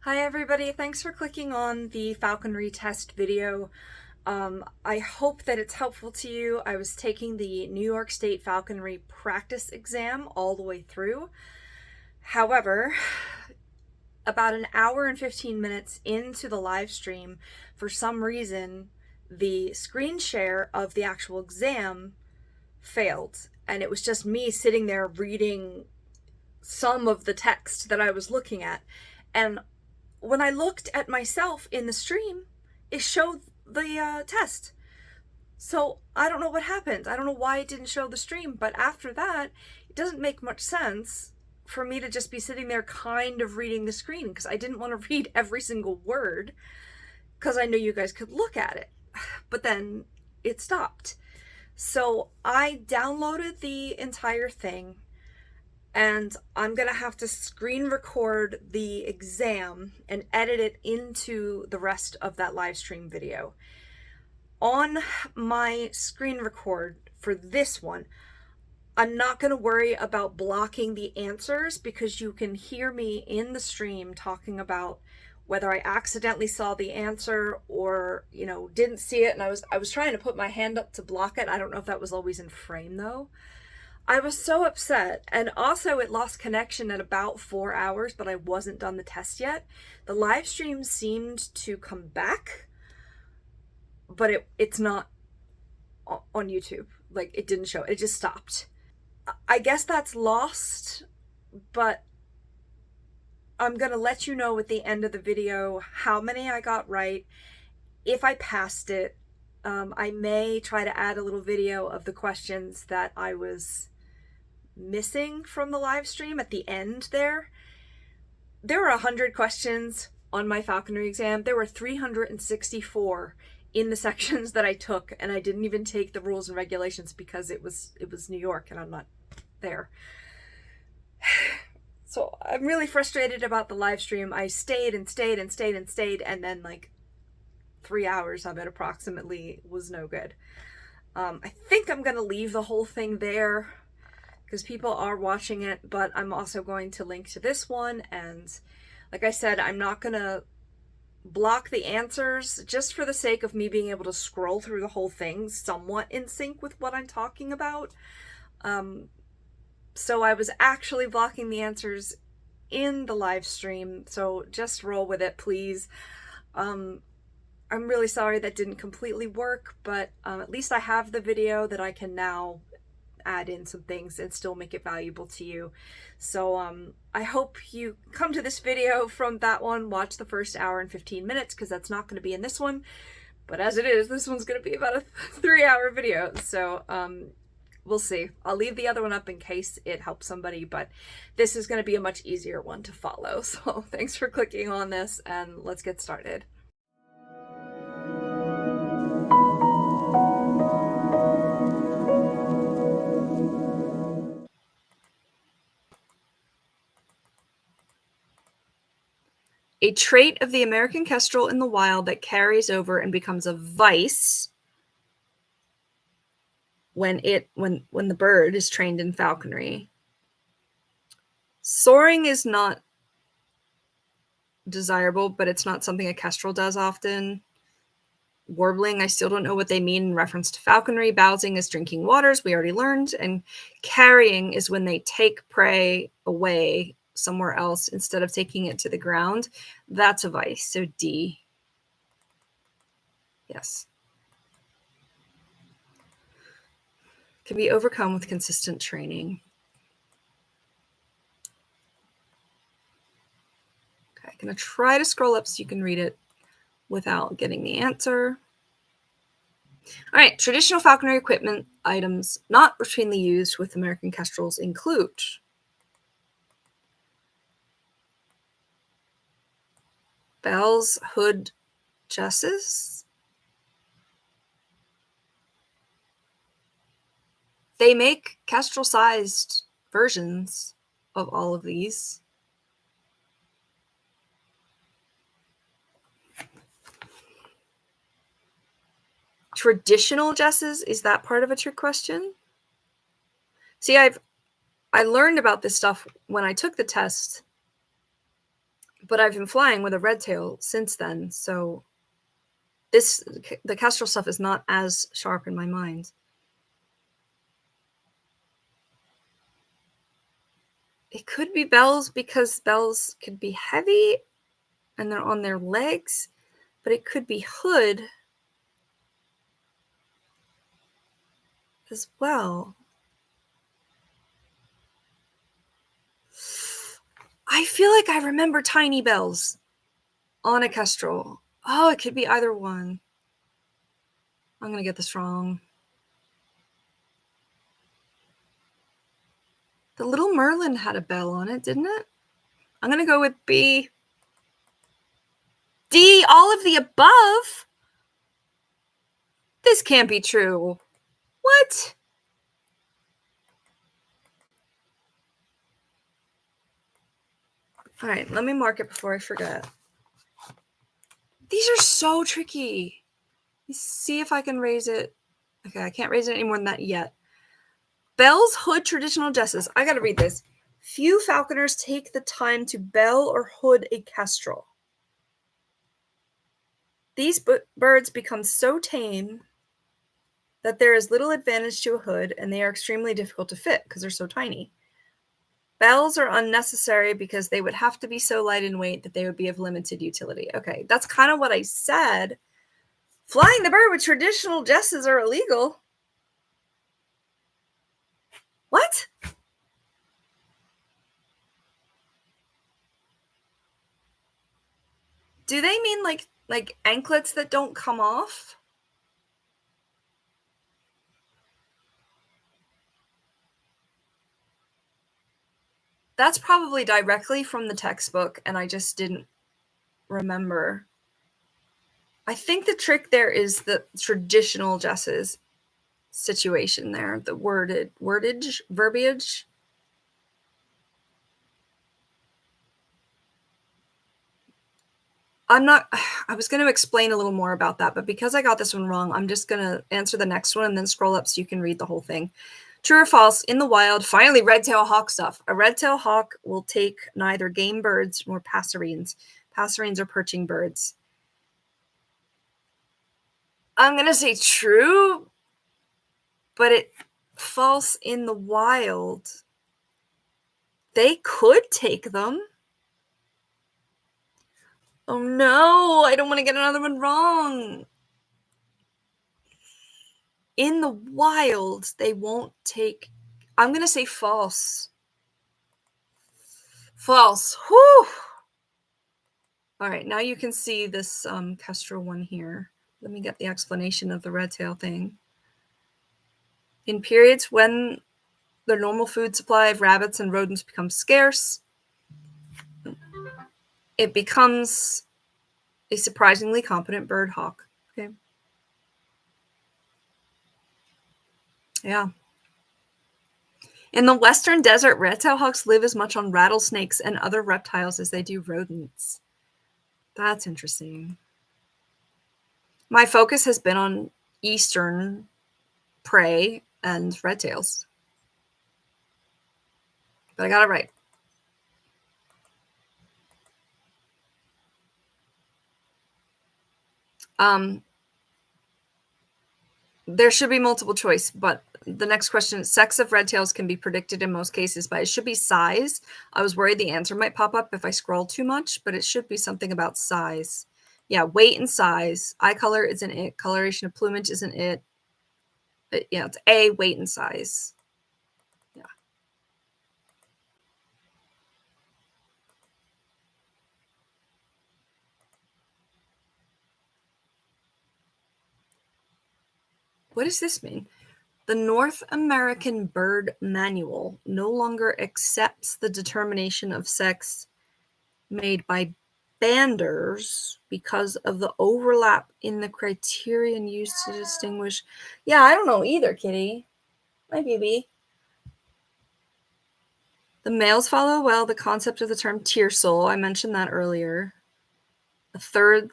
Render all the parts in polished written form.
Hi everybody, thanks for clicking on the Falconry test video. I hope that it's helpful to you. I was taking the New York State Falconry practice exam all the way through. However, about an hour and 15 minutes into the live stream, for some reason, the screen share of the actual exam failed. And it was just me sitting there reading some of the text that I was looking at. And when I looked at myself in the stream, it showed the test. So I don't know what happened. I don't know why it didn't show the stream, but after that, it doesn't make much sense for me to just be sitting there kind of reading the screen because I didn't want to read every single word because I knew you guys could look at it. But then it stopped. So I downloaded the entire thing, and I'm gonna have to screen record the exam and edit it into the rest of that live stream video. On my screen record for this one, I'm not gonna worry about blocking the answers because you can hear me in the stream talking about whether I accidentally saw the answer or, didn't see it, and I was trying to put my hand up to block it. I don't know if that was always in frame though. I was so upset, and also it lost connection at about 4 hours, but I wasn't done the test yet. The live stream seemed to come back, but it's not on YouTube. Like, it didn't show. It just stopped. I guess that's lost, but I'm gonna let you know at the end of the video how many I got right, if I passed it. I may try to add a little video of the questions that I was missing from the live stream at the end there. There were 100 questions on my falconry exam. There were 364 in the sections that I took, and I didn't even take the rules and regulations because it was New York and I'm not there. So I'm really frustrated about the live stream. I stayed, and then like 3 hours of it approximately was no good. I think I'm gonna leave the whole thing there because people are watching it, but I'm also going to link to this one, and like I said, I'm not gonna block the answers just for the sake of me being able to scroll through the whole thing somewhat in sync with what I'm talking about. So I was actually blocking the answers in the live stream, so just roll with it, please. I'm really sorry that didn't completely work, but at least I have the video that I can now add in some things and still make it valuable to you. So I hope you come to this video from that one, watch the first hour and 15 minutes because that's not going to be in this one. But as it is, this one's going to be about a 3-hour video. So we'll see. I'll leave the other one up in case it helps somebody, but this is going to be a much easier one to follow. So thanks for clicking on this, and let's get started. A trait of the American kestrel in the wild that carries over and becomes a vice when the bird is trained in falconry. Soaring is not desirable, but it's not something a kestrel does often. Warbling, I still don't know what they mean in reference to falconry. Bowsing is drinking waters, we already learned. And carrying is when they take prey away somewhere else instead of taking it to the ground. That's a vice. So D. Yes. Can be overcome with consistent training. Okay, I'm going to try to scroll up so you can read it without getting the answer. All right, traditional falconry equipment items not routinely used with American kestrels include bells, hood, jesses. They make kestrel-sized versions of all of these. Traditional jesses, is that part of a trick question? See, I learned about this stuff when I took the test, But I've been flying with a red tail since then, so the kestrel stuff is not as sharp in my mind. It could be bells because bells could be heavy and they're on their legs, but it could be hood as well. I feel like I remember tiny bells on a kestrel. Oh, it could be either one. I'm going to get this wrong. The Little Merlin had a bell on it, didn't it? I'm going to go with B. D, all of the above? This can't be true. What? All right, let me mark it before I forget. These are so tricky. Let's see if I can raise it. Okay, I can't raise it any more than that yet. Bells, hood, traditional jesses. I got to read this. Few falconers take the time to bell or hood a kestrel. These birds become so tame that there is little advantage to a hood, and they are extremely difficult to fit because they're so tiny. Bells are unnecessary because they would have to be so light in weight that they would be of limited utility. Okay, that's kind of what I said. Flying the bird with traditional jesses are illegal. What? Do they mean like anklets that don't come off? That's probably directly from the textbook, and I just didn't remember. I think the trick there is the traditional jesses situation there, the verbiage. I was going to explain a little more about that, but because I got this one wrong, I'm just going to answer the next one and then scroll up so you can read the whole thing. True or false, in the wild, finally red-tailed hawk stuff. A red-tailed hawk will take neither game birds nor passerines. Passerines are perching birds. I'm going to say true, but it false in the wild. They could take them. Oh no, I don't want to get another one wrong. In the wild, they won't take. I'm going to say false. False. Whew. All right, now you can see this kestrel one here. Let me get the explanation of the red tail thing. In periods when the normal food supply of rabbits and rodents becomes scarce, it becomes a surprisingly competent bird hawk. Okay. Yeah. In the western desert, red-tailed hawks live as much on rattlesnakes and other reptiles as they do rodents. That's interesting. My focus has been on eastern prey and red tails. But I got it right. There should be multiple choice, but the next question, sex of red tails can be predicted in most cases, but it should be size. I was worried the answer might pop up if I scroll too much, but it should be something about size. Yeah, weight and size. Eye color isn't it. Coloration of plumage isn't it. But yeah, it's A, weight and size. Yeah. What does this mean? The North American Bird Manual no longer accepts the determination of sex made by banders because of the overlap in the criterion used to distinguish. Yeah, I don't know either, kitty. My baby. The males follow well the concept of the term tiercel. I mentioned that earlier. A third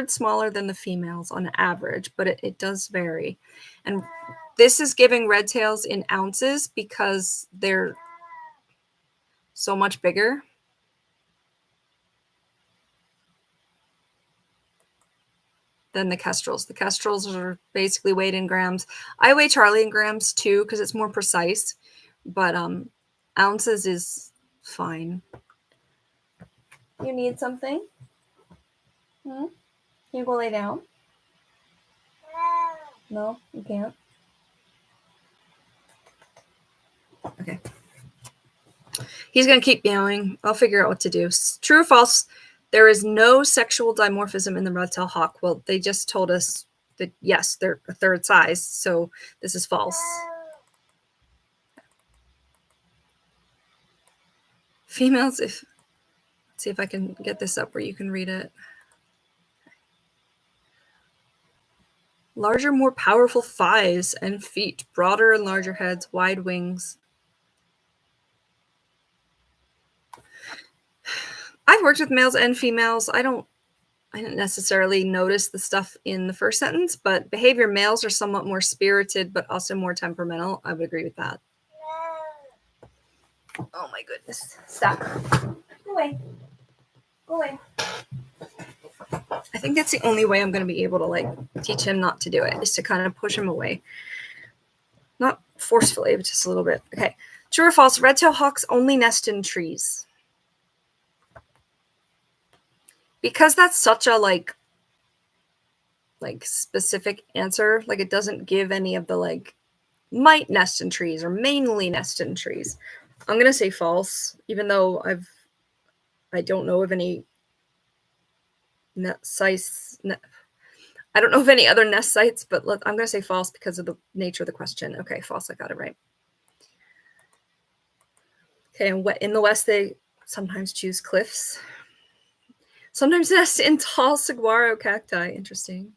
smaller than the females on average, but it does vary. And this is giving red tails in ounces because they're so much bigger. than the kestrels. The kestrels are basically weighed in grams. I weigh Charlie in grams too because it's more precise, but ounces is fine. You need something? Can you go lay down? No, you can't. Okay. He's going to keep meowing. I'll figure out what to do. True or false? There is no sexual dimorphism in the red-tailed hawk. Well, they just told us that, yes, they're a third size. So this is false. Females, let's see if I can get this up where you can read it. Larger, more powerful thighs and feet, broader and larger heads, wide wings. I've worked with males and females. I didn't necessarily notice the stuff in the first sentence, but behavior, males are somewhat more spirited, but also more temperamental. I would agree with that. Oh my goodness. Stop. Go away. Go away. I think that's the only way I'm going to be able to like teach him not to do it, is to kind of push him away. Not forcefully, but just a little bit. Okay. True or false? Red-tailed hawks only nest in trees. Because that's such a like specific answer, like it doesn't give any of the like might nest in trees or mainly nest in trees. I'm gonna say false, even though I don't know of any nest sites. I don't know of any other nest sites, but I'm gonna say false because of the nature of the question. Okay, false. I got it right. Okay, and in the West they sometimes choose cliffs. Sometimes nest in tall saguaro cacti. Interesting.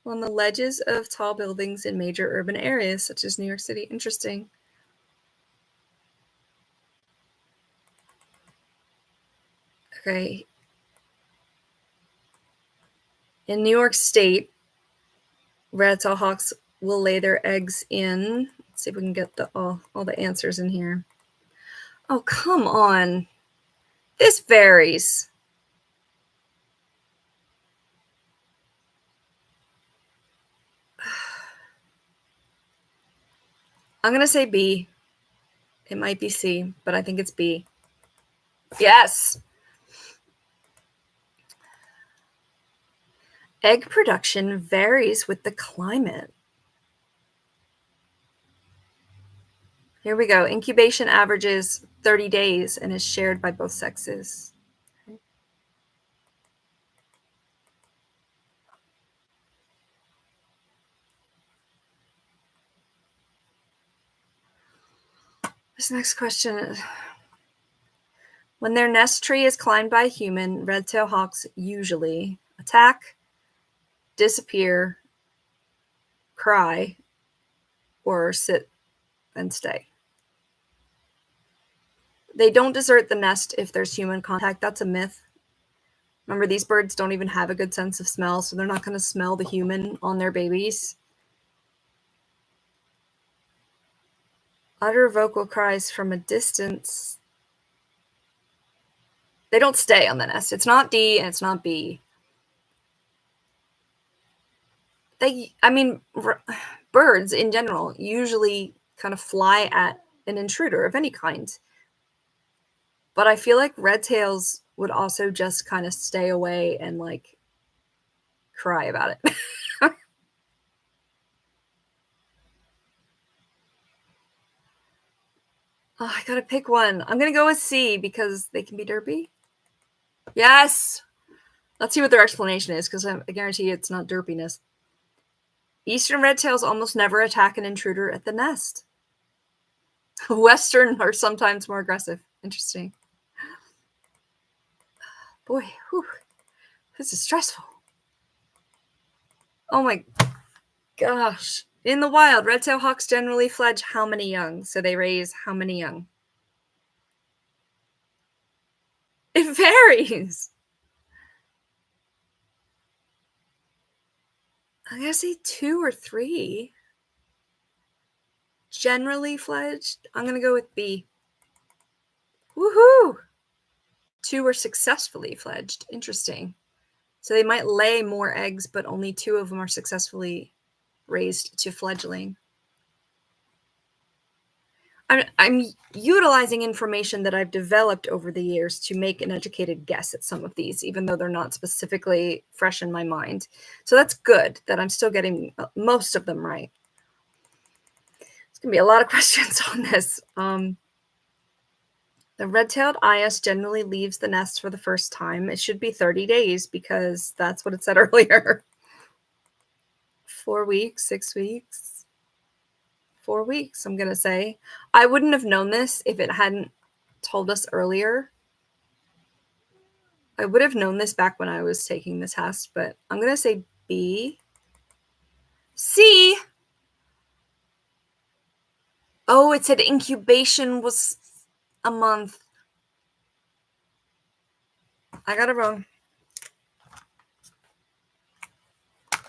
On the ledges of tall buildings in major urban areas, such as New York City. Interesting. Okay. In New York State, red-tailed hawks will lay their eggs in. Let's see if we can get all the answers in here. Oh, come on. This varies. I'm going to say B. It might be C, but I think it's B. Yes. Egg production varies with the climate. Here we go. Incubation averages 30 days and is shared by both sexes. This next question is, when their nest tree is climbed by a human, red-tailed hawks usually attack, disappear, cry, or sit and stay. They don't desert the nest if there's human contact. That's a myth. Remember, these birds don't even have a good sense of smell, so they're not going to smell the human on their babies. Utter vocal cries from a distance. They don't stay on the nest. It's not D and it's not B. Birds in general usually kind of fly at an intruder of any kind. But I feel like red tails would also just kind of stay away and like cry about it. Oh, I gotta pick one. I'm gonna go with C because they can be derpy. Yes! Let's see what their explanation is, because I guarantee it's not derpiness. Eastern red tails almost never attack an intruder at the nest. Western are sometimes more aggressive. Interesting. Boy, whew, this is stressful. Oh my gosh. In the wild, red-tailed hawks generally fledge how many young? So they raise how many young? It varies. I'm going to say 2 or 3. Generally fledged. I'm going to go with B. Woohoo! 2 are successfully fledged. Interesting. So they might lay more eggs, but only 2 of them are successfully raised to fledgling. I'm utilizing information that I've developed over the years to make an educated guess at some of these, even though they're not specifically fresh in my mind. So that's good that I'm still getting most of them right. It's going to be a lot of questions on this. The red-tailed eyas generally leaves the nest for the first time. It should be 30 days because that's what it said earlier. 4 weeks, 6 weeks, 4 weeks, I'm going to say. I wouldn't have known this if it hadn't told us earlier. I would have known this back when I was taking the test, but I'm going to say B. C. Oh, it said incubation was a month. I got it wrong. All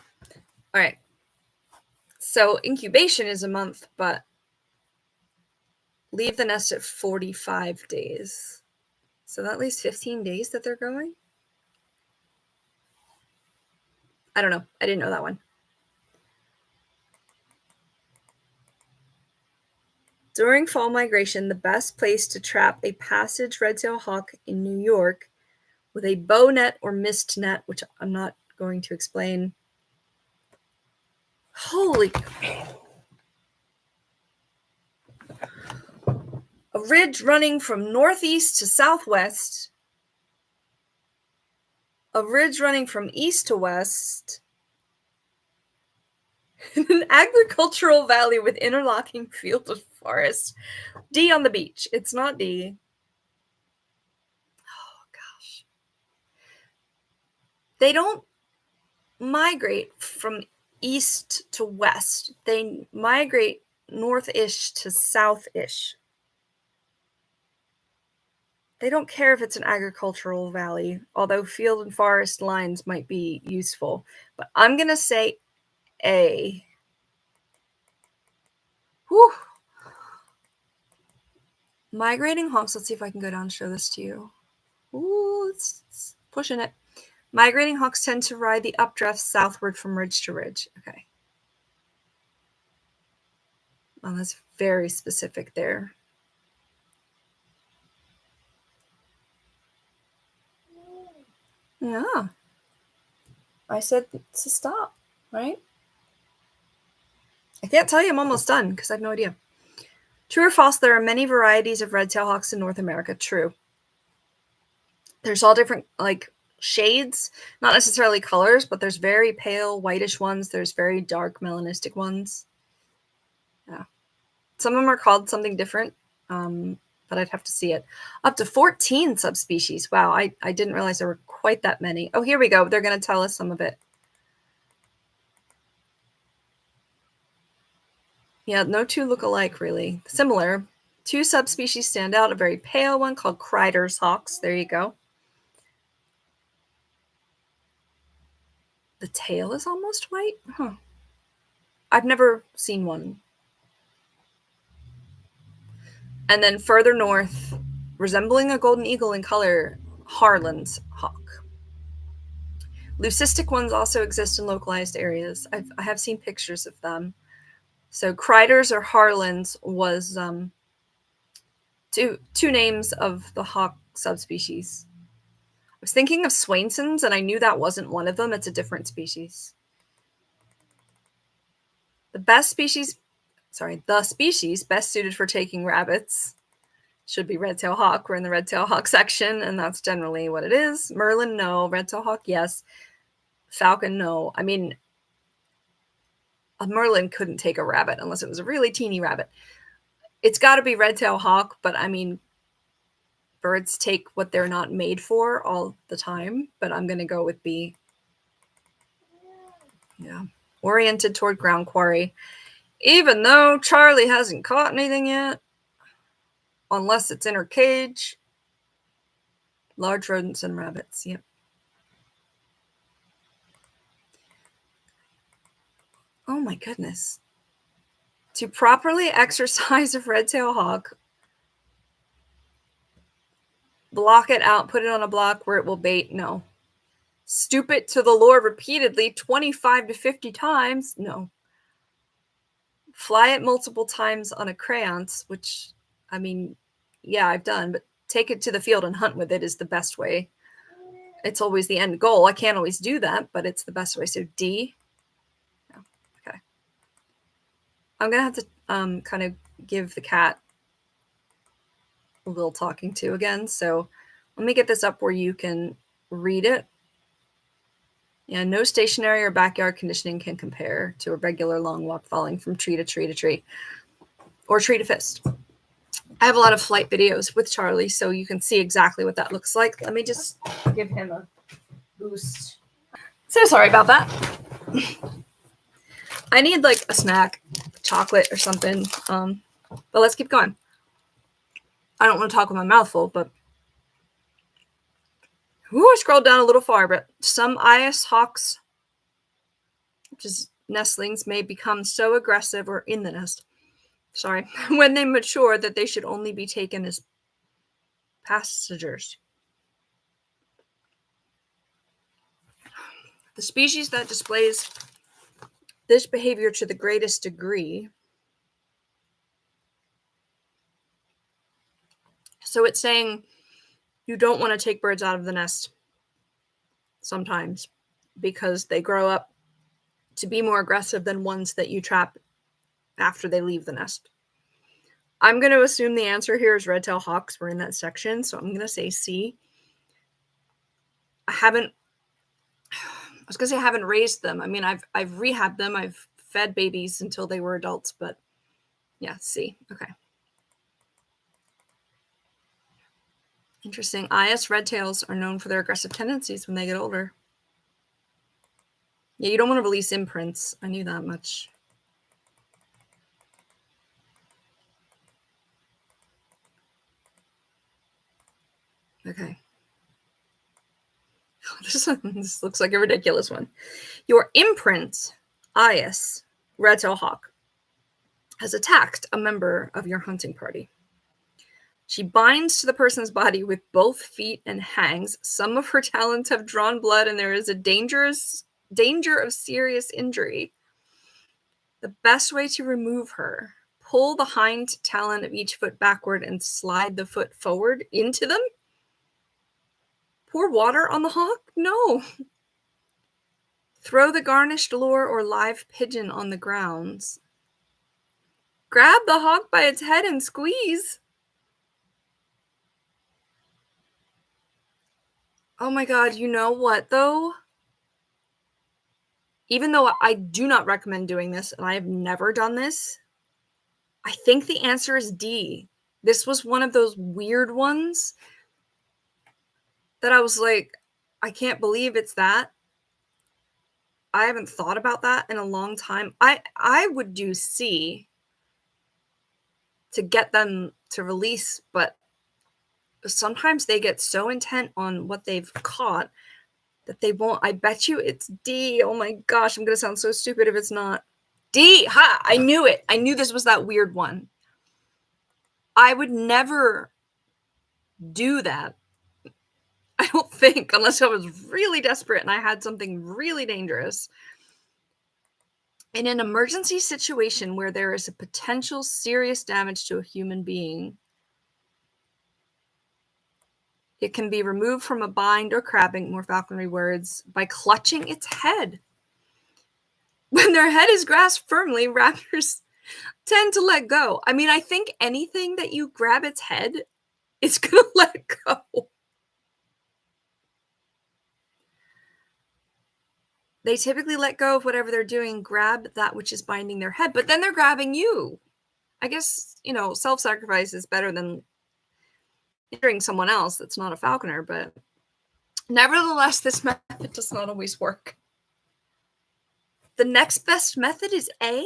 right. So incubation is a month, but leave the nest at 45 days. So that leaves 15 days that they're growing? I don't know. I didn't know that one. During fall migration, the best place to trap a passage red-tailed hawk in New York with a bow net or mist net, which I'm not going to explain. Holy... A ridge running from northeast to southwest. A ridge running from east to west. An agricultural valley with interlocking field of forest. D on the beach. It's not D. Oh, gosh. They don't migrate from east to west. They migrate north-ish to south-ish. They don't care if it's an agricultural valley, although field and forest lines might be useful. But I'm going to say A. Whew. Migrating hawks. Let's see if I can go down and show this to you. Ooh, it's pushing it. Migrating hawks tend to ride the updraft southward from ridge to ridge. Okay. Well, that's very specific there. Yeah. I said to stop, right? I can't tell you I'm almost done because I have no idea. True or false, there are many varieties of red-tailed hawks in North America. True. There's all different, like, shades, not necessarily colors, but there's very pale whitish ones. There's very dark melanistic ones. Yeah. Some of them are called something different, but I'd have to see it. Up to 14 subspecies. Wow, I didn't realize there were quite that many. Oh, here we go. They're going to tell us some of it. Yeah, no two look alike, really. Similar. 2 subspecies stand out. A very pale one called Crider's hawks. There you go. The tail is almost white? Huh. I've never seen one. And then further north, resembling a golden eagle in color, Harlan's hawk. Leucistic ones also exist in localized areas. I have seen pictures of them. So Crider's or Harlan's was two names of the hawk subspecies. I was thinking of Swainson's, and I knew that wasn't one of them. It's a different species. The species best suited for taking rabbits should be red-tailed hawk. We're in the red-tailed hawk section, and that's generally what it is. Merlin, no. Red-tailed hawk, yes. Falcon, no. I mean, a Merlin couldn't take a rabbit unless it was a really teeny rabbit. It's got to be red-tailed hawk, but I mean, birds take what they're not made for all the time, but I'm going to go with B. Yeah. Oriented toward ground quarry. Even though Charlie hasn't caught anything yet, unless it's in her cage. Large rodents and rabbits, yep. Oh my goodness. To properly exercise a red-tailed hawk, block it out, put it on a block where it will bait. No. Stoop it to the lure repeatedly, 25 to 50 times. No. Fly it multiple times on a crayons, which, I mean, yeah, I've done, but take it to the field and hunt with it is the best way. It's always the end goal. I can't always do that, but it's the best way. So D. No. Okay. I'm going to have to kind of give the cat a little talking to again. So let me get this up where you can read it. Yeah, no stationary or backyard conditioning can compare to a regular long walk falling from tree to tree to tree or tree to fist. I have a lot of flight videos with Charlie, so you can see exactly what that looks like. Let me just give him a boost. So sorry about that. I need like a snack, chocolate or something. But let's keep going. I don't want to talk with my mouth full, but I scrolled down a little far, but some IS hawks, which is nestlings, may become so aggressive or in the nest, when they mature that they should only be taken as passengers. The species that displays this behavior to the greatest degree. So it's saying you don't want to take birds out of the nest sometimes because they grow up to be more aggressive than ones that you trap after they leave the nest. I'm going to assume the answer here is red-tailed hawks. We're in that section, so I'm going to say C. I haven't raised them. I mean, I've rehabbed them. I've fed babies until they were adults, but yeah, C. Okay. Interesting. IS red-tails are known for their aggressive tendencies when they get older. Yeah, you don't want to release imprints. I knew that much. Okay. This looks like a ridiculous one. Your imprint, IS, red-tailed hawk, has attacked a member of your hunting party. She binds to the person's body with both feet and hangs. Some of her talons have drawn blood, and there is a danger of serious injury. The best way to remove her: pull the hind talon of each foot backward and slide the foot forward into them. Pour water on the hawk? No. Throw the garnished lure or live pigeon on the grounds. Grab the hawk by its head and squeeze. Oh my God, you know what though? Even though I do not recommend doing this, and I have never done this, I think the answer is D. This was one of those weird ones that I was like, I can't believe it's that. I haven't thought about that in a long time. I would do C to get them to release, but sometimes they get so intent on what they've caught that they won't. I bet you it's D. Oh my gosh, I'm going to sound so stupid if it's not. D! Ha! I knew it. I knew this was that weird one. I would never do that. I don't think, unless I was really desperate and I had something really dangerous. In an emergency situation where there is a potential serious damage to a human being, it can be removed from a bind or crabbing, more falconry words, by clutching its head. When their head is grasped firmly, raptors tend to let go. I mean, I think anything that you grab its head, it's going to let go. They typically let go of whatever they're doing, grab that which is binding their head, but then they're grabbing you. I guess, self-sacrifice is better than injuring someone else that's not a falconer, but nevertheless, this method does not always work. The next best method is A?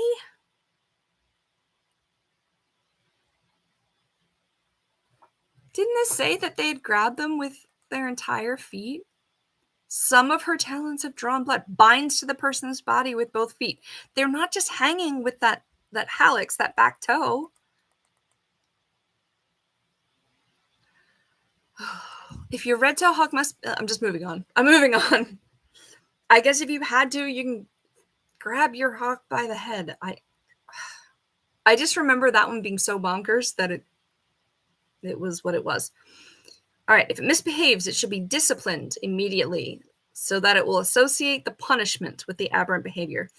Didn't this say that they'd grab them with their entire feet? Some of her talons have drawn blood, binds to the person's body with both feet. They're not just hanging with that hallux, that back toe. If your red-tailed hawk I'm just moving on. I'm moving on. I guess if you had to, you can grab your hawk by the head. I just remember that one being so bonkers that it was what it was. All right, if it misbehaves, it should be disciplined immediately so that it will associate the punishment with the aberrant behavior.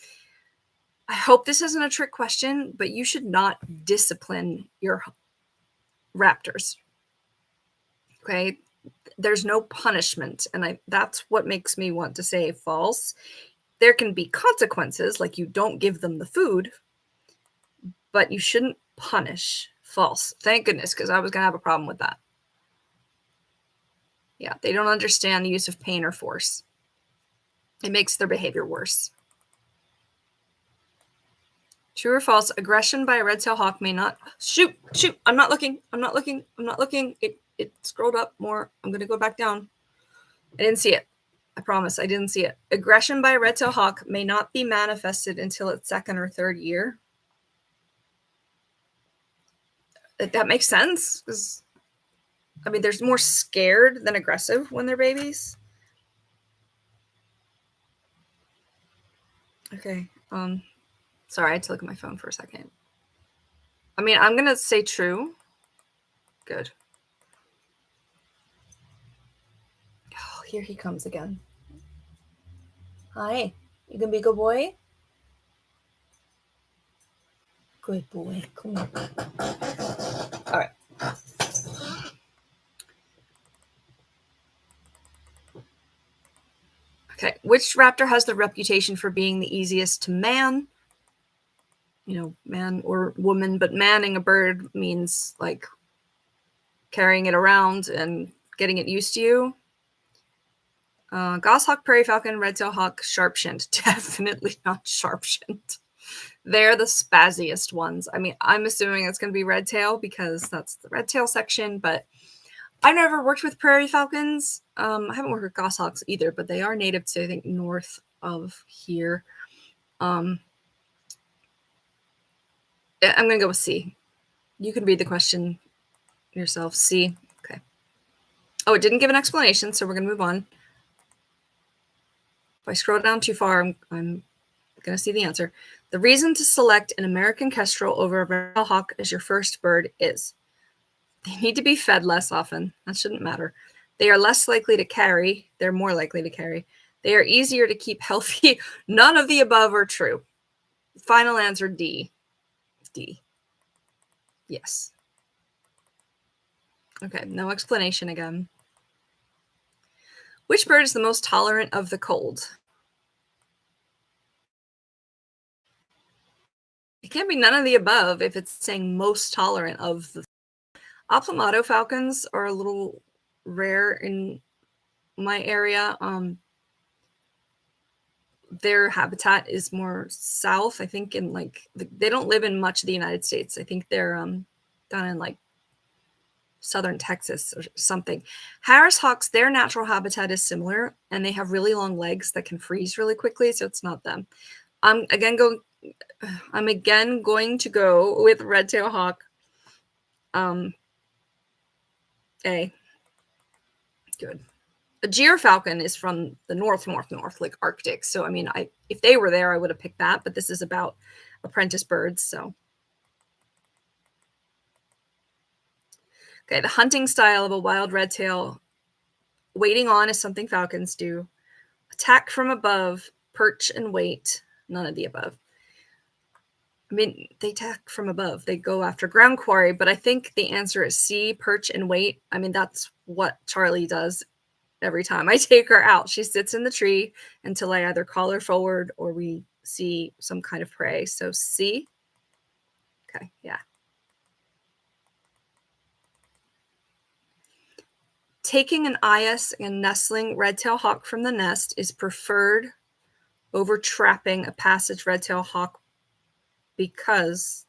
I hope this isn't a trick question, but you should not discipline your raptors. Okay? There's no punishment, and that's what makes me want to say false. There can be consequences, like you don't give them the food, but you shouldn't punish. False. Thank goodness, because I was going to have a problem with that. Yeah, they don't understand the use of pain or force. It makes their behavior worse. True or false, aggression by a red-tailed hawk may not... Shoot! I'm not looking. It scrolled up more. I'm going to go back down. I didn't see it. I promise, I didn't see it. Aggression by a red-tailed hawk may not be manifested until its second or third year. That makes sense, because, I mean, they're more scared than aggressive when they're babies. Okay, sorry, I had to look at my phone for a second. I mean, I'm going to say true. Good. Oh, here he comes again. Hi, you gonna be a good boy? Good boy, come on. All right. Okay, which raptor has the reputation for being the easiest to man? You know, man or woman, but manning a bird means like carrying it around and getting it used to you. Goshawk, prairie falcon, red-tailed hawk, sharp-shinned. Definitely not sharp-shinned. They're the spazziest ones. I mean, I'm assuming it's going to be red-tail because that's the red-tail section, but I've never worked with prairie falcons. I haven't worked with goshawks either, but they are native to, I think, north of here. I'm going to go with C. You can read the question yourself. C. Okay. Oh, it didn't give an explanation, so we're going to move on. If I scroll down too far, I'm going to see the answer. The reason to select an American kestrel over a red-tailed hawk as your first bird is they need to be fed less often. That shouldn't matter. They are less likely to carry. They're more likely to carry. They are easier to keep healthy. None of the above are true. Final answer, D. D. Yes. Okay, no explanation again. Which bird is the most tolerant of the cold? It can't be none of the above if it's saying most tolerant of the... Oplomato falcons are a little rare in my area. Their habitat is more south, I think, in like they don't live in much of the United States. I think they're down in like southern Texas or something. Harris hawks, their natural habitat is similar, and they have really long legs that can freeze really quickly, so it's not them. I'm again going to go with red-tailed hawk. A. Good. A gyrfalcon is from the north, like Arctic. So, I mean, if they were there, I would have picked that, but this is about apprentice birds, so. Okay, the hunting style of a wild red-tail, waiting on is something falcons do. Attack from above, perch and wait, none of the above. I mean, they attack from above. They go after ground quarry, but I think the answer is C, perch and wait. I mean, that's what Charlie does every time I take her out. She sits in the tree until I either call her forward or we see some kind of prey. So C. Okay, yeah. Taking an eyas and nestling red-tailed hawk from the nest is preferred over trapping a passage red-tailed hawk because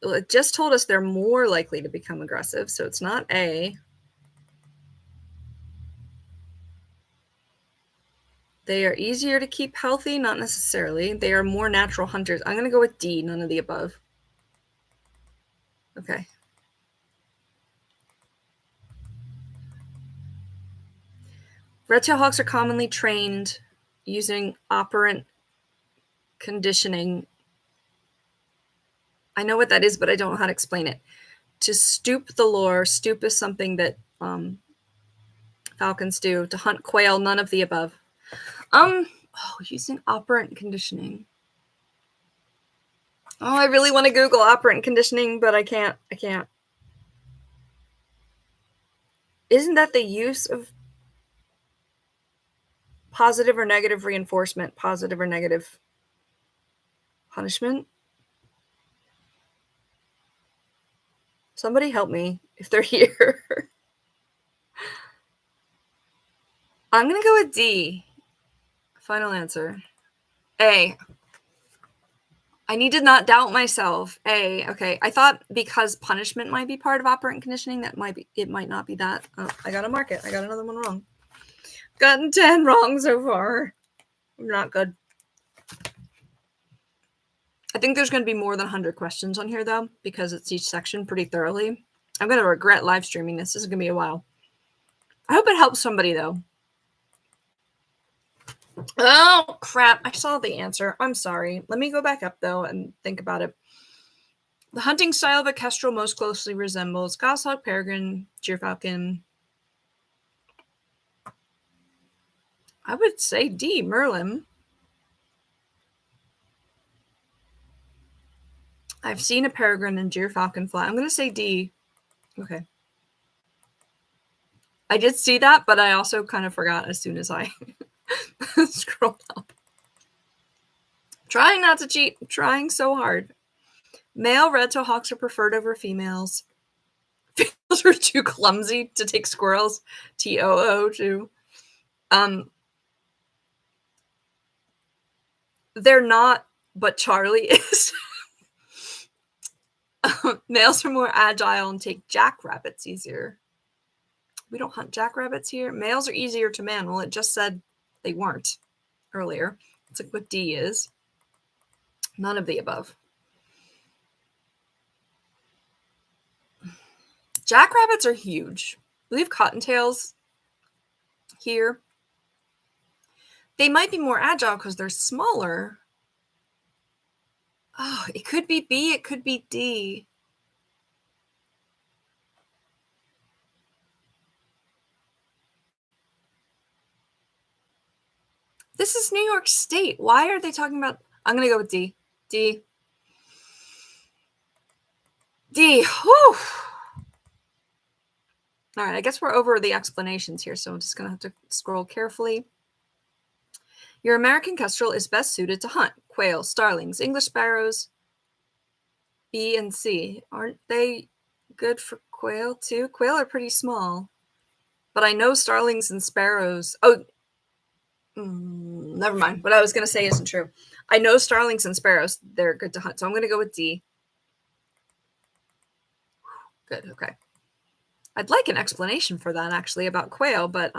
it just told us they're more likely to become aggressive, so it's not A. They are easier to keep healthy, not necessarily. They are more natural hunters. I'm going to go with D, none of the above. Okay. Red-tailed hawks are commonly trained using operant conditioning. I know what that is, but I don't know how to explain it. To stoop the lure. Stoop is something that falcons do. To hunt quail, none of the above. Using operant conditioning. Oh, I really want to Google operant conditioning, but I can't. Isn't that the use of positive or negative reinforcement? Positive or negative punishment? Somebody help me if they're here. I'm going to go with D. Final answer. A. I need to not doubt myself. A. Okay. I thought because punishment might be part of operant conditioning, it might not be that. Oh, I got to mark it. I got another one wrong. Gotten 10 wrong so far. Not good. I think there's going to be more than 100 questions on here, though, because it's each section pretty thoroughly. I'm going to regret live streaming this. This is going to be a while. I hope it helps somebody, though. Oh, crap. I saw the answer. I'm sorry. Let me go back up, though, and think about it. The hunting style of a kestrel most closely resembles goshawk, peregrine, gyrfalcon. I would say D, Merlin. I've seen a peregrine and gyrfalcon fly. I'm going to say D. Okay. I did see that, but I also kind of forgot as soon as I scrolled up. Trying not to cheat. I'm trying so hard. Male red-tailed hawks are preferred over females. Females are too clumsy to take squirrels. TOO too. They're not, but Charlie is. Males are more agile and take jackrabbits easier. We don't hunt jackrabbits here. Males are easier to man. Well, it just said they weren't earlier. It's like what D is. None of the above. Jackrabbits are huge. We have cottontails here. They might be more agile because they're smaller. Oh, it could be B. It could be D. This is New York State. Why are they talking about... I'm going to go with D. D. D. Whew. All right, I guess we're over the explanations here, so I'm just going to have to scroll carefully. Your American kestrel is best suited to hunt quail, starlings, English sparrows, B and C. Aren't they good for quail too? Quail are pretty small, but I know starlings and sparrows... Oh, never mind. What I was going to say isn't true. I know starlings and sparrows, they're good to hunt, so I'm going to go with D. Good, okay. I'd like an explanation for that, actually, about quail, but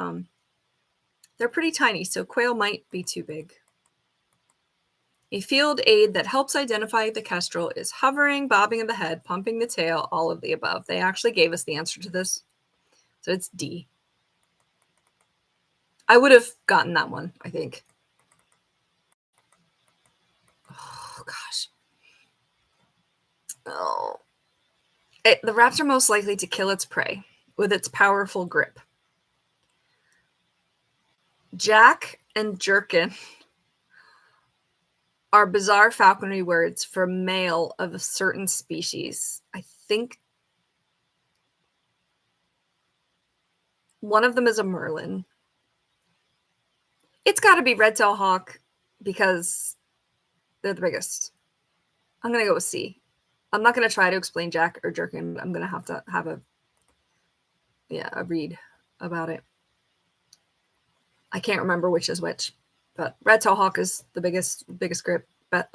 they're pretty tiny, so quail might be too big. A field aid that helps identify the kestrel is hovering, bobbing of the head, pumping the tail, all of the above. They actually gave us the answer to this, so it's D. I would have gotten that one, I think. Oh, gosh. Oh. The raps are most likely to kill its prey with its powerful grip. Jack and jerkin are bizarre falconry words for male of a certain species. I think one of them is a merlin. It's got to be red-tailed hawk because they're the biggest. I'm going to go with C. I'm not going to try to explain Jack or jerkin. I'm going to have a read about it. I can't remember which is which, but red-tailed hawk is the biggest grip. But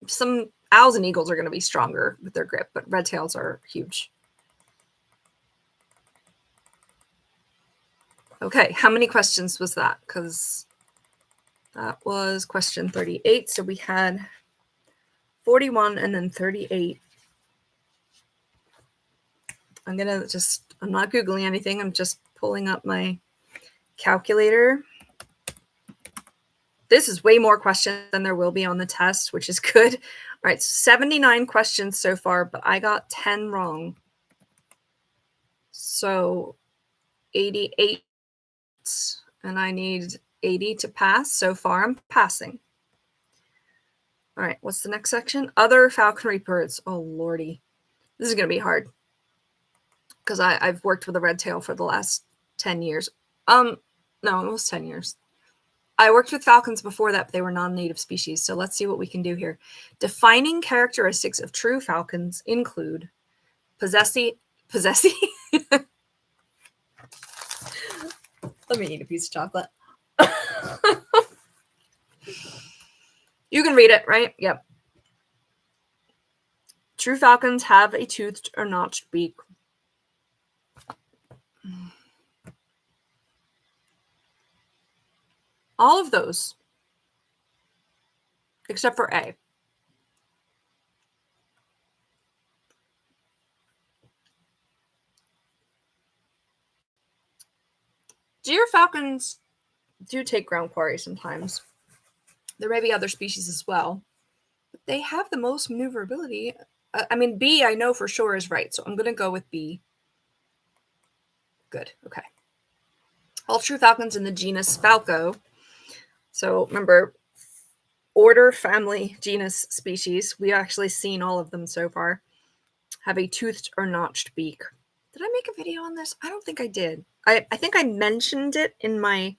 some owls and eagles are going to be stronger with their grip, but red-tails are huge. Okay, how many questions was that? Because that was question 38. So we had 41 and then 38. I'm not Googling anything. I'm just pulling up my calculator. This is way more questions than there will be on the test, which is good. All right, so 79 questions so far, but I got 10 wrong. So 88, and I need 80 to pass. So far, I'm passing. All right, what's the next section? Other falconry birds. Oh, lordy. This is going to be hard because I've worked with a red tail for the last 10 years. No, almost 10 years. I worked with falcons before that, but they were non-native species. So let's see what we can do here. Defining characteristics of true falcons include possessing. Let me eat a piece of chocolate. You can read it, right? Yep. True falcons have a toothed or notched beak. All of those, except for A. Deer falcons do take ground quarry sometimes. There may be other species as well, but they have the most maneuverability. I mean, B, I know for sure is right, so I'm going to go with B. Good, okay. All true falcons in the genus Falco. So remember, order, family, genus, species. We've actually seen all of them so far. Have a toothed or notched beak. Did I make a video on this? I don't think I did. I think I mentioned it in my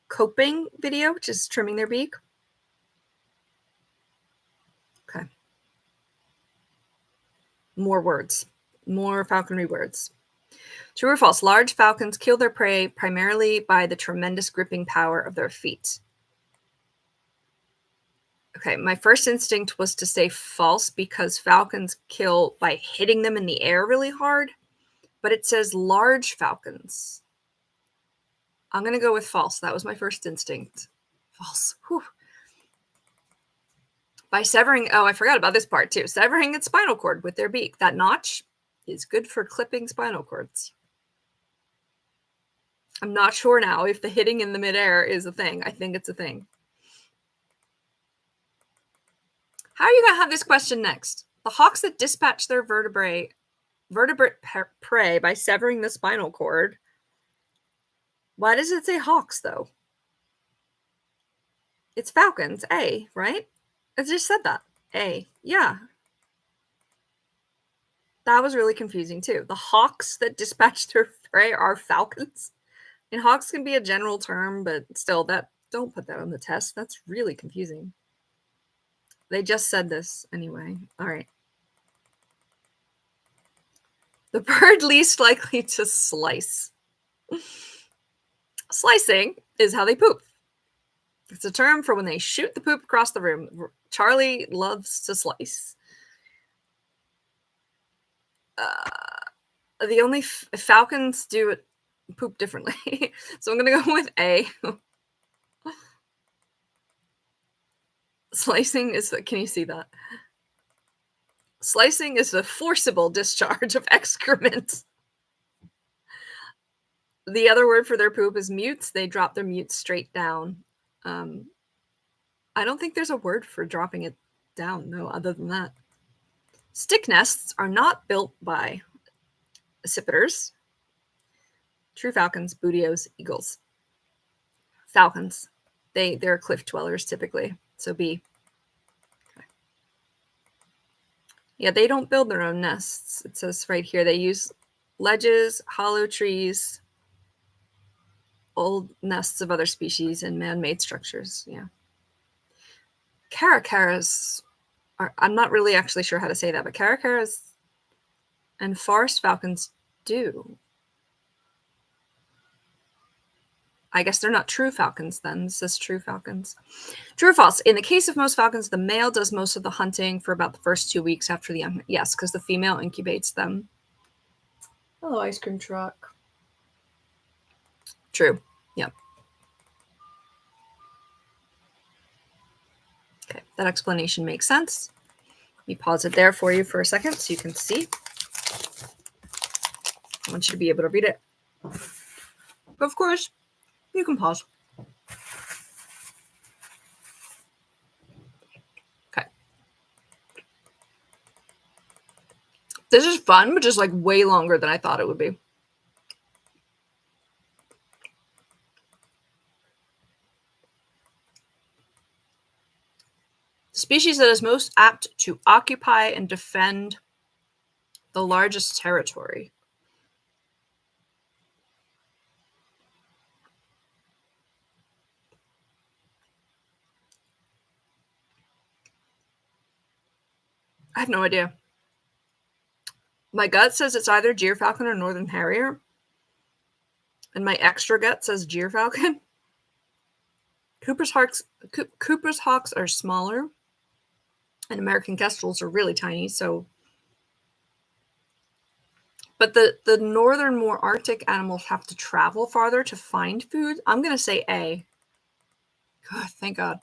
coping video, which is trimming their beak. Okay. More words. More falconry words. True or false? Large falcons kill their prey primarily by the tremendous gripping power of their feet. Okay, my first instinct was to say false because falcons kill by hitting them in the air really hard, but it says large falcons. I'm going to go with false. That was my first instinct. False. Whew. By severing, oh, I forgot about this part too. Severing its spinal cord with their beak. That notch is good for clipping spinal cords. I'm not sure now if the hitting in the midair is a thing. I think it's a thing. How are you going to have this question next? The hawks that dispatch their vertebrate prey by severing the spinal cord. Why does it say hawks, though? It's falcons, A, right? I just said that. A, yeah. That was really confusing, too. The hawks that dispatch their prey are falcons. And hawks can be a general term, but still, don't put that on the test. That's really confusing. They just said this anyway. All right. The bird least likely to slice. Slicing is how they poop. It's a term for when they shoot the poop across the room. Charlie loves to slice. The only falcons do it poop differently. So I'm going to go with A. Slicing is can you see that? Slicing is the forcible discharge of excrement. The other word for their poop is mutes. They drop their mutes straight down. I don't think there's a word for dropping it down, though, other than that. Stick nests are not built by accipiters. True falcons, bootios, eagles. Falcons. They're cliff dwellers, typically. So B. Okay. Yeah, they don't build their own nests. It says right here they use ledges, hollow trees, old nests of other species, and man-made structures. Yeah. Caracaras are, I'm not really actually sure how to say that, but caracaras and forest falcons do. I guess they're not true falcons then. This is true falcons. True or false? In the case of most falcons, the male does most of the hunting for about the first 2 weeks after the young. Yes, because the female incubates them. Hello, ice cream truck. True. Yep. Okay, that explanation makes sense. Let me pause it there for you for a second so you can see. I want you to be able to read it. Of course, You can pause. Okay. This is fun, but just like way longer than I thought it would be. The species that is most apt to occupy and defend the largest territory. I have no idea. My gut says it's either gyrfalcon or northern harrier. And my extra gut says gyrfalcon. Cooper's hawks are smaller. And American kestrels are really tiny, so... But the northern, more Arctic animals have to travel farther to find food. I'm going to say A. God, thank God.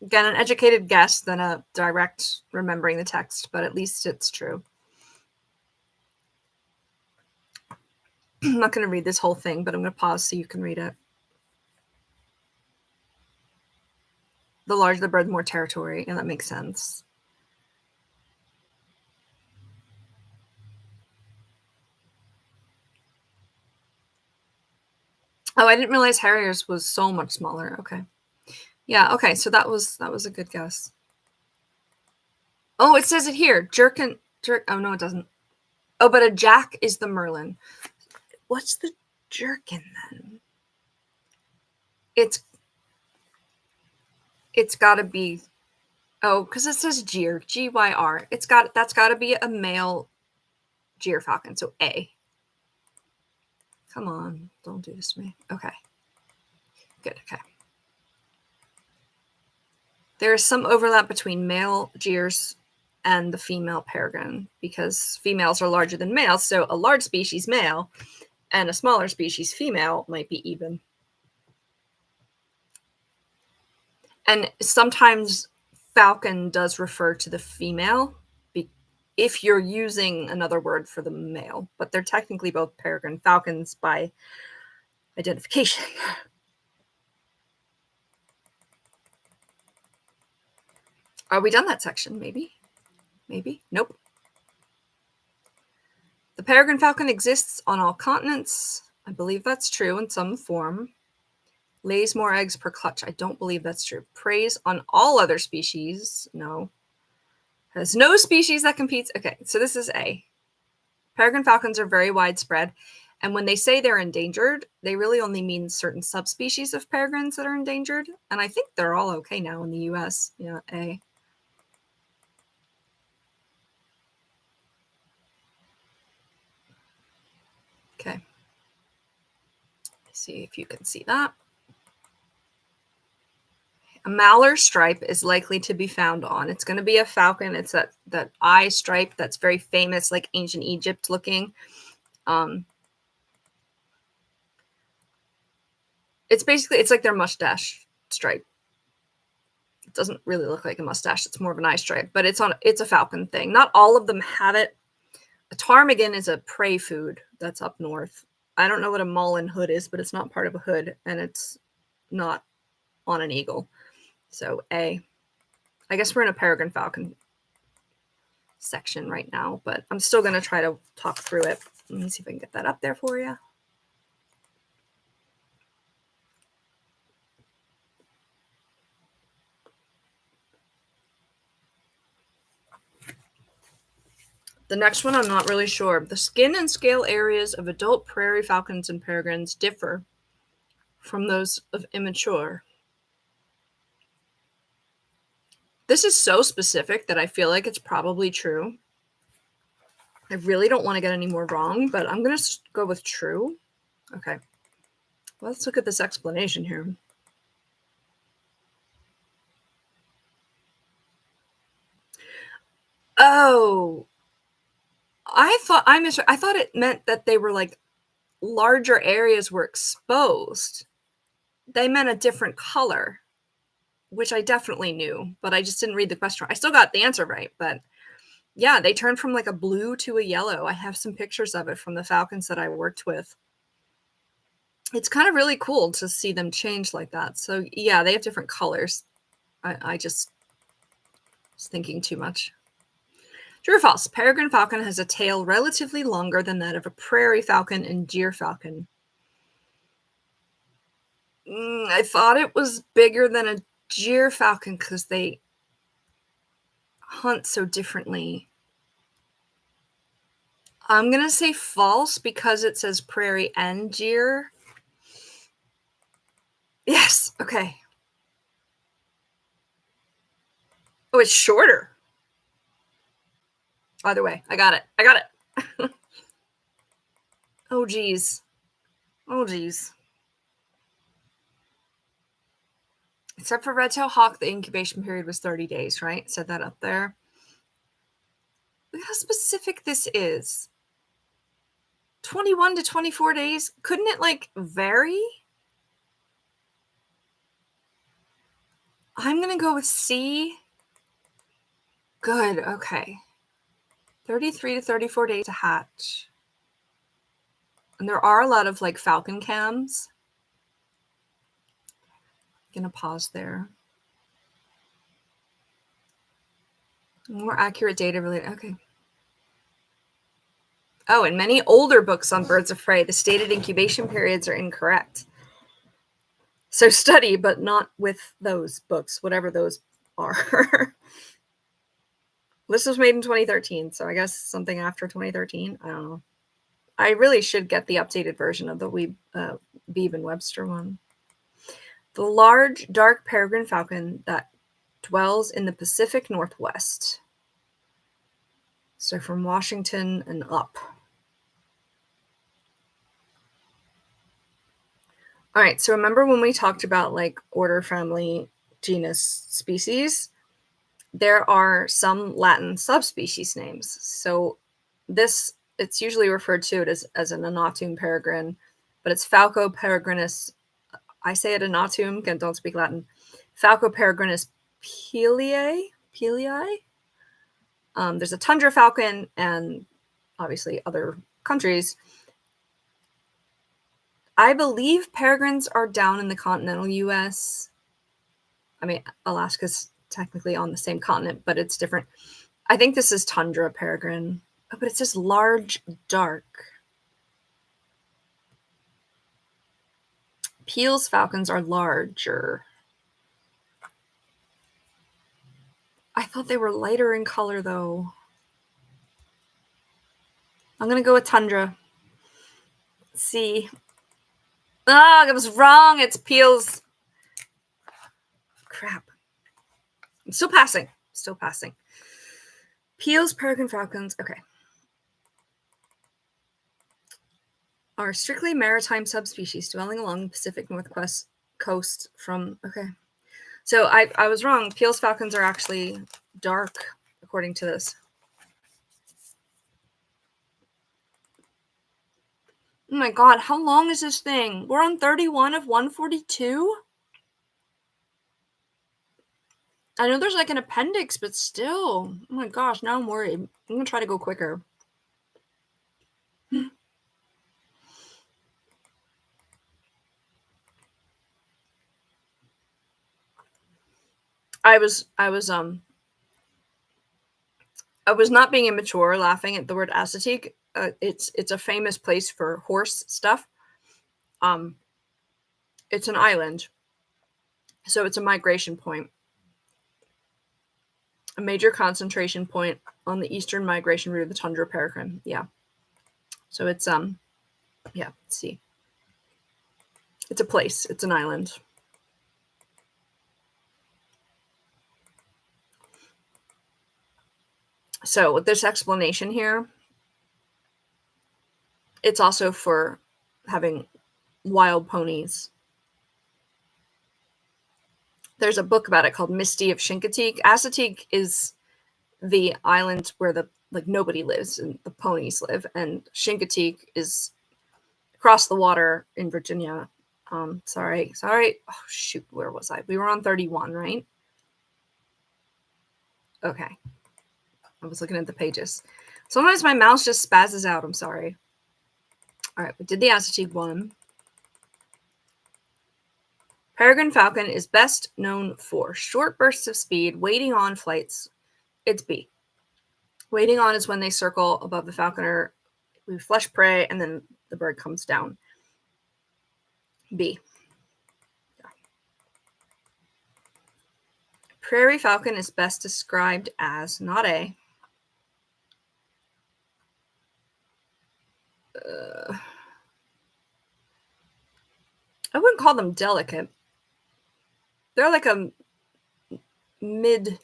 Again, an educated guess than a direct remembering the text, but at least it's true. I'm not going to read this whole thing, but I'm going to pause so you can read it. The larger the bird, the more territory, and that makes sense. Oh, I didn't realize harriers was so much smaller. Okay. Yeah, okay, so that was a good guess. Oh, it says it here. Oh, no, it doesn't. Oh, but a jack is the merlin. What's the jerkin then? It's got to be... Oh, because it says gyr, G-Y-R. That's got to be a male gyrfalcon, so A. Come on, don't do this to me. Okay. Good, okay. There is some overlap between male gyrs and the female peregrine because females are larger than males, so a large species male and a smaller species female might be even. And sometimes falcon does refer to the female if you're using another word for the male, but they're technically both peregrine falcons by identification. Are we done that section? Maybe? Maybe? Nope. The peregrine falcon exists on all continents. I believe that's true in some form. Lays more eggs per clutch. I don't believe that's true. Preys on all other species. No. Has no species that competes. Okay, so this is A. Peregrine falcons are very widespread. And when they say they're endangered, they really only mean certain subspecies of peregrines that are endangered. And I think they're all okay now in the US. Yeah, A. Okay. Let's see if you can see that. A mallard stripe is likely to be found on. It's going to be a falcon. It's that eye stripe that's very famous, like ancient Egypt looking. It's like their mustache stripe. It doesn't really look like a mustache. It's more of an eye stripe, but it's a falcon thing. Not all of them have it. A ptarmigan is a prey food that's up north. I don't know what a mullen hood is, but it's not part of a hood, and it's not on an eagle. So A. I guess we're in a peregrine falcon section right now, but I'm still going to try to talk through it. Let me see if I can get that up there for you. The next one, I'm not really sure. The skin and scale areas of adult prairie falcons and peregrines differ from those of immature. This is so specific that I feel like it's probably true. I really don't want to get any more wrong, but I'm going to go with true. Okay. Well, let's look at this explanation here. Oh, I thought it meant that they were like larger areas were exposed. They meant a different color, which I definitely knew, but I just didn't read the question. I still got the answer right, but yeah, they turned from like a blue to a yellow. I have some pictures of it from the falcons that I worked with. it's kind of really cool to see them change like that. So yeah, they have different colors. I just was thinking too much. True or false? Peregrine falcon has a tail relatively longer than that of a prairie falcon and deer falcon. I thought it was bigger than a deer falcon because they hunt so differently. I'm going to say false because it says prairie and deer. Yes. Okay. Oh, it's shorter. Either way, I got it. I got it. Oh, geez. Oh, geez. Except for red-tailed hawk, the incubation period was 30 days, right? Said that up there. Look how specific this is. 21 to 24 days. Couldn't it, like, vary? I'm going to go with C. Good. Okay. 33 to 34 days to hatch. And there are a lot of, like, falcon cams. I'm going to pause there. More accurate data related. Okay. Oh, in many older books on birds of prey, the stated incubation periods are incorrect. So study, but not with those books, whatever those are. This was made in 2013, so I guess something after 2013. I don't know. I really should get the updated version of the Beebe and Webster one. The large, dark peregrine falcon that dwells in the Pacific Northwest. So from Washington and up. All right, so remember when we talked about like order, family, genus, species? There are some Latin subspecies names. So this, it's usually referred to it as an anatum peregrine, but it's Falco peregrinus. I say it anatum, again, don't speak Latin. Falco peregrinus pelei. There's a tundra falcon and obviously other countries. I believe peregrines are down in the continental US. I mean, Alaska's technically on the same continent, but it's different. I think this is tundra peregrine. Oh, but it says large, dark. Peale's falcons are larger. I thought they were lighter in color, though. I'm going to go with tundra. Let's see. Ah, I was wrong. It's Peale's. Crap. I'm still passing. Still passing. Peale's peregrine falcons. Okay. Are strictly maritime subspecies dwelling along the Pacific Northwest coast from. Okay. So I was wrong. Peale's falcons are actually dark, according to this. Oh my god, how long is this thing? We're on 31 of 142? I know there's like an appendix, but still. Oh my gosh, now I'm worried. I'm going to try to go quicker. I was not being immature laughing at the word Assateague. It's a famous place for horse stuff. It's an island. So it's a migration point. A major concentration point on the eastern migration route of the tundra peregrine. Yeah. So it's yeah, let's see. It's a place. It's an island. So with this explanation here, it's also for having wild ponies. There's a book about it called Misty of Chincoteague. Assateague is the island where the nobody lives and the ponies live, and Chincoteague is across the water in Virginia. Sorry. Oh shoot, where was I? We were on 31, right? Okay. I was looking at the pages. Sometimes my mouse just spazzes out. I'm sorry. All right, we did the Assateague one. Peregrine falcon is best known for short bursts of speed, waiting on flights. It's B. Waiting on is when they circle above the falconer, we flush prey, and then the bird comes down. B. Yeah. Prairie falcon is best described as not A. I wouldn't call them delicate. They're like a middle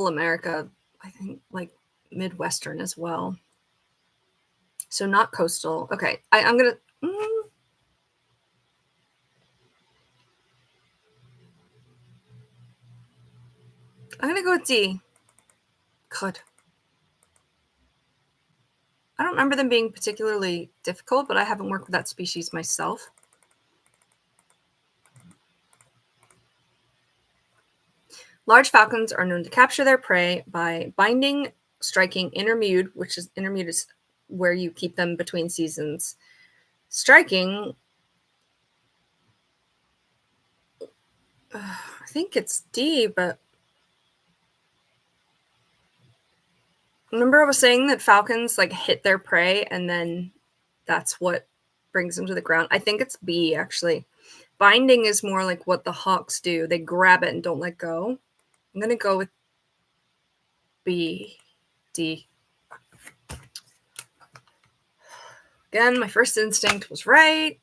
America, I think, like Midwestern as well. So not coastal. Okay, I'm gonna go with D. God. I don't remember them being particularly difficult, but I haven't worked with that species myself. Large falcons are known to capture their prey by binding, striking intermute, which is intermute is where you keep them between seasons. Striking, I think it's D, but remember I was saying that falcons like hit their prey and then that's what brings them to the ground. I think it's B, actually. Binding is more like what the hawks do. They grab it and don't let go. I'm going to go with B. D. Again, my first instinct was right.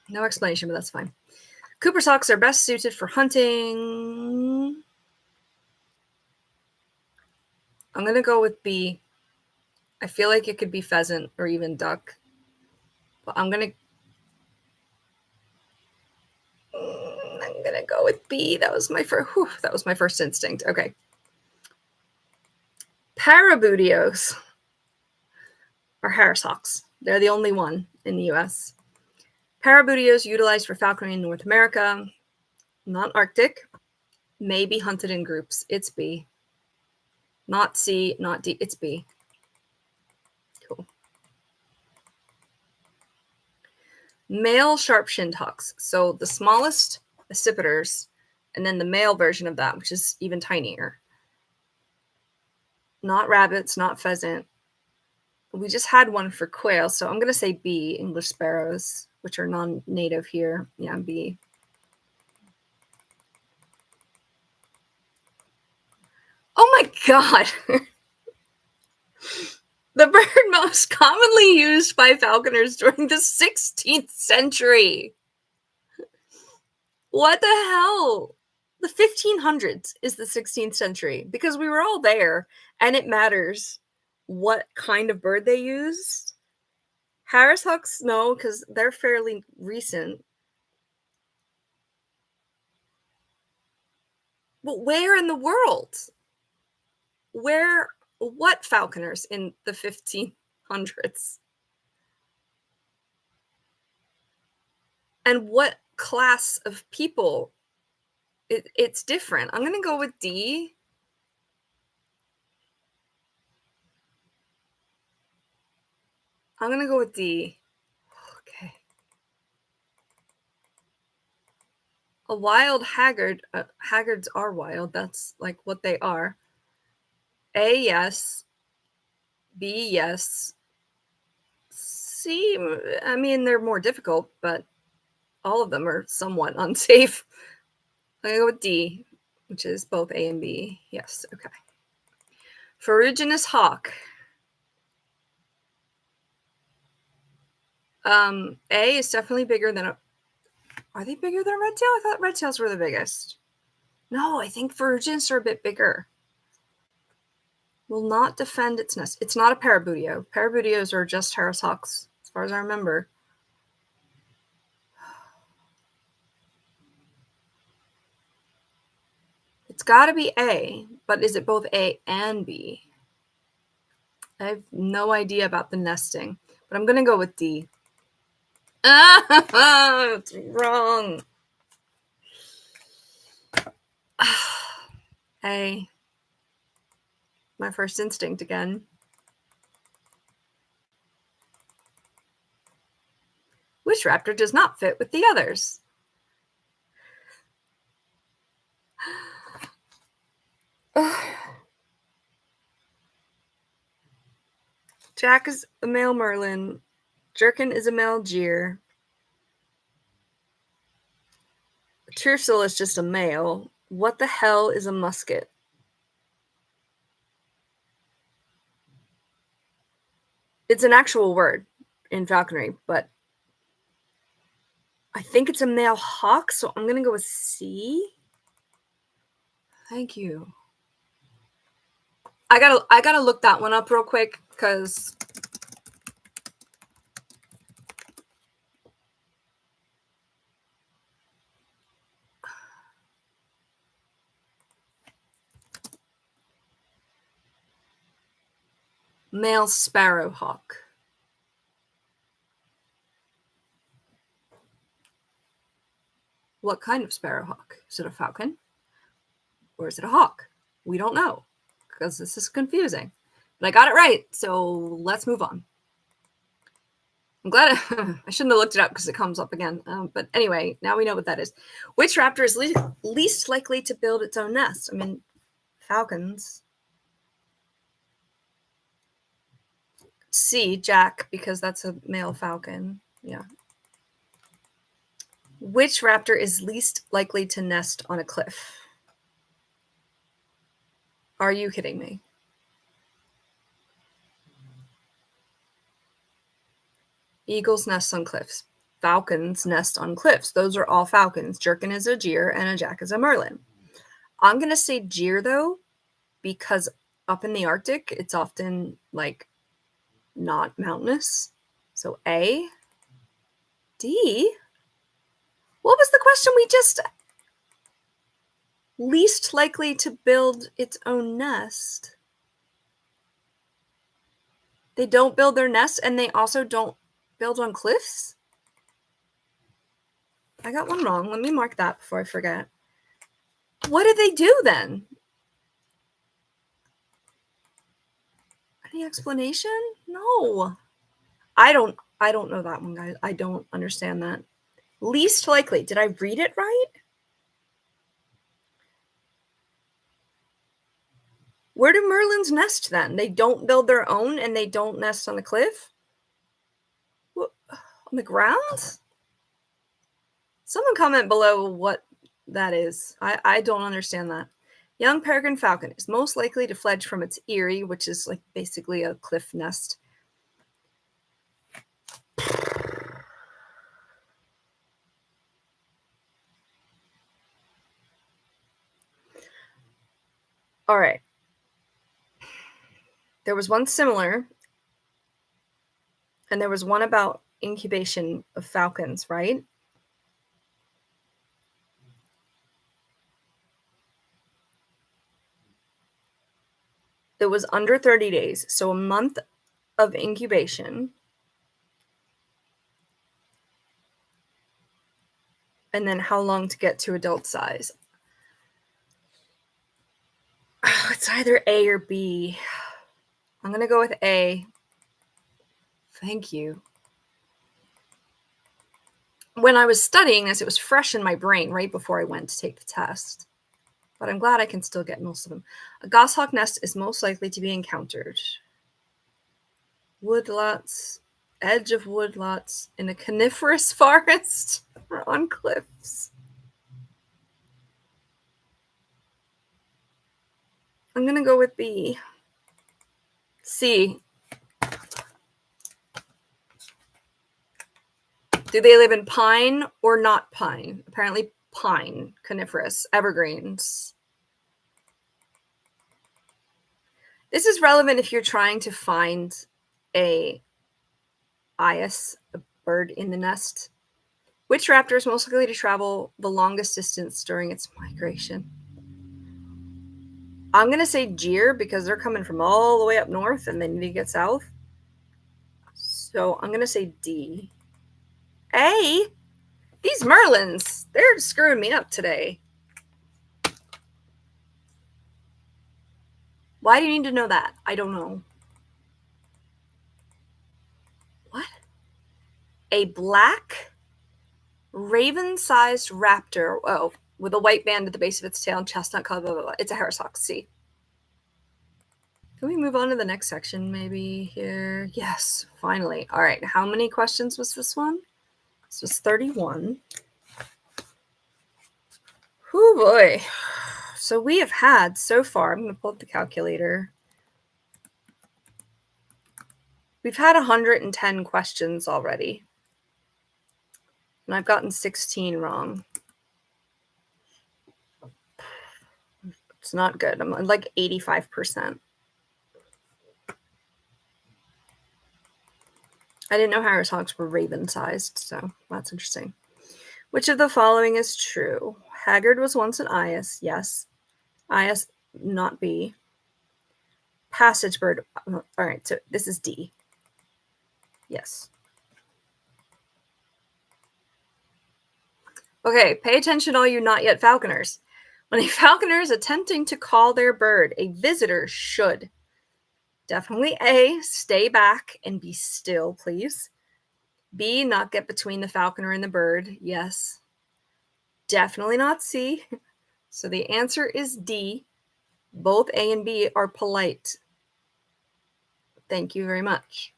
No explanation, but that's fine. Cooper's hawks are best suited for hunting. I'm going to go with B. I feel like it could be pheasant or even duck. But I'm going to go with B. That was my first instinct. Okay. Parabutios are Harris hawks. They're the only one in the US. Parabutios utilized for falconry in North America, not Arctic, may be hunted in groups. It's B. Not C, not D. It's B. Cool. Male sharp-shinned hawks. So the smallest accipiters, and then the male version of that, which is even tinier. Not rabbits, not pheasant. We just had one for quail, so I'm going to say B, English sparrows, which are non-native here. Yeah, B. Oh my God! The bird most commonly used by falconers during the 16th century. What the hell? The 1500s is the 16th century because we were all there and it matters what kind of bird they used. Harris hawks, no, because they're fairly recent. But where in the world? What falconers in the 1500s? And what class of people? It's different. I'm going to go with D. I'm going to go with D. Okay. A wild haggard. Haggards are wild. That's like what they are. A, yes. B, yes. C, I mean, they're more difficult, but all of them are somewhat unsafe. I'm going to go with D, which is both A and B. Yes, okay. Ferruginous hawk. A is definitely bigger than are they bigger than a red tail? I thought red tails were the biggest. No, I think ferruginous are a bit bigger. Will not defend its nest. It's not a parabutio. Parabutios are just Harris hawks, as far as I remember. It's got to be A, but is it both A and B? I have no idea about the nesting, but I'm going to go with D. It's wrong. A. My first instinct again. Which raptor does not fit with the others? Jack is a male merlin. Jerkin is a male jeer. Tiercel is just a male. What the hell is a musket? It's an actual word in falconry, but I think it's a male hawk, so I'm going to go with C. Thank you. I gotta look that one up real quick because male sparrowhawk. What kind of sparrowhawk? Is it a falcon? Or is it a hawk? We don't know because this is confusing. But I got it right, so let's move on. I'm glad I shouldn't have looked it up because it comes up again. But anyway, now we know what that is. Which raptor is least likely to build its own nest? I mean, falcons. C, Jack, because that's a male falcon. Yeah. Which raptor is least likely to nest on a cliff? Are you kidding me? Eagles nest on cliffs. Falcons nest on cliffs. Those are all falcons. Jerkin is a jeer and a jack is a merlin. I'm going to say jeer, though, because up in the Arctic, it's often, like, not mountainous. So A. D. What was the question we just... Least likely to build its own nest. They don't build their nest, and they also don't build on cliffs? I got one wrong. Let me mark that before I forget. What do they do then? Any explanation? No. I don't know that one, guys. I don't understand that. Least likely. Did I read it right? Where do merlins nest then? They don't build their own and they don't nest on the cliff? What, on the ground? Someone comment below what that is. I don't understand that. Young peregrine falcon is most likely to fledge from its eyrie, which is like basically a cliff nest. All right. There was one similar, and there was one about incubation of falcons, right? It was under 30 days, so a month of incubation. And then how long to get to adult size? Oh, it's either A or B. I'm going to go with A. Thank you. When I was studying this, it was fresh in my brain right before I went to take the test. But I'm glad I can still get most of them. A goshawk nest is most likely to be encountered. Woodlots, edge of woodlots, in a coniferous forest, or on cliffs. I'm going to go with B. C. Do they live in pine or not pine? Apparently pine, coniferous, evergreens. This is relevant if you're trying to find a bird in the nest. Which raptor is most likely to travel the longest distance during its migration? I'm going to say jeer because they're coming from all the way up north and they need to get south. So I'm going to say D. A? These merlins, they're screwing me up today. Why do you need to know that? I don't know. What? A black raven-sized raptor, with a white band at the base of its tail and chestnut color, blah, blah, blah. It's a harris hawk. C. Can we move on to the next section maybe here? Yes, finally. All right, how many questions was this one? This was 31. Oh boy. So we have had so far, I'm going to pull up the calculator. We've had 110 questions already. And I've gotten 16 wrong. It's not good. I'm like 85%. I didn't know harris hawks were raven-sized, so that's interesting. Which of the following is true? Haggard was once an Ias. Yes. Ias, not B. Passage bird. All right, so this is D. Yes. Okay, pay attention, all you not yet falconers. When a falconer is attempting to call their bird, a visitor should definitely A, stay back and be still, please. B, not get between the falconer and the bird. Yes. Definitely not C. So the answer is D. Both A and B are polite. Thank you very much.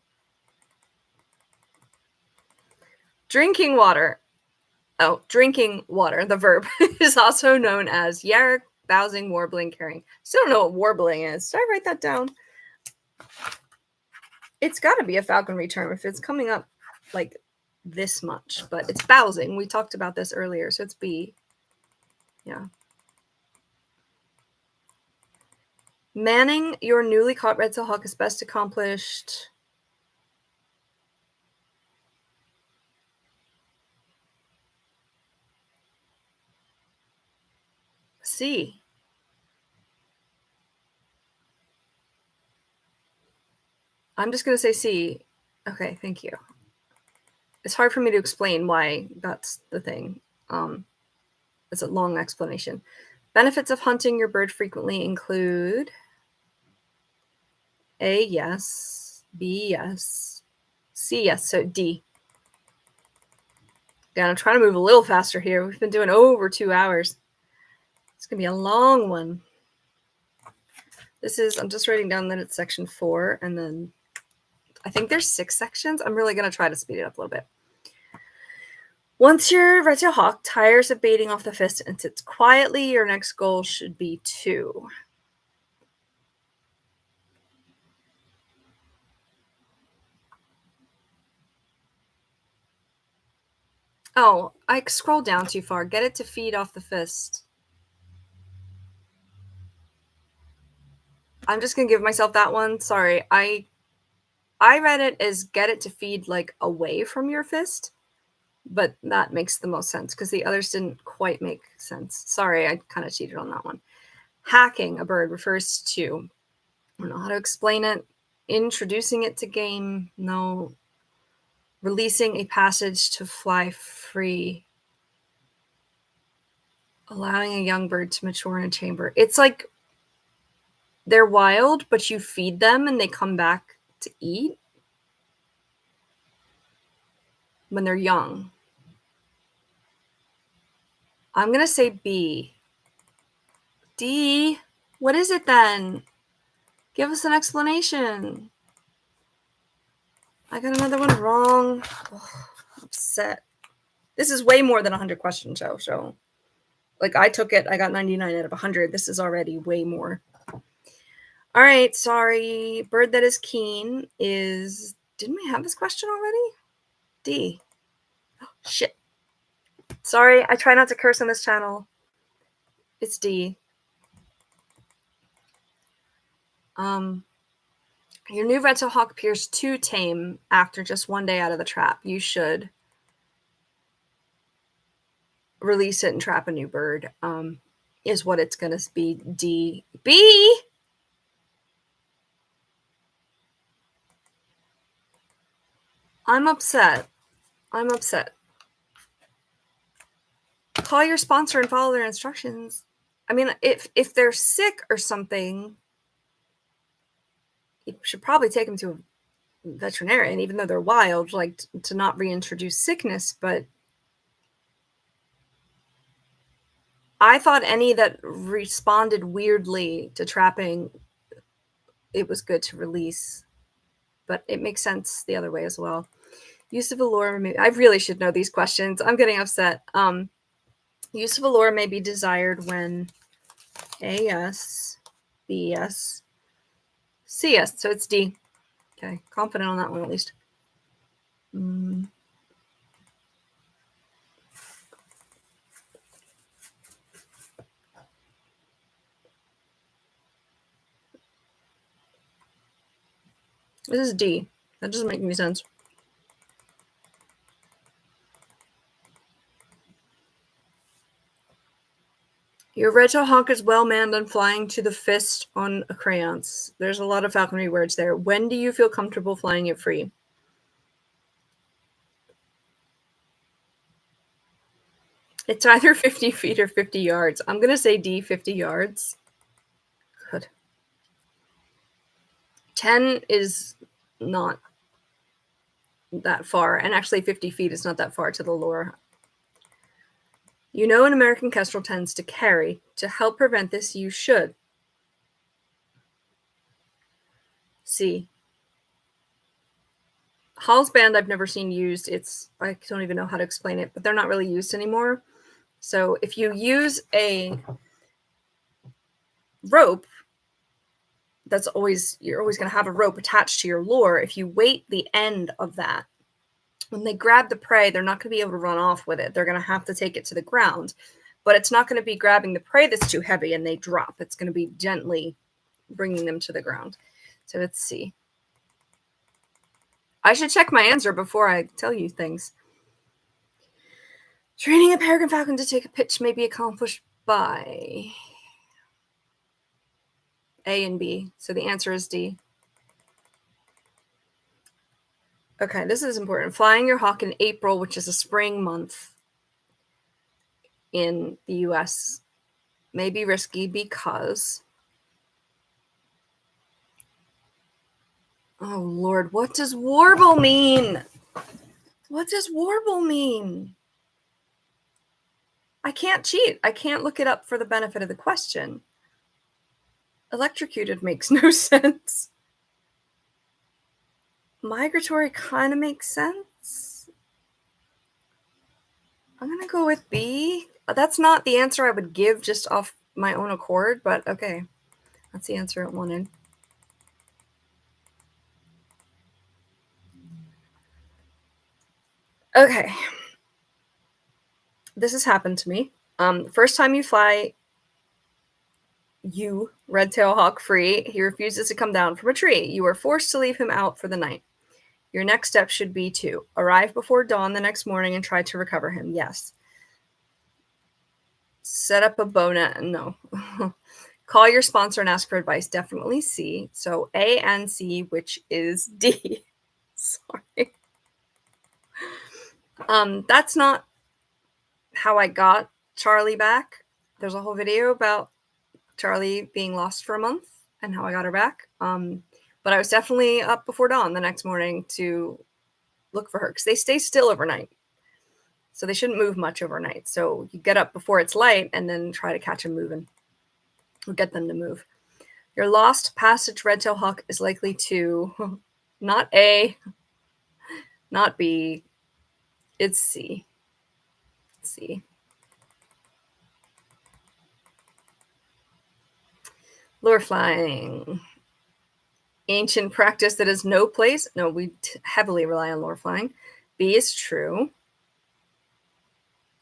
Drinking water. Oh, drinking water, the verb, is also known as yarrick, bowsing, warbling, carrying. Still don't know what warbling is. Did I write that down? It's got to be a falconry term if it's coming up like this much, but it's bowsing. We talked about this earlier, so it's B. Yeah. Manning your newly caught red-tailed hawk is best accomplished. C. I'm just going to say C. Okay, thank you. It's hard for me to explain why that's the thing. It's a long explanation. Benefits of hunting your bird frequently include A, yes. B, yes. C, yes. So D. Yeah, I'm trying to move a little faster here. We've been doing over 2 hours. It's going to be a long one. I'm just writing down that it's section 4, and then I think there's 6 sections. I'm really going to try to speed it up a little bit. Once your red-tailed hawk tires of baiting off the fist and sits quietly, your next goal should be 2. Oh, I scrolled down too far. Get it to feed off the fist. I'm just going to give myself that one. Sorry. I read it as get it to feed like away from your fist, but that makes the most sense because the others didn't quite make sense. Sorry, I kind of cheated on that one. Hacking a bird refers to, I don't know how to explain it. Introducing it to game. No. Releasing a passage to fly free. Allowing a young bird to mature in a chamber. It's like they're wild, but you feed them and they come back to eat when they're young. I'm going to say B. D. What is it then? Give us an explanation. I got another one wrong. Oh, I'm upset. This is way more than 100 questions, though. So, like, I took it. I got 99 out of 100. This is already way more. All right. Sorry. Bird that is keen is... Didn't we have this question already? D. Oh, shit. Sorry. I try not to curse on this channel. It's D. Your new red-tailed hawk appears too tame after just 1 day out of the trap. You should release it and trap a new bird. Is what it's going to be. D. B. I'm upset. Call your sponsor and follow their instructions. I mean, if they're sick or something, you should probably take them to veterinarian, even though they're wild, like to not reintroduce sickness. But I thought any that responded weirdly to trapping, it was good to release. But it makes sense the other way as well. Use of a lure, I really should know these questions. I'm getting upset. Use of a lure may be desired when A, yes, B, yes, C, yes. So it's D. Okay, confident on that one at least. This is D. That doesn't make any sense. Your red-tailed hawk is well manned and flying to the fist on a crayons. There's a lot of falconry words there. When do you feel comfortable flying it free? It's either 50 feet or 50 yards. I'm going to say D, 50 yards. Good. 10 is not that far, and actually 50 feet is not that far to the lure. You know an American kestrel tends to carry. To help prevent this, you should. C. Hall's band I've never seen used. I don't even know how to explain it, but they're not really used anymore. So if you use a rope, you're always going to have a rope attached to your lure. If you weight the end of that, when they grab the prey, they're not going to be able to run off with it. They're going to have to take it to the ground, but it's not going to be grabbing the prey that's too heavy and they drop. It's going to be gently bringing them to the ground. So let's see. I should check my answer before I tell you things. Training a peregrine falcon to take a pitch may be accomplished by A and B. So the answer is D. Okay, this is important. Flying your hawk in April, which is a spring month in the US, may be risky because... Oh, Lord, what does warble mean? What does warble mean? I can't cheat. I can't look it up for the benefit of the question. Electrocuted makes no sense. Migratory kind of makes sense. I'm going to go with B. That's not the answer I would give just off my own accord, but okay. That's the answer I wanted. Okay. This has happened to me. First time you fly red-tailed hawk free, he refuses to come down from a tree. You are forced to leave him out for the night. Your next step should be to arrive before dawn the next morning and try to recover him. Yes. Set up a bow net. No. Call your sponsor and ask for advice. Definitely C. So A and C, which is D. Sorry. That's not how I got Charlie back. There's a whole video about Charlie being lost for a month and how I got her back. But I was definitely up before dawn the next morning to look for her because they stay still overnight. So they shouldn't move much overnight. So you get up before it's light and then try to catch them moving or get them to move. Your lost passage red-tailed hawk is likely to not A, not B. It's C. C. Lure flying. Ancient practice that has no place. No, we heavily rely on lure flying. B is true.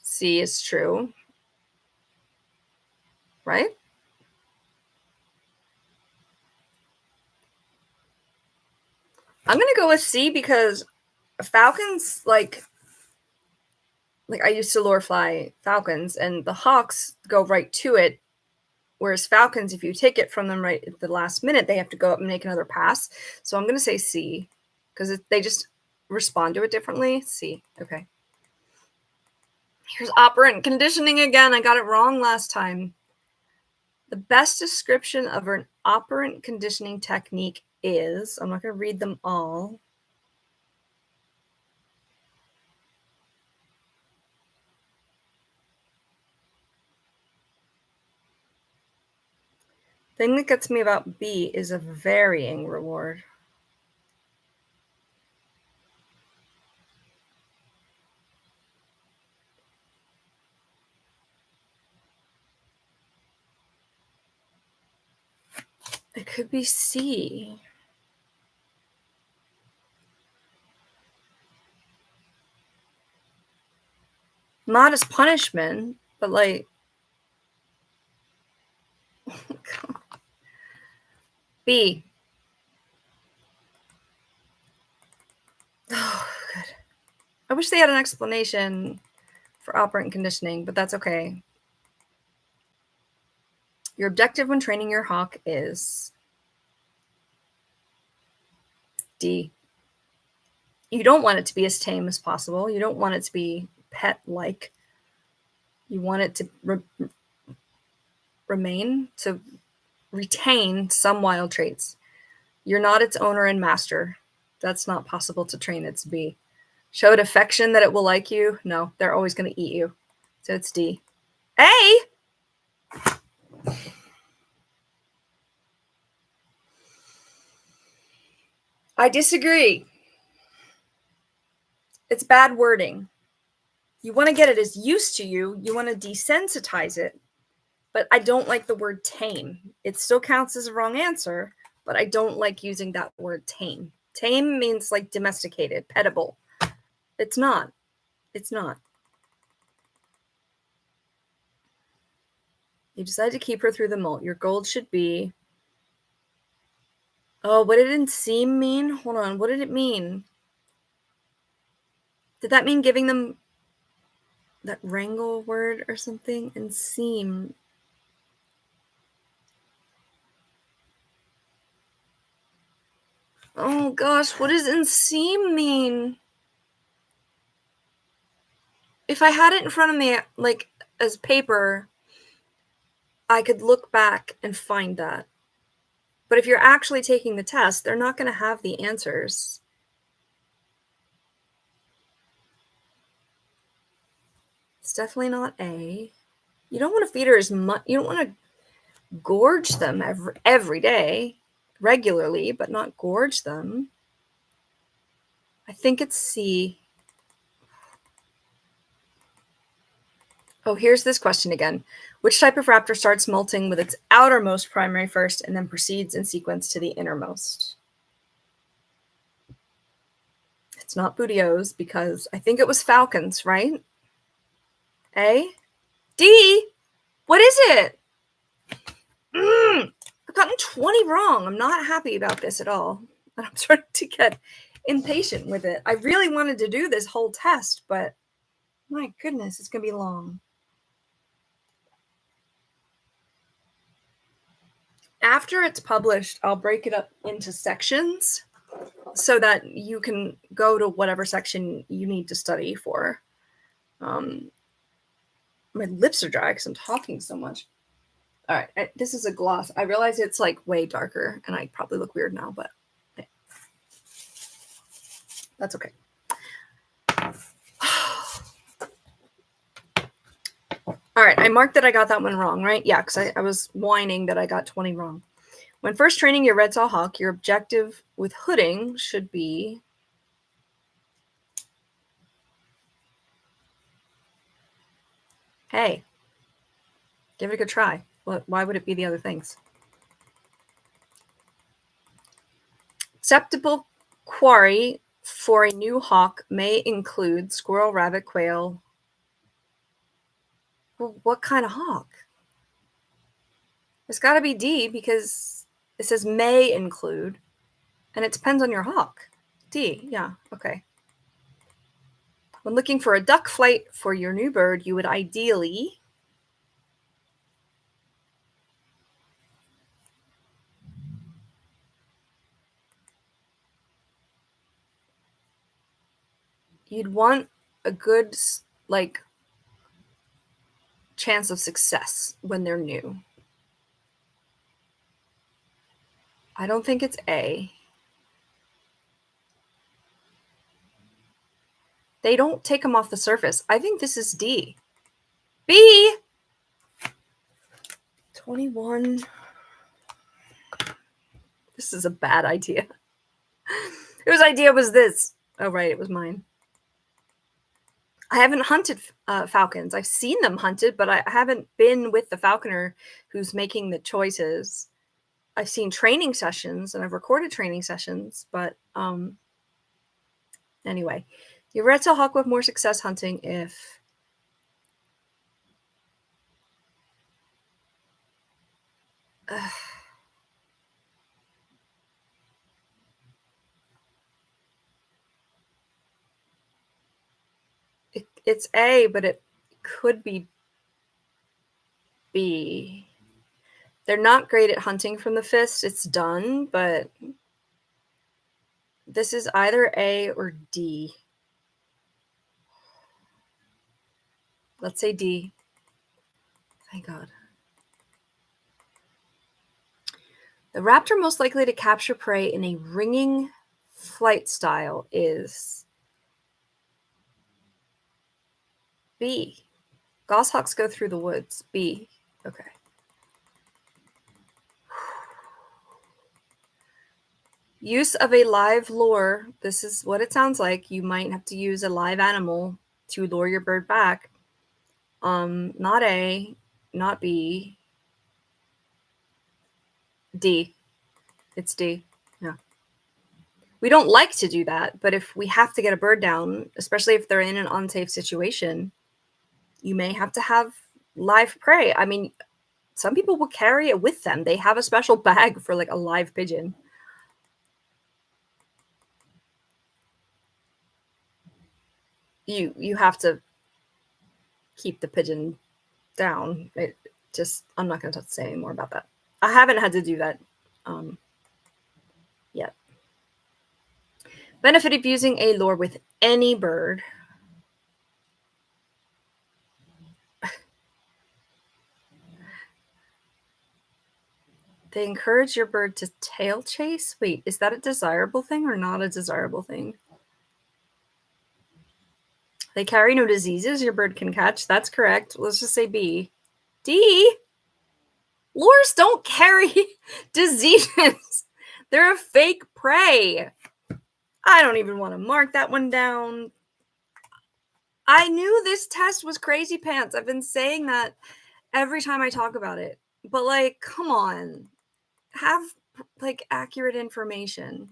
C is true. Right? I'm going to go with C because falcons, like I used to lure fly falcons, and the hawks go right to it. Whereas falcons, if you take it from them right at the last minute, they have to go up and make another pass. So I'm going to say C because they just respond to it differently. C. Okay. Here's operant conditioning again. I got it wrong last time. The best description of an operant conditioning technique is, I'm not going to read them all. Thing that gets me about B is a varying reward. It could be C. Not as punishment, but like B. Oh, good. I wish they had an explanation for operant conditioning, but that's okay. Your objective when training your hawk is D. You don't want it to be as tame as possible. You don't want it to be pet-like. You want it to retain some wild traits. You're not its owner and master. That's not possible to train its B. Show it affection that it will like you. No, they're always going to eat you. So it's D. A! I disagree. It's bad wording. You want to get it as used to you. You want to desensitize it. But I don't like the word tame. It still counts as a wrong answer, but I don't like using that word tame. Tame means like domesticated, petable. It's not. It's not. You decided to keep her through the molt. Your goal should be... Oh, what did enseam mean? Hold on. What did it mean? Did that mean giving them that wrangle word or something? Enseam. Oh gosh, what does enseam mean? If I had it in front of me, like as paper, I could look back and find that. But if you're actually taking the test, they're not going to have the answers. It's definitely not A. You don't want to feed her as much. You don't want to gorge them every day, regularly, but not gorge them. I think it's C. Oh, here's this question again. Which type of raptor starts molting with its outermost primary first and then proceeds in sequence to the innermost? It's not Bootios because I think it was falcons, right? A? D? What is it? I've gotten 20 wrong. I'm not happy about this at all. I'm starting to get impatient with it. I really wanted to do this whole test, but my goodness, it's going to be long. After it's published, I'll break it up into sections so that you can go to whatever section you need to study for. My lips are dry because I'm talking so much. All right, this is a gloss. I realize it's like way darker and I probably look weird now, but that's okay. All right, I marked that I got that one wrong, right? Yeah, because I was whining that I got 20 wrong. When first training your red saw hawk, your objective with hooding should be... Hey, give it a good try. Why would it be the other things? Acceptable quarry for a new hawk may include squirrel, rabbit, quail. Well, what kind of hawk? It's got to be D because it says may include, and it depends on your hawk. D, yeah, okay. When looking for a duck flight for your new bird, you would ideally... You'd want a good, like, chance of success when they're new. I don't think it's A. They don't take them off the surface. I think this is D. B! 21. This is a bad idea. Whose idea was this? Oh, right, it was mine. I haven't hunted falcons. I've seen them hunted, but I haven't been with the falconer who's making the choices. I've seen training sessions and I've recorded training sessions, but anyway, your red-tailed hawk will have more success hunting if it's A, but it could be B. They're not great at hunting from the fist. It's done, but this is either A or D. Let's say D. Thank God. The raptor most likely to capture prey in a ringing flight style is B. Goshawks go through the woods. B. Okay. Use of a live lure. This is what it sounds like. You might have to use a live animal to lure your bird back. Not A, not B. D. It's D. Yeah. We don't like to do that, but if we have to get a bird down, especially if they're in an unsafe situation, you may have to have live prey. I mean, some people will carry it with them. They have a special bag for like a live pigeon. You have to keep the pigeon down. I'm not going to say any more about that. I haven't had to do that yet. Benefit of using a lure with any bird. They encourage your bird to tail chase. Wait, is that a desirable thing or not a desirable thing? They carry no diseases your bird can catch. That's correct. Let's just say B. D? Lures don't carry diseases. They're a fake prey. I don't even want to mark that one down. I knew this test was crazy pants. I've been saying that every time I talk about it. But like, come on. Have like accurate information.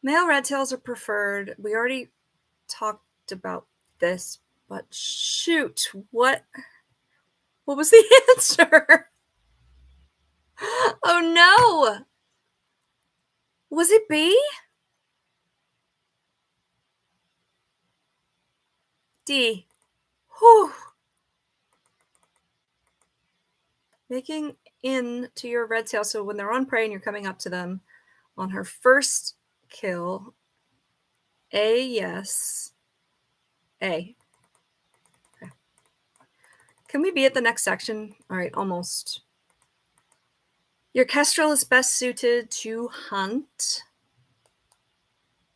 Male red tails are preferred. We already talked about this, but shoot, what was the answer? Oh no. Was it B? D. Whew. Making in to your red tail, so when they're on prey and you're coming up to them on her first kill. A, yes. A. Okay. Can we be at the next section? All right, almost. Your kestrel is best suited to hunt.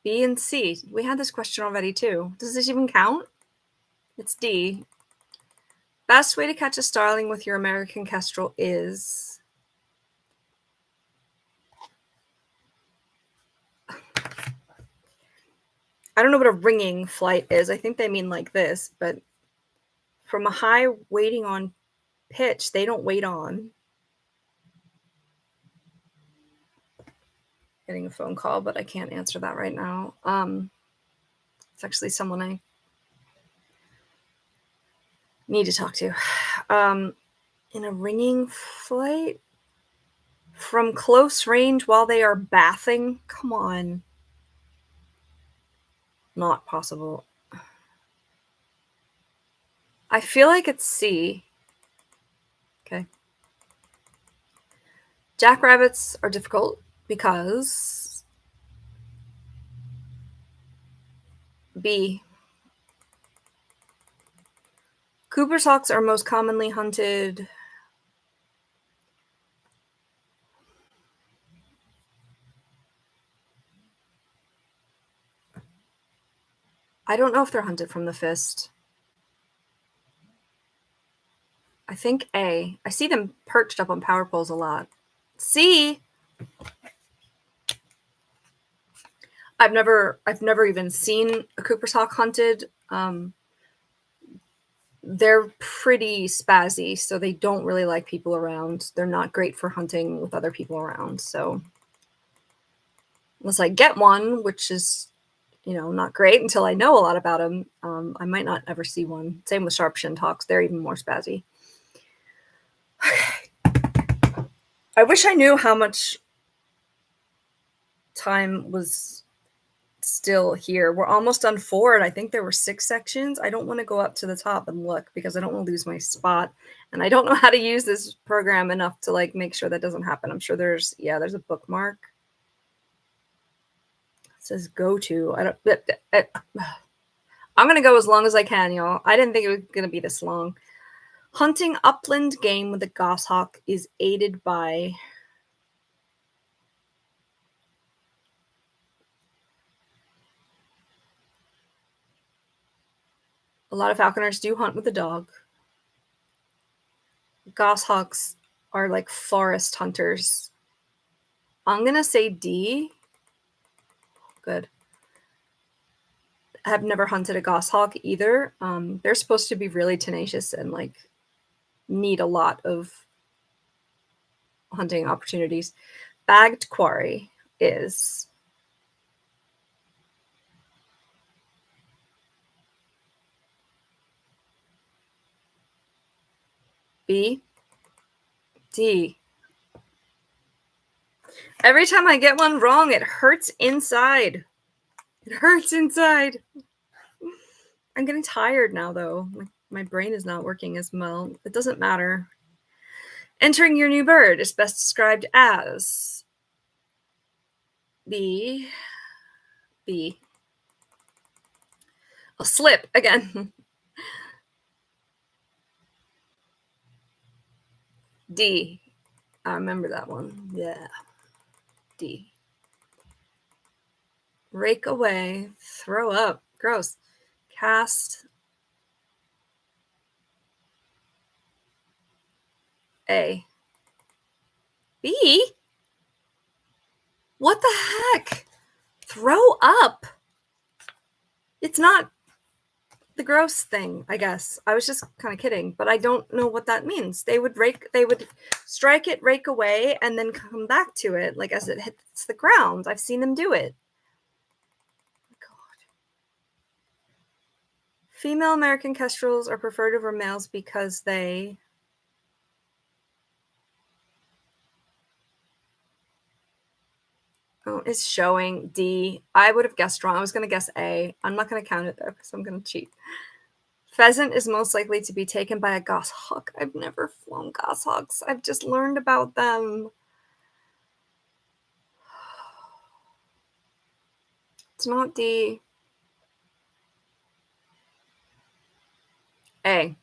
B and C. We had this question already too. Does this even count? It's D. Best way to catch a starling with your American kestrel is... I don't know what a ringing flight is. I think they mean like this, but from a high waiting on pitch, they don't wait on. Getting a phone call, but I can't answer that right now. It's actually someone I need to talk to. In a ringing flight from close range while they are bathing. Come on. Not possible. I feel like it's C. Okay. Jackrabbits are difficult because B. Cooper's hawks are most commonly hunted. I don't know if they're hunted from the fist. I think A. I see them perched up on power poles a lot. C. I've never even seen a Cooper's hawk hunted. They're pretty spazzy, so they don't really like people around. They're not great for hunting with other people around. So unless I get one, which is, not great until I know a lot about them, I might not ever see one. Same with sharp-shinned hawks. They're even more spazzy. I wish I knew how much time was still here. We're almost done 4, and I think there were 6 sections. I don't want to go up to the top and look because I don't want to lose my spot, and I don't know how to use this program enough to like make sure that doesn't happen. I'm sure there's a bookmark. It says go to. I'm gonna go as long as I can, y'all. I didn't think it was gonna be this long. Hunting upland game with a goshawk is aided by a lot of falconers do hunt with a dog. Goshawks are like forest hunters. I'm gonna say D. Good. I have never hunted a goshawk either. They're supposed to be really tenacious and like need a lot of hunting opportunities. Bagged quarry is B, D. Every time I get one wrong, it hurts inside. It hurts inside. I'm getting tired now, though. My brain is not working as well. It doesn't matter. Entering your new bird is best described as B. I'll slip again. D. I remember that one. Yeah. D. Rake away. Throw up. Gross. Cast. A. B? What the heck? Throw up. It's not the gross thing, I guess. I was just kind of kidding, but I don't know what that means. They would strike it, rake away, and then come back to it, like as it hits the ground. I've seen them do it. God. Female American kestrels are preferred over males because they... Oh, it's showing D. I would have guessed wrong. I was going to guess A. I'm not going to count it, though, because I'm going to cheat. Pheasant is most likely to be taken by a goshawk. I've never flown goshawks. I've just learned about them. It's not D. A.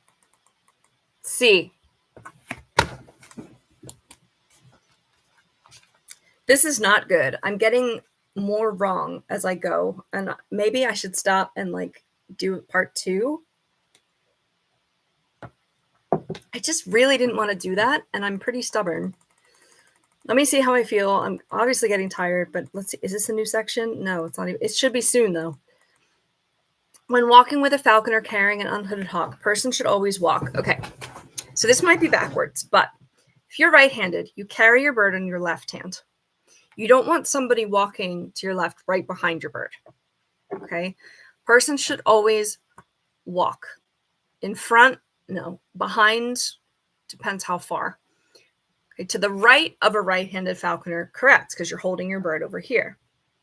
C. This is not good. I'm getting more wrong as I go, and maybe I should stop and like do part 2. I just really didn't want to do that, and I'm pretty stubborn. Let me see how I feel. I'm obviously getting tired, but let's see. Is this a new section? No, it's not even. It should be soon, though. When walking with a falconer carrying an unhooded hawk, person should always walk. Okay, so this might be backwards, but if you're right-handed, you carry your bird in your left hand. You don't want somebody walking to your left right behind your bird. Okay, person should always walk. In front, no. Behind, depends how far. Okay, to the right of a right-handed falconer, correct, because you're holding your bird over here.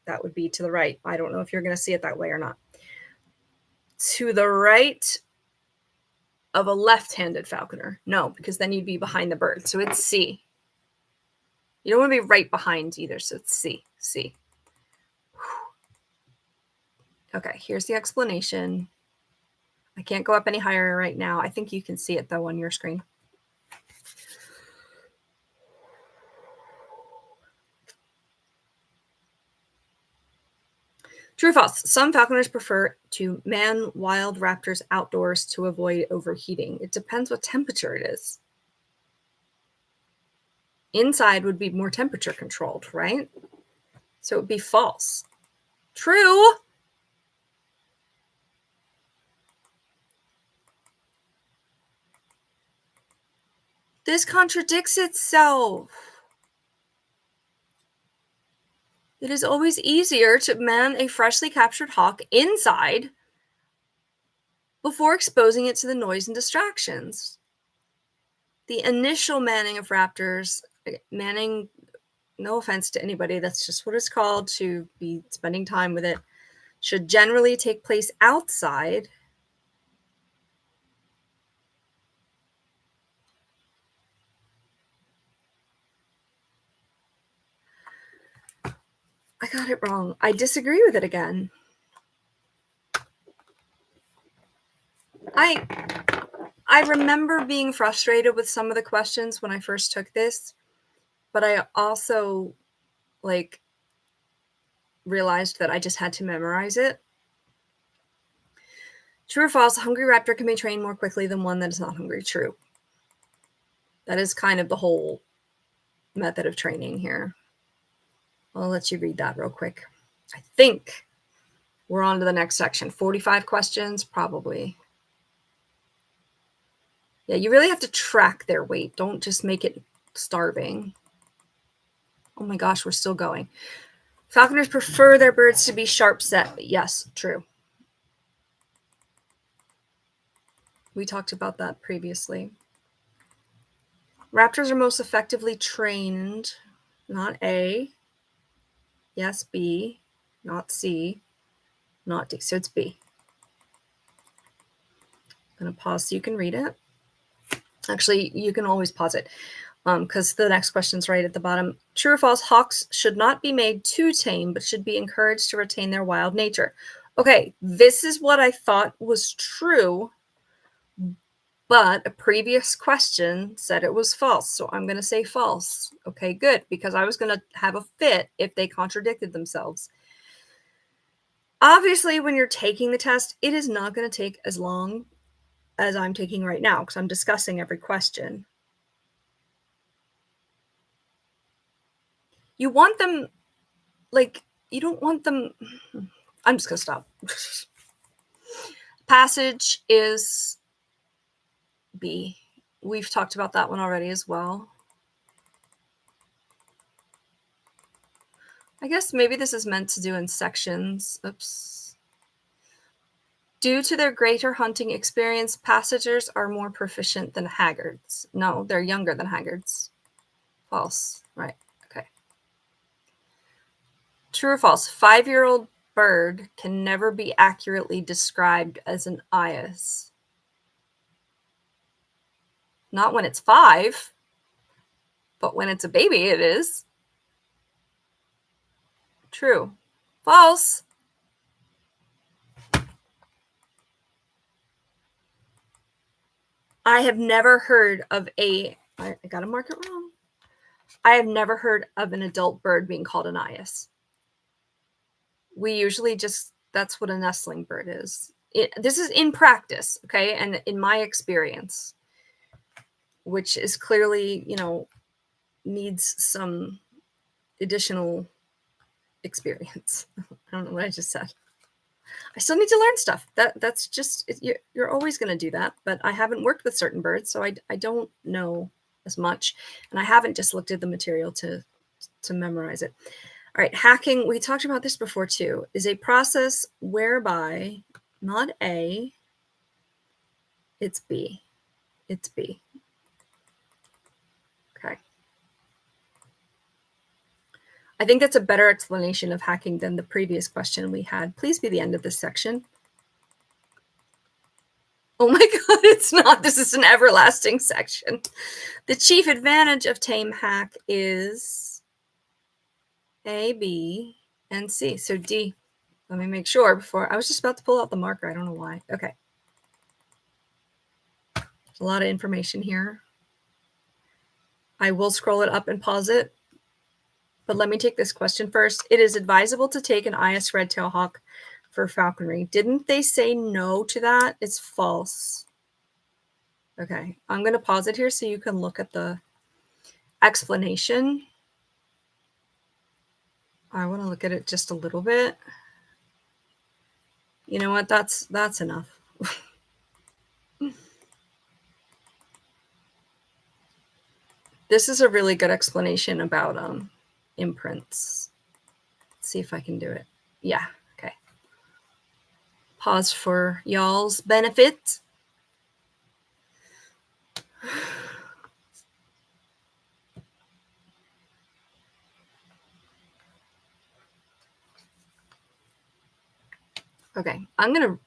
That would be to the right. I don't know if you're going to see it that way or not. To the right of a left-handed falconer, no, because then you'd be behind the bird. So it's C. You don't want to be right behind either, so it's C. C. Okay, here's the explanation. I can't go up any higher right now. I think you can see it, though, on your screen. True or false? Some falconers prefer to man wild raptors outdoors to avoid overheating. It depends what temperature it is. Inside would be more temperature controlled, right? So it would be false. True. This contradicts itself. It is always easier to man a freshly captured hawk inside before exposing it to the noise and distractions. The initial manning of raptors, manning, no offense to anybody, that's just what it's called, to be spending time with it, should generally take place outside. I got it wrong. I disagree with it again. I remember being frustrated with some of the questions when I first took this, but I also realized that I just had to memorize it. True or false, a hungry raptor can be trained more quickly than one that is not hungry. True. That is kind of the whole method of training here. I'll let you read that real quick. I think we're on to the next section. 45 questions, probably. Yeah, you really have to track their weight. Don't just make it starving. Oh my gosh, we're still going. Falconers prefer their birds to be sharp set. Yes, true. We talked about that previously. Raptors are most effectively trained, not A. Yes, B, not C, not D. So it's B. I'm going to pause so you can read it. Actually, you can always pause it because the next question's right at the bottom. True or false, hawks should not be made too tame, but should be encouraged to retain their wild nature. Okay, this is what I thought was true, but a previous question said it was false. So I'm going to say false. Okay, good, because I was going to have a fit if they contradicted themselves. Obviously, when you're taking the test, it is not going to take as long as I'm taking right now because I'm discussing every question. You want them, you don't want them. I'm just going to stop. Passage is B. We've talked about that one already as well. I guess maybe this is meant to do in sections. Oops. Due to their greater hunting experience, passagers are more proficient than haggards. No, they're younger than haggards. False. Right. Okay. True or false? 5-year-old bird can never be accurately described as an eyas. Not when it's 5, but when it's a baby, it is. True. False. I have never heard of I got to mark it wrong. I have never heard of an adult bird being called an eyas. We usually that's what a nestling bird is. This is in practice, okay? And in my experience, which is clearly, needs some additional experience. I don't know what I just said. I still need to learn stuff. That's just, you're always going to do that, but I haven't worked with certain birds, so I don't know as much, and I haven't just looked at the material to memorize it. All right, hacking, we talked about this before too, is a process whereby, not A, it's B. It's B. Okay. I think that's a better explanation of hacking than the previous question we had. Please be the end of this section. Oh my God, it's not. This is an everlasting section. The chief advantage of tame hack is A, B, and C. So D. Let me make sure before. I was just about to pull out the marker. I don't know why. Okay. There's a lot of information here. I will scroll it up and pause it. But let me take this question first. It is advisable to take an eyas red-tailed hawk for falconry. Didn't they say no to that? It's false. Okay, I'm going to pause it here so you can look at the explanation. I want to look at it just a little bit. You know what? That's enough. This is a really good explanation about imprints. Let's see if I can do it. Yeah, okay. Pause for y'all's benefit. Okay, I'm going to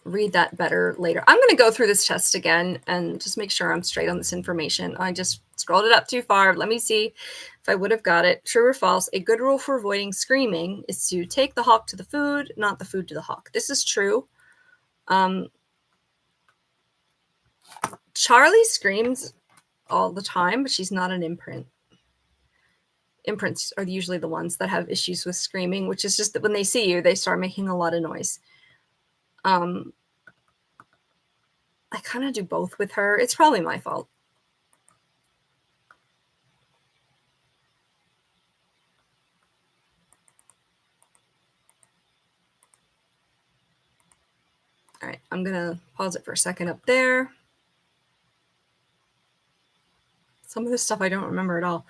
read that better later. I'm going to go through this test again and just make sure I'm straight on this information. I just scrolled it up too far. Let me see if I would have got it. True or false? A good rule for avoiding screaming is to take the hawk to the food, not the food to the hawk. This is true. Charlie screams all the time, but she's not an imprint. Imprints are usually the ones that have issues with screaming, which is just that when they see you, they start making a lot of noise. I kind of do both with her. It's probably my fault. All right, I'm going to pause it for a second up there. Some of this stuff I don't remember at all.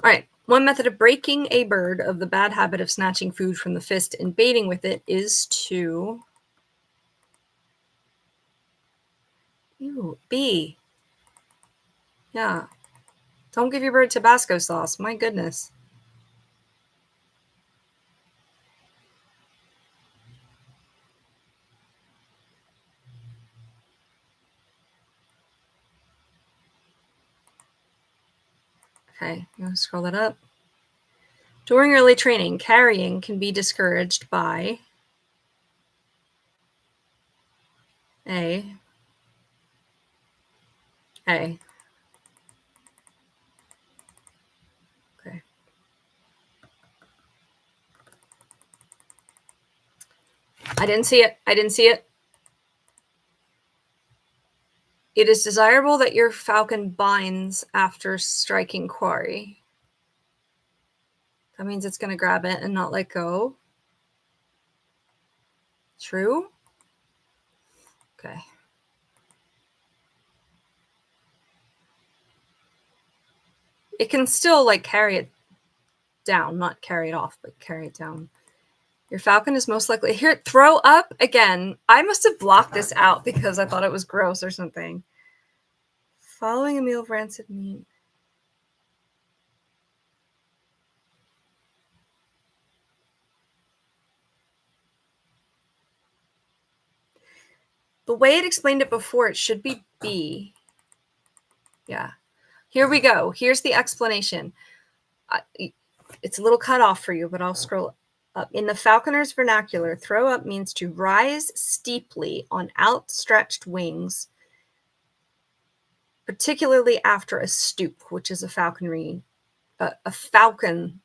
All right, one method of breaking a bird of the bad habit of snatching food from the fist and baiting with it is to... Ew, B. Yeah. Don't give your bird Tabasco sauce. My goodness. Okay, I'm going to scroll that up. During early training, carrying can be discouraged by A. Okay. I didn't see it. It is desirable that your falcon binds after striking quarry. That means it's going to grab it and not let go. True? Okay. It can still like carry it down, not carry it off, but carry it down. Your falcon is most likely here. Throw up again. I must have blocked this out because I thought it was gross or something. Following a meal of rancid meat. The way it explained it before, it should be B. Yeah. Here we go. Here's the explanation. It's a little cut off for you, but I'll scroll up. In the falconer's vernacular, throw up means to rise steeply on outstretched wings, particularly after a stoop, which is a falconry, a falcon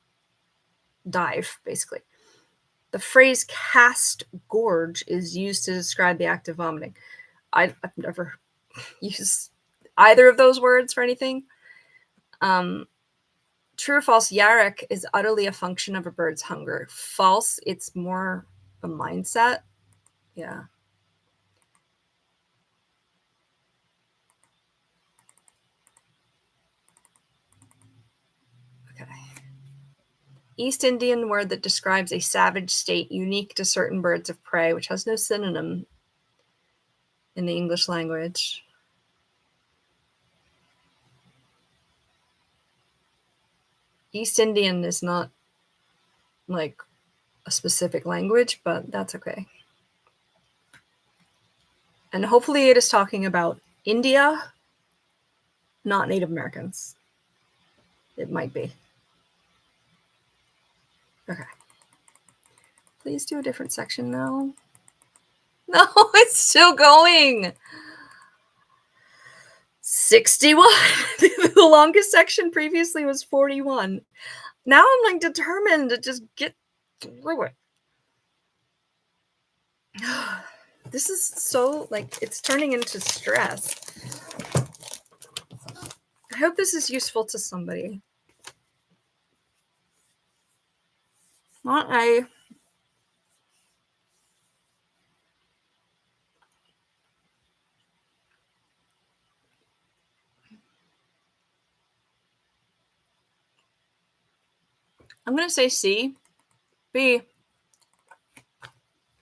dive, basically. The phrase cast gorge is used to describe the act of vomiting. I've never used either of those words for anything. True or false, Yarek is utterly a function of a bird's hunger. False, it's more a mindset. Yeah. Okay. East Indian word that describes a savage state unique to certain birds of prey, which has no synonym in the English language. East Indian is not like a specific language, but that's okay. And hopefully it is talking about India, not Native Americans. It might be. Okay. Please do a different section now. No, it's still going. 61. The longest section previously was 41. Now I'm like determined to just get through it. This is so like it's turning into stress. I hope this is useful to somebody. Not A. I'm going to say C. B. I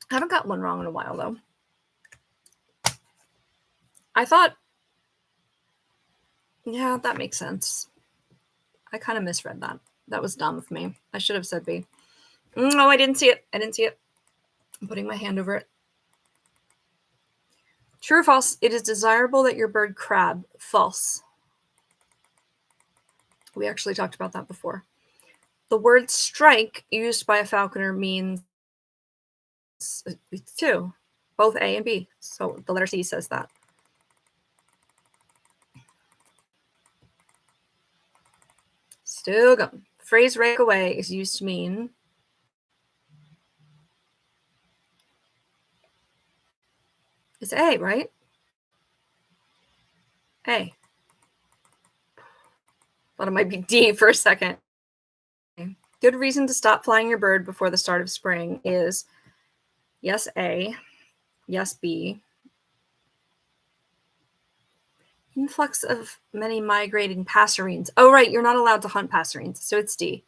haven't got one wrong in a while, though. I thought, yeah, that makes sense. I kind of misread that. That was dumb of me. I should have said B. No, I didn't see it. I didn't see it. I'm putting my hand over it. True or false? It is desirable that your bird crab. False. We actually talked about that before. The word strike used by a falconer means two, both A and B. So the letter C says that. Still going. The phrase rake away is used to mean it's A, right? A. Thought it might be D for a second. Good reason to stop flying your bird before the start of spring is yes, A, yes, B. Influx of many migrating passerines. Oh, right, you're not allowed to hunt passerines, so it's D.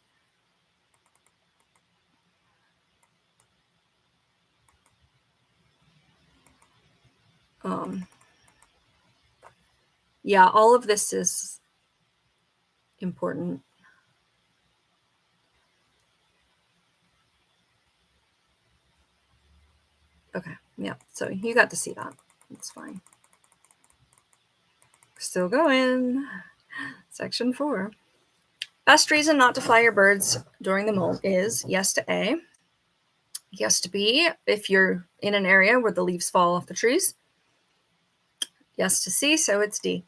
Yeah, all of this is important. Okay, yeah, so you got to see that. It's fine. Still going. Section 4. Best reason not to fly your birds during the molt is yes to A, yes to B, if you're in an area where the leaves fall off the trees, yes to C, so it's D.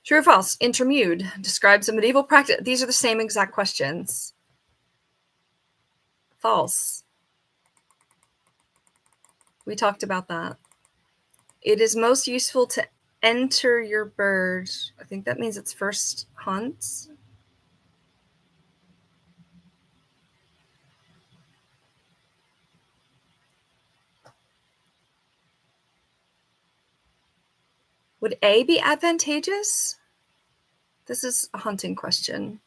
True or false? Intermude describes a medieval practice. These are the same exact questions. False. We talked about that. It is most useful to enter your bird. I think that means its first hunt. Would A be advantageous? This is a hunting question.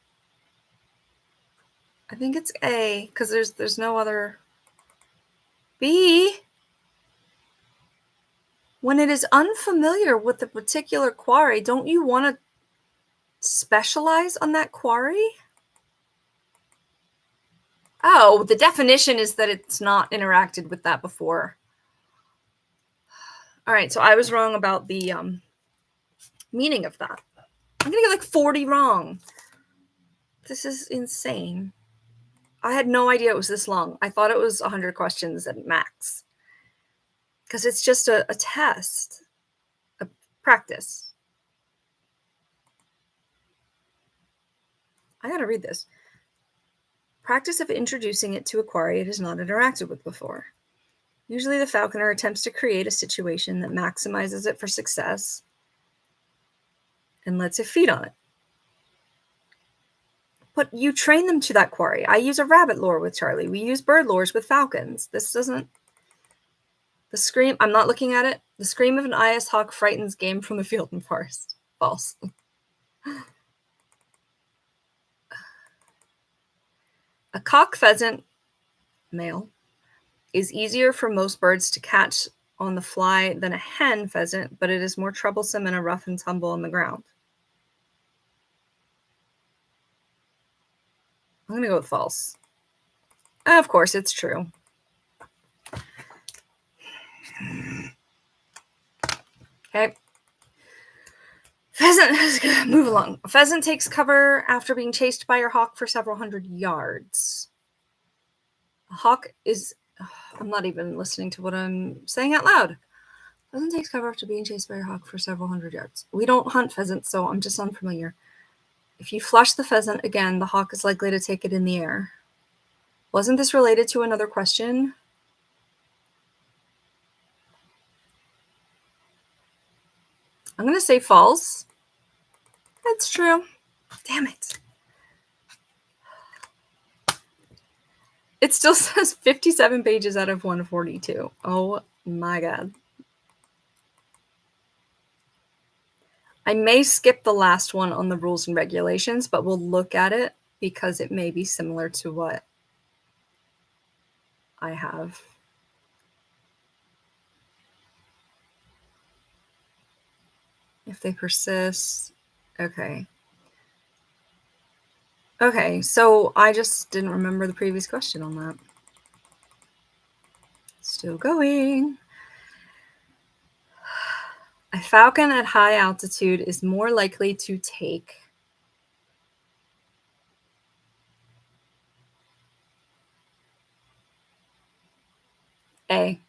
I think it's A because there's no other. B. When it is unfamiliar with the particular quarry, don't you want to specialize on that quarry? Oh, the definition is that it's not interacted with that before. All right, so I was wrong about the meaning of that. I'm going to get like 40 wrong. This is insane. I had no idea it was this long. I thought it was 100 questions at max. Because it's just a test, a practice. I got to read this. Practice of introducing it to a quarry it has not interacted with before. Usually the falconer attempts to create a situation that maximizes it for success and lets it feed on it. But you train them to that quarry. I use a rabbit lure with Charlie. We use bird lures with falcons. This doesn't... The scream... I'm not looking at it. The scream of an IS hawk frightens game from the field and forest. False. A cock pheasant, male, is easier for most birds to catch on the fly than a hen pheasant, but it is more troublesome in a rough and tumble on the ground. I'm going to go with false. Of course, it's true. Okay. Pheasant, move along. A pheasant takes cover after being chased by your hawk for several hundred yards. A hawk is... I'm not even listening to what I'm saying out loud. Pheasant takes cover after being chased by your hawk for several hundred yards. We don't hunt pheasants, so I'm just unfamiliar. If you flush the pheasant again, the hawk is likely to take it in the air. Wasn't this related to another question? I'm going to say false. That's true. Damn it. It still says 57 pages out of 142. Oh my God. I may skip the last one on the rules and regulations, but we'll look at it because it may be similar to what I have. If they persist. Okay. Okay, so I just didn't remember the previous question on that. Still going. A falcon at high altitude is more likely to take A.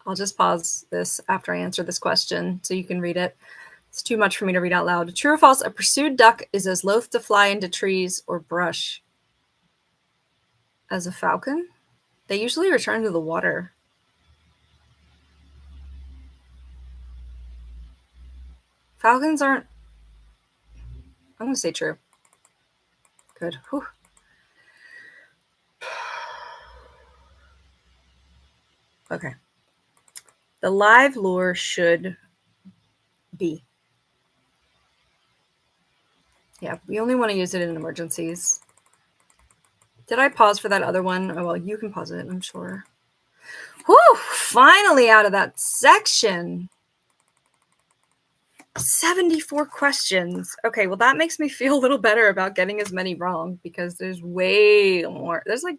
I'll just pause this after I answer this question so you can read it. It's too much for me to read out loud. True or false, a pursued duck is as loath to fly into trees or brush as a falcon? They usually return to the water. Falcons aren't... I'm going to say true. Good. Whew. Okay. The live lure should be. Yeah, we only want to use it in emergencies. Did I pause for that other one? Oh, well, you can pause it, I'm sure. Whew, finally out of that section. 74 questions. Okay, well, that makes me feel a little better about getting as many wrong because there's way more. There's like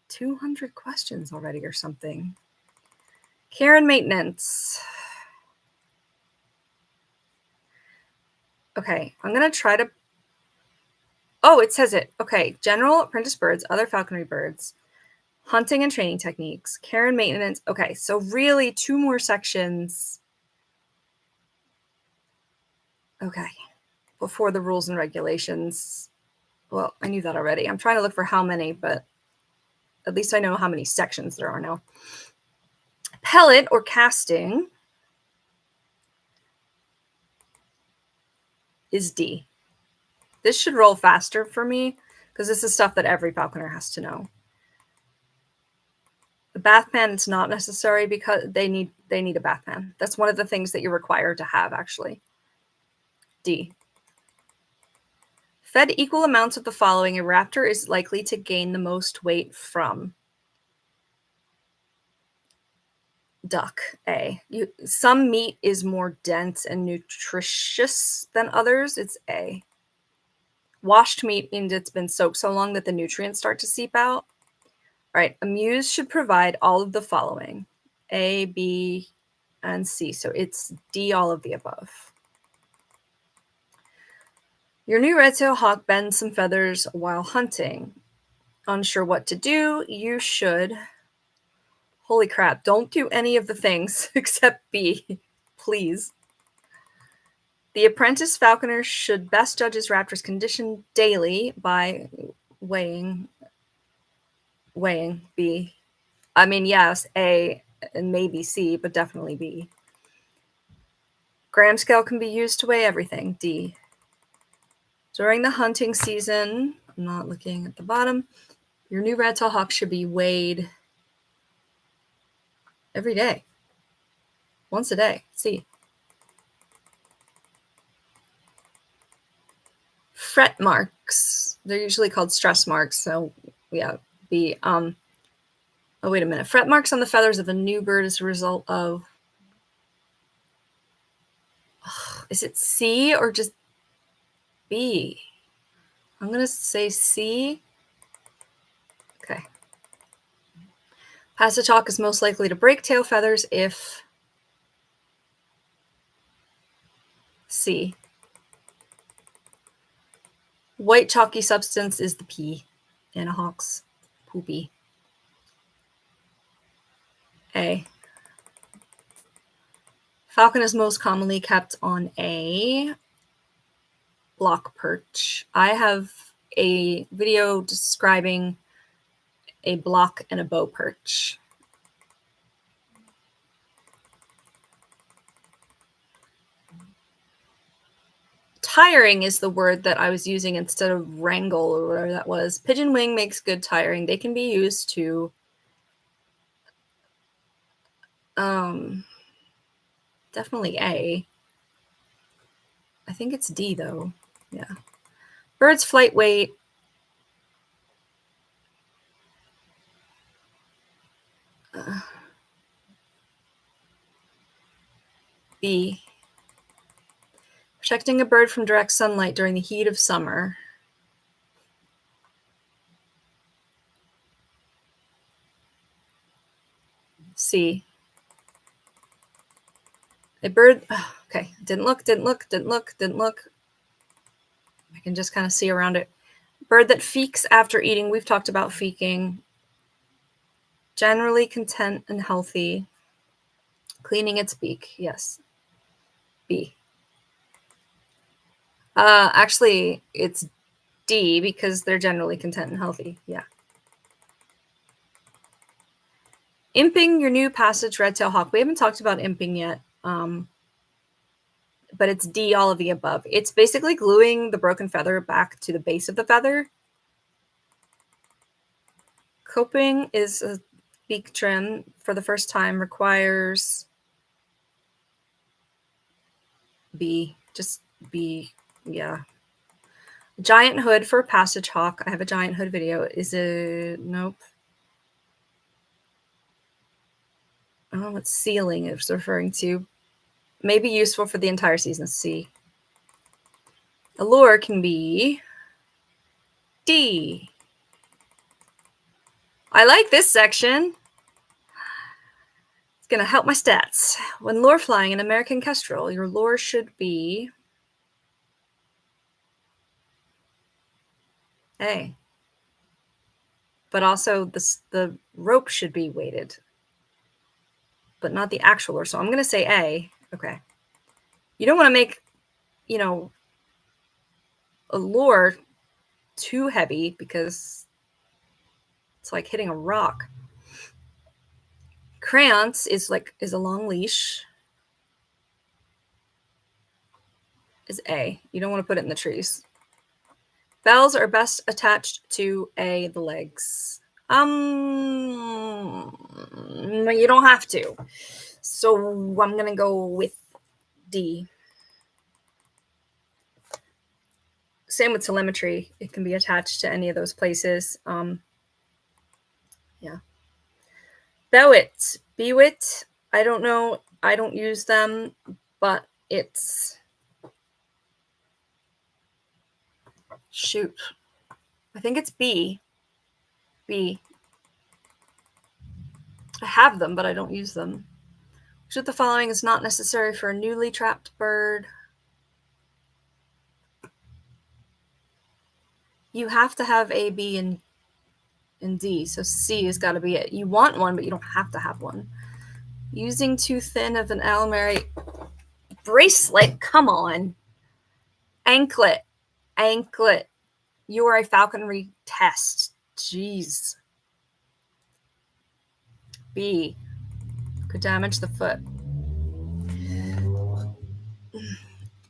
200 questions already or something. Care and maintenance. Okay, I'm going to try to... Oh, it says it. Okay, general apprentice birds, other falconry birds, hunting and training techniques, care and maintenance. Okay, so really 2 more sections. Okay, before the rules and regulations. Well, I knew that already. I'm trying to look for how many, but at least I know how many sections there are now. Pellet or casting is D. This should roll faster for me because this is stuff that every falconer has to know. The bath pan is not necessary because they need a bath pan. That's one of the things that you're required to have, actually. D. Fed equal amounts of the following, a raptor is likely to gain the most weight from. Duck. A. Some meat is more dense and nutritious than others. It's A. Washed meat means it's been soaked so long that the nutrients start to seep out. All right. A muse should provide all of the following. A, B, and C. So it's D, all of the above. Your new red-tailed hawk bends some feathers while hunting. Unsure what to do, you should... Holy crap, don't do any of the things except B, please. The apprentice falconer should best judge his raptor's condition daily by weighing B. I mean, yes, A and maybe C, but definitely B. Gram scale can be used to weigh everything, D. During the hunting season, I'm not looking at the bottom, your new red-tailed hawk should be weighed every day. Once a day, C. Fret marks. They're usually called stress marks, so yeah, B. Oh, wait a minute. Fret marks on the feathers of a new bird as a result of... Is it C or just B? I'm going to say C. Okay. Passage hawk is most likely to break tail feathers if... C. White chalky substance is the P in a hawk's poopy. A. Falcon is most commonly kept on a block perch. I have a video describing a block and a bow perch. tiring is the word that I was using instead of wrangle or whatever that was. Pigeon wing makes good tiring. They can be used to definitely A. I think it's D though. Yeah. Bird's flight weight. B. Protecting a bird from direct sunlight during the heat of summer. C. A bird. Oh, okay. Didn't look. I can just kind of see around it. Bird that feeks after eating. We've talked about feeking. Generally content and healthy. Cleaning its beak. Yes. B. Actually, it's D because they're generally content and healthy. Yeah. Imping your new passage red-tailed hawk. We haven't talked about imping yet, but it's D, all of the above. It's basically gluing the broken feather back to the base of the feather. Coping is a beak trim for the first time, requires B, just B, yeah. Giant hood for a passage hawk. I have a giant hood video. Is it, nope. I don't know what ceiling it's referring to. Maybe useful for the entire season. C. Allure can be D. I like this section. It's going to help my stats. When lure flying an American kestrel, your lure should be A. But also the rope should be weighted, but not the actual lure. So I'm going to say A. Okay. You don't want to make, you know, a lure too heavy because it's like hitting a rock. Crayons is a long leash. Is A. You don't want to put it in the trees. Bells are best attached to A, the legs. You don't have to. So I'm gonna go with D. Same with telemetry. It can be attached to any of those places. Yeah. Bewit. Bewit. I don't know. I don't use them, but it's shoot. I think it's B. B. I have them, but I don't use them. Which of the following is not necessary for a newly trapped bird? You have to have A, B, and D. So C has got to be it. You want one, but you don't have to have one. Using too thin of an alamary bracelet. Come on. Anklet. Anklet. You are a falconry test. Jeez. B. Could damage the foot.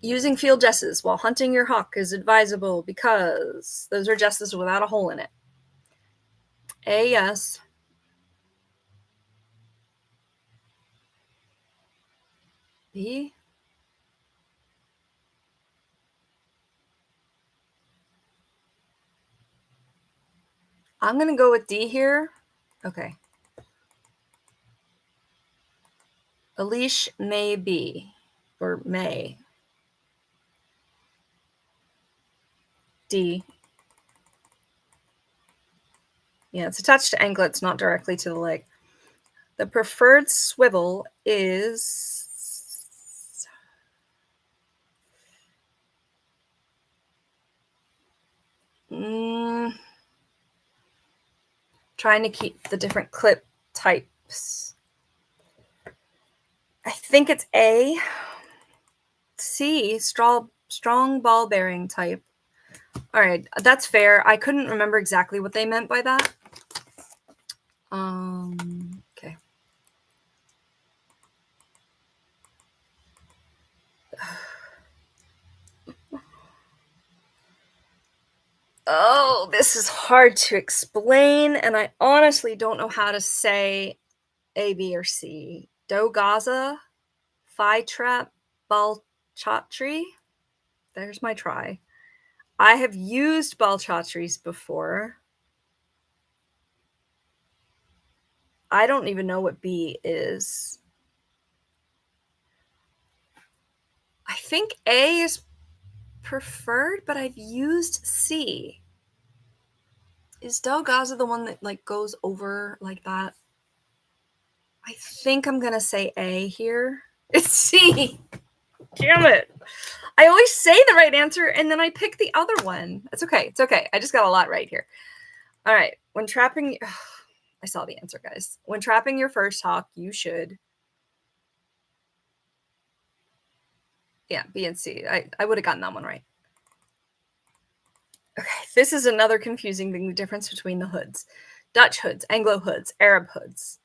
Using field jesses while hunting your hawk is advisable because those are jesses without a hole in it. A, yes. B. I'm going to go with D here. Okay. A leash may be, or may. D. Yeah, it's attached to anklets, not directly to the leg. The preferred swivel is trying to keep the different clip types. I think it's A. C, strong ball bearing type. All right, that's fair. I couldn't remember exactly what they meant by that. Okay. this is hard to explain, and I honestly don't know how to say A, B, or C. Dogaza, Phytrap, Balchatri. There's my try. I have used Balchatris before. I don't even know what B is. I think A is preferred, but I've used C. Is Dogaza the one that like goes over like that? I think I'm gonna say A here. It's C. Damn it. I always say the right answer and then I pick the other one. It's okay. It's okay. I just got a lot right here. All right. When trapping, I saw the answer, guys. When trapping your first hawk, you should. Yeah, B and C. I would have gotten that one right. Okay, this is another confusing thing, the difference between the hoods. Dutch hoods, Anglo hoods, Arab hoods.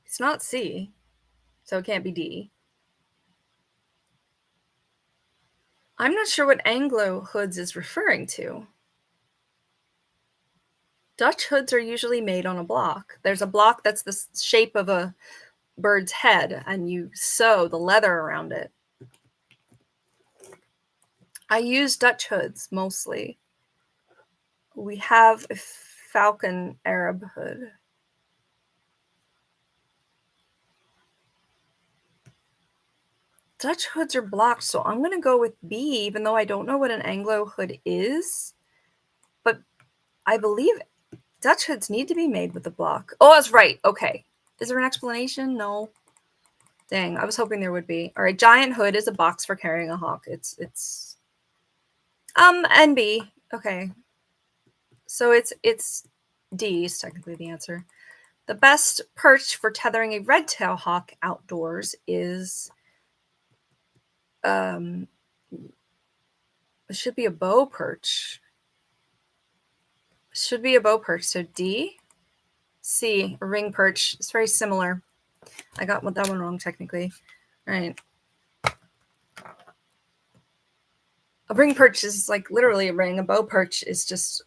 It's not C, so it can't be D. I'm not sure what Anglo hoods is referring to. Dutch hoods are usually made on a block. There's a block that's the shape of a bird's head, and you sew the leather around it. I use Dutch hoods mostly. We have a falcon Arab hood. Dutch hoods are blocked, so I'm going to go with B, even though I don't know what an Anglo hood is. But I believe Dutch hoods need to be made with a block. Oh, that's right. Okay. Is there an explanation? No. Dang, I was hoping there would be. All right, giant hood is a box for carrying a hawk. It's and B. Okay. So it's D is technically the answer. The best perch for tethering a red-tailed hawk outdoors is it should be a bow perch. Should be a bow perch. So D, C, a ring perch. It's very similar. I got that one wrong technically. All right. A ring perch is like literally a ring. A bow perch is just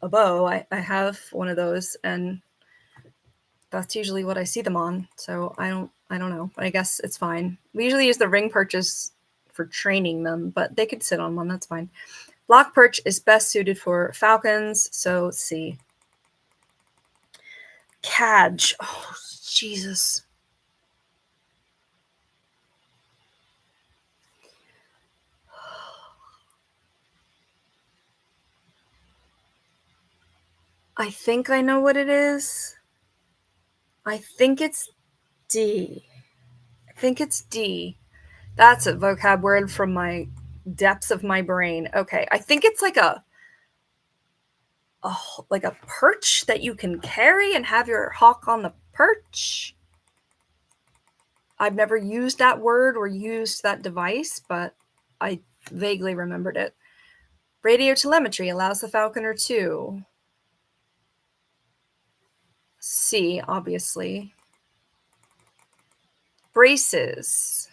a bow. I have one of those, and that's usually what I see them on. So I don't know, but I guess it's fine. We usually use the ring perches for training them, but they could sit on one. That's fine. Block perch is best suited for falcons. So C. Cadge. Oh, Jesus. I think I know what it is. I think it's D. I think it's D. That's a vocab word from my depths of my brain. Okay, I think it's like a perch that you can carry and have your hawk on the perch. I've never used that word or used that device, but I vaguely remembered it. Radio telemetry allows the falconer to see, obviously. Braces.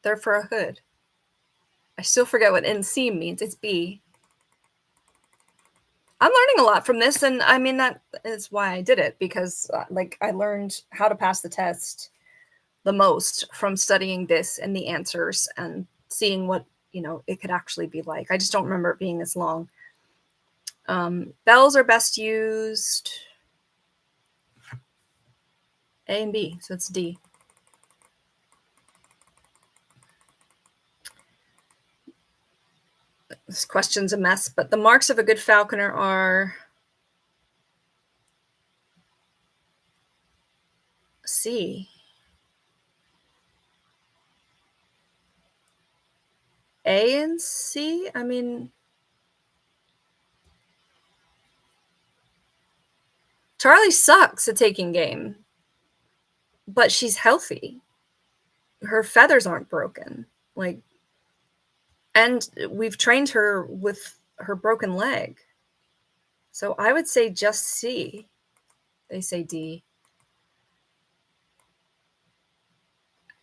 They're for a hood. I still forget what NC means. It's B. I'm learning a lot from this, and I mean, that is why I did it, because I learned how to pass the test the most from studying this and the answers and seeing what, it could actually be like. I just don't remember it being this long. Bells are best used A and B, so it's D. This question's a mess, but the marks of a good falconer are C. A and C? I mean, Charlie sucks at taking game, but she's healthy. Her feathers aren't broken. And we've trained her with her broken leg. So I would say just C. They say D.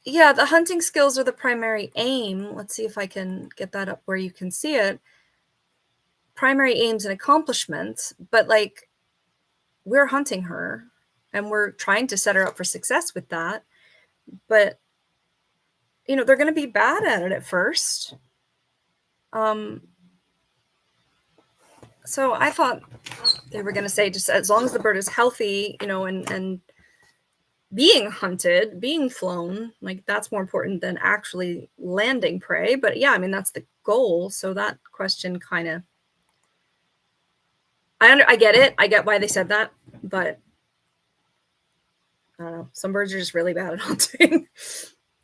Yeah, the hunting skills are the primary aim. Let's see if I can get that up where you can see it. Primary aims and accomplishments, but like we're hunting her and we're trying to set her up for success with that. But, you know, they're going to be bad at it at first. So I thought they were going to say just as long as the bird is healthy, you know, and being hunted, being flown, like that's more important than actually landing prey. But yeah, I mean, that's the goal. So that question kind of, I get it. I get why they said that, but I don't know. Some birds are just really bad at hunting.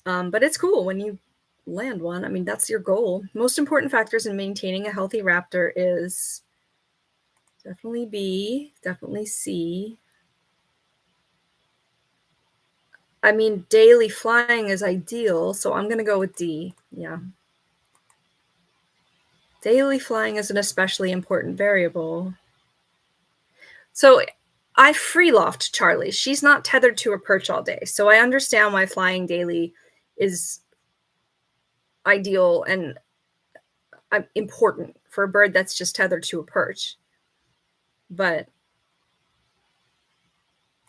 But it's cool when you land one. I mean, that's your goal. Most important factors in maintaining a healthy raptor is definitely B, definitely C. I mean, daily flying is ideal, so I'm going to go with D. Yeah. Daily flying is an especially important variable. So I free loft Charlie. She's not tethered to a perch all day. So I understand why flying daily is ideal and important for a bird that's just tethered to a perch. But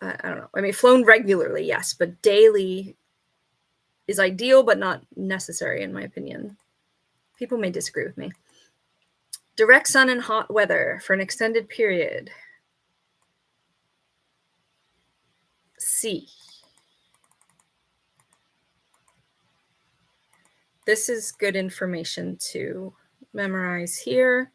I don't know. I mean, flown regularly, yes, but daily is ideal, but not necessary, in my opinion. People may disagree with me. Direct sun and hot weather for an extended period. C. This is good information to memorize here.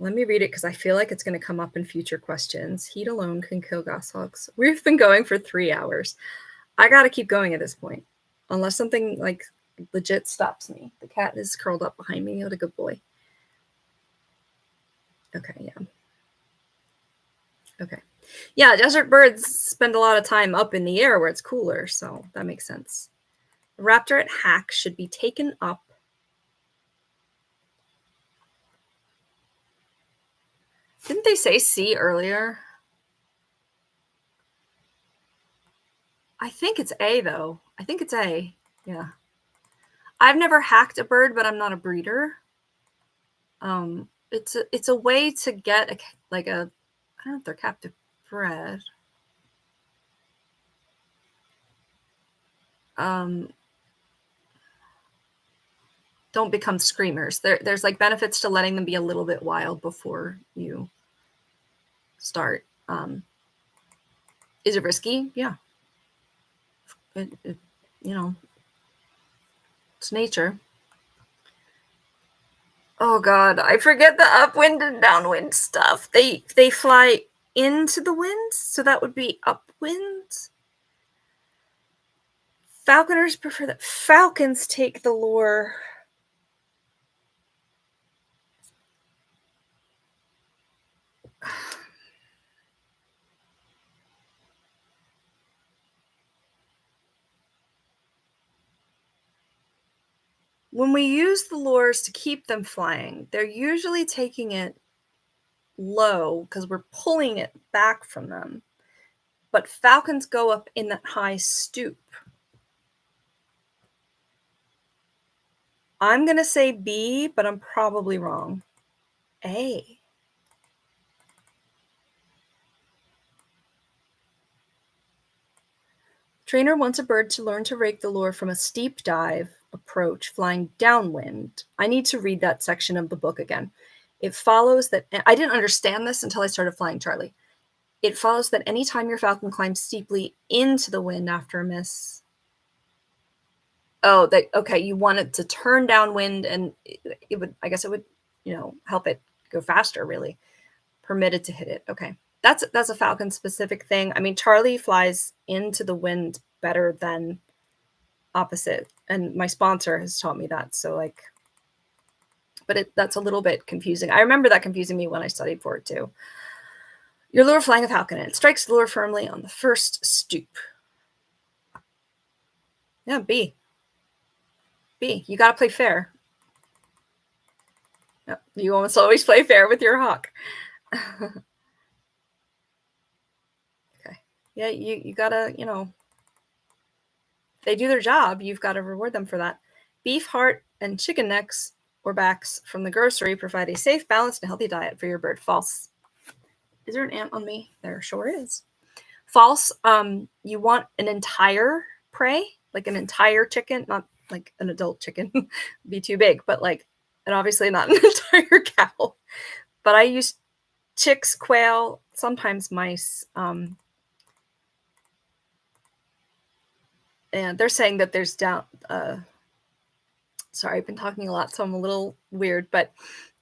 Let me read it because I feel like it's going to come up in future questions. Heat alone can kill goshawks. We've been going for 3 hours. I got to keep going at this point, unless something like legit stops me. The cat is curled up behind me. What a good boy. Okay, yeah. Okay. Yeah, desert birds spend a lot of time up in the air where it's cooler, so that makes sense. The raptor at hack should be taken up. Didn't they say C earlier? I think it's A, though. I think it's A. Yeah. I've never hacked a bird, but I'm not a breeder. It's a way to get I don't know if they're captive bred. Don't become screamers. There's like benefits to letting them be a little bit wild before you start. Is it risky? Yeah. You know, it's nature. Oh God, I forget the upwind and downwind stuff. They fly into the wind, so that would be upwind. Falconers prefer that. Falcons take the lure. When we use the lures to keep them flying, they're usually taking it low because we're pulling it back from them. But falcons go up in that high stoop. I'm going to say B, but I'm probably wrong. A. Trainer wants a bird to learn to rake the lure from a steep dive approach, flying downwind. I need to read that section of the book again. It follows that, I didn't understand this until I started flying Charlie. It follows that anytime your falcon climbs steeply into the wind after a miss. Oh, okay, you want it to turn downwind and it would, I guess it would, help it go faster, really. Permitted to hit it. Okay. That's a falcon specific thing. I mean, Charlie flies into the wind better than opposite. And my sponsor has taught me that. So but that's a little bit confusing. I remember that confusing me when I studied for it too. Your lure flying a falcon and it strikes the lure firmly on the first stoop. Yeah, B. B. You got to play fair. Yep. You almost always play fair with your hawk. Yeah, you gotta, they do their job. You've got to reward them for that. Beef heart and chicken necks or backs from the grocery provide a safe, balanced, and healthy diet for your bird. False. Is there an ant on me? There sure is. False. You want an entire prey, like an entire chicken, not like an adult chicken, be too big, but like, and obviously not an entire cow. But I use chicks, quail, sometimes mice. And they're saying that there's down. Sorry, I've been talking a lot, so I'm a little weird, but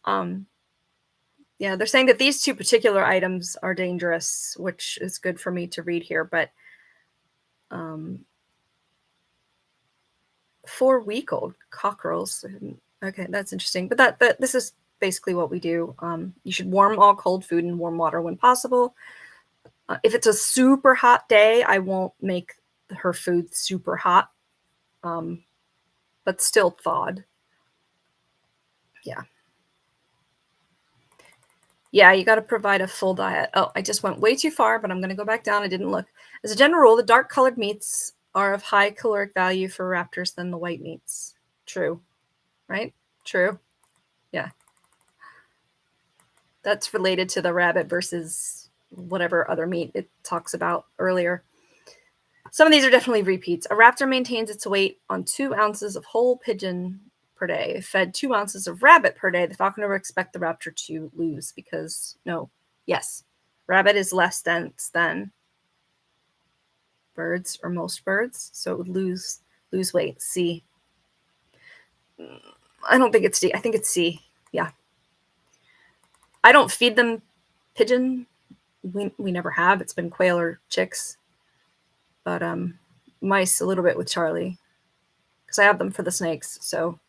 yeah, they're saying that these two particular items are dangerous, which is good for me to read here, but 4-week-old cockerels. Okay, that's interesting. But that this is basically what we do. You should warm all cold food in warm water when possible. If it's a super hot day, I won't make her food super hot, but still thawed. Yeah. Yeah, you got to provide a full diet. Oh, I just went way too far, but I'm going to go back down. I didn't look. As a general rule, the dark colored meats are of high caloric value for raptors than the white meats. True, right? True. Yeah. That's related to the rabbit versus whatever other meat it talks about earlier. Some of these are definitely repeats. A raptor maintains its weight on 2 ounces of whole pigeon per day. If fed 2 ounces of rabbit per day, the falconer would expect the raptor to lose because, yes, rabbit is less dense than birds or most birds, so it would lose weight. C. I don't think it's D. I think it's C. Yeah. I don't feed them pigeon. We never have. It's been quail or chicks. But mice a little bit with Charlie because I have them for the snakes, so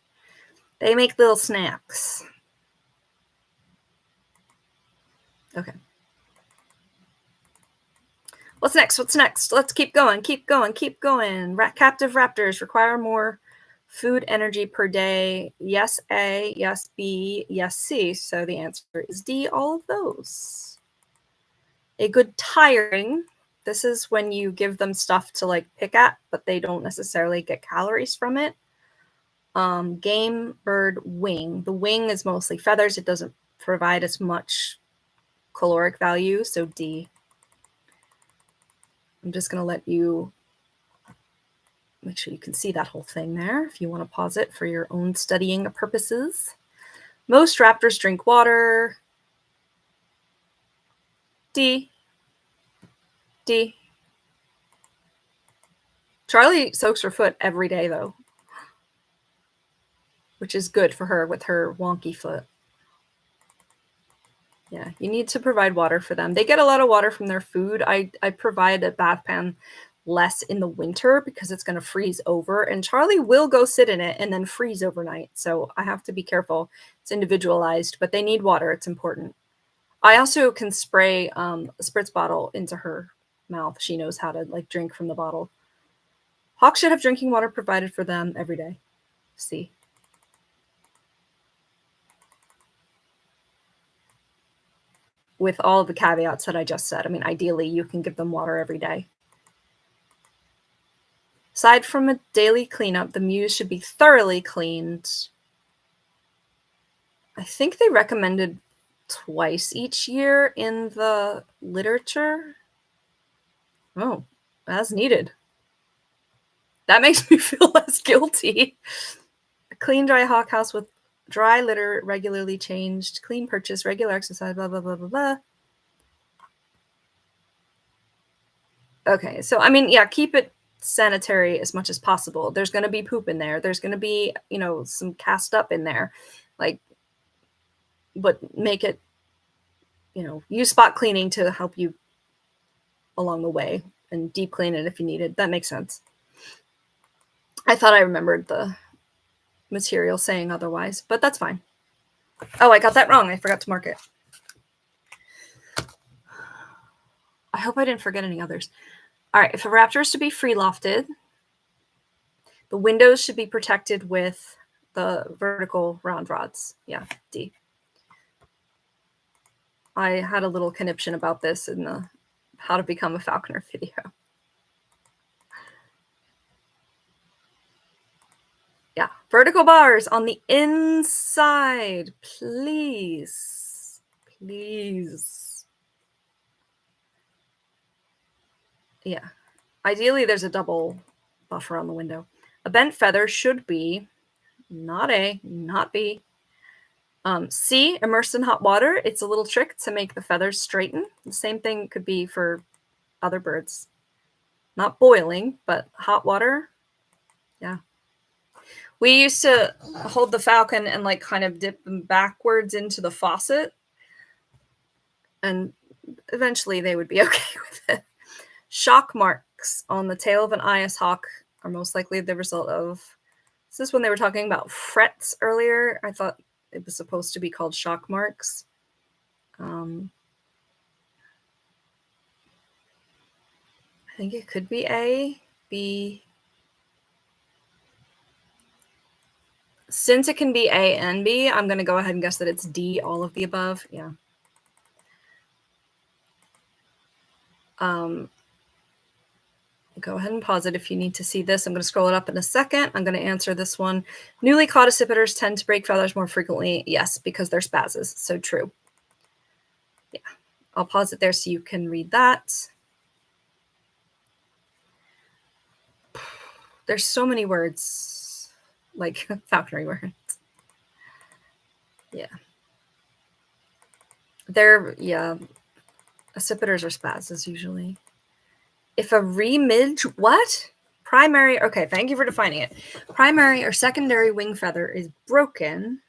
they make little snacks. Okay. What's next? Let's keep going. Captive raptors require more food energy per day. Yes, A. Yes, B. Yes, C. So the answer is D, all of those. A good tiring. This is when you give them stuff to like pick at, but they don't necessarily get calories from it. Game bird wing. The wing is mostly feathers. It doesn't provide as much caloric value, so D. I'm just going to let you make sure you can see that whole thing there if you want to pause it for your own studying purposes. Most raptors drink water. D. D. Charlie soaks her foot every day, though, which is good for her with her wonky foot. Yeah, you need to provide water for them. They get a lot of water from their food. I provide a bath pan less in the winter because it's going to freeze over, and Charlie will go sit in it and then freeze overnight. So I have to be careful. It's individualized, but they need water. It's important. I also can spray a spritz bottle into her mouth. She knows how to like drink from the bottle. Hawks should have drinking water provided for them every day. See. With all of the caveats that I just said. I mean, ideally, you can give them water every day. Aside from a daily cleanup, the mews should be thoroughly cleaned. I think they recommended twice each year in the literature. Oh, as needed. That makes me feel less guilty. A clean, dry hawk house with dry litter regularly changed, clean purchase, regular exercise, blah, blah, blah, blah, blah. Okay, so I mean, yeah, keep it sanitary as much as possible. There's going to be poop in there. There's going to be, some cast up in there. Like, but make it, use spot cleaning to help you along the way and deep clean it if you needed. That makes sense. I thought I remembered the material saying otherwise, but that's fine. Oh, I got that wrong. I forgot to mark it. I hope I didn't forget any others. All right, if a raptor is to be free lofted, the windows should be protected with the vertical round rods. Yeah, D. I had a little conniption about this in the how to become a falconer video. Yeah, vertical bars on the inside, please, please. Yeah, ideally there's a double buffer on the window. A bent feather should be not A, not B. C, immersed in hot water. It's a little trick to make the feathers straighten. The same thing could be for other birds. Not boiling, but hot water. Yeah. We used to hold the falcon and like kind of dip them backwards into the faucet. And eventually they would be okay with it. Shock marks on the tail of an IS hawk are most likely the result of... Is this when they were talking about frets earlier? I thought it was supposed to be called shock marks. I think it could be A, B. Since it can be A and B, I'm going to go ahead and guess that it's D, all of the above. Yeah. Go ahead and pause it if you need to see this. I'm going to scroll it up in a second. I'm going to answer this one. Newly caught accipiters tend to break feathers more frequently. Yes, because they're spazzes. So true. Yeah. I'll pause it there so you can read that. There's so many words, like falconry words. Yeah. Accipiters are spazzes usually. If a remidge, what? Primary, okay, thank you for defining it. Primary or secondary wing feather is broken.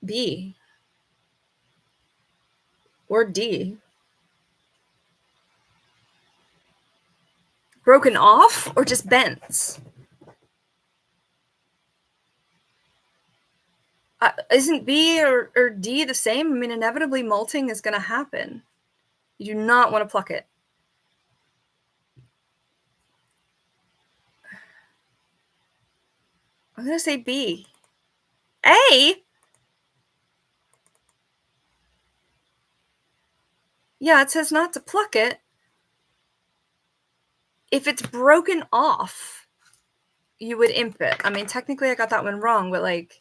B. Or D. Broken off or just bent? Isn't B or D the same? I mean, inevitably molting is going to happen. You do not want to pluck it. I'm going to say B. A? Yeah, it says not to pluck it. If it's broken off, you would imp it. I mean, technically I got that one wrong, but like,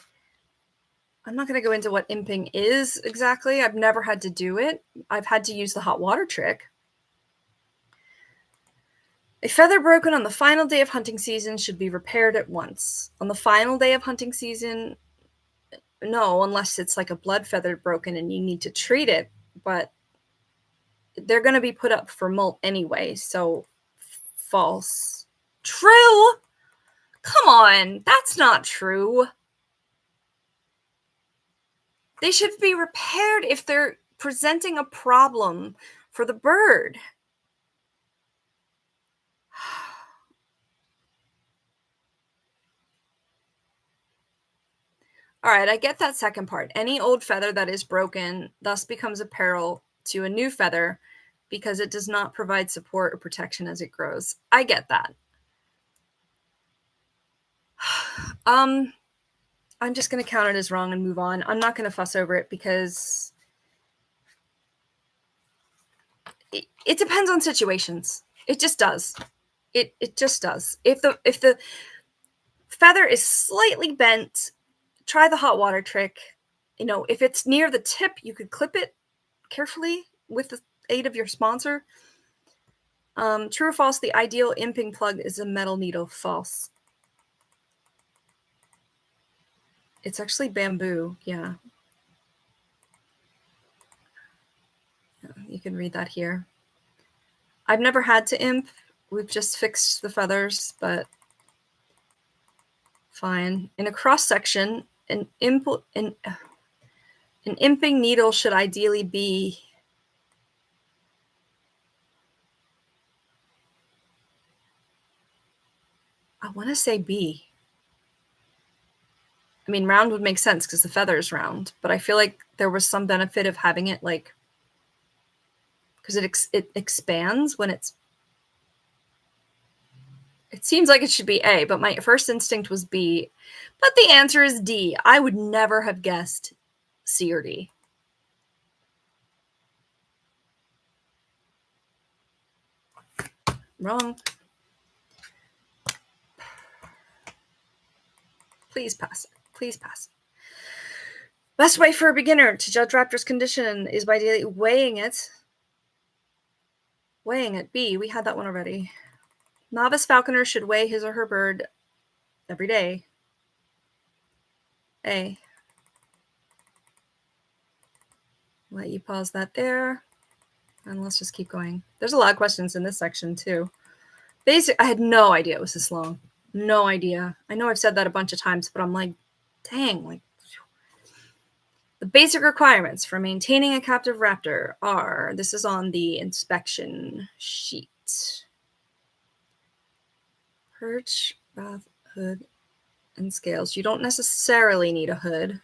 I'm not going to go into what imping is exactly. I've never had to do it. I've had to use the hot water trick. A feather broken on the final day of hunting season should be repaired at once. On the final day of hunting season, no, unless it's like a blood feather broken and you need to treat it, but they're going to be put up for molt anyway, so false. True? Come on, that's not true. They should be repaired if they're presenting a problem for the bird. All right, I get that second part. Any old feather that is broken thus becomes a peril to a new feather because it does not provide support or protection as it grows. I get that. I'm just going to count it as wrong and move on. I'm not going to fuss over it because it depends on situations. It just does. It just does. If the feather is slightly bent, try the hot water trick. You know, if it's near the tip, you could clip it carefully with the aid of your sponsor. True or false, the ideal imping plug is a metal needle. False. It's actually bamboo. Yeah. You can read that here. I've never had to imp. We've just fixed the feathers, but fine. In a cross section, an imping needle should ideally be I want to say B. I mean, round would make sense because the feather is round, but I feel like there was some benefit of having it like, because it expands when it's, it seems like it should be A, but my first instinct was B, but the answer is D. I would never have guessed C or D. Wrong. Please pass it. Please pass it. Best way for a beginner to judge raptor's condition is by daily weighing it. Weighing it. B. We had that one already. Novice falconer should weigh his or her bird every day. A. Let you pause that there. And let's just keep going. There's a lot of questions in this section too. I had no idea it was this long. No idea. I know I've said that a bunch of times, but I'm like, dang, like, the basic requirements for maintaining a captive raptor are, this is on the inspection sheet. Perch, bath, hood, and scales. You don't necessarily need a hood,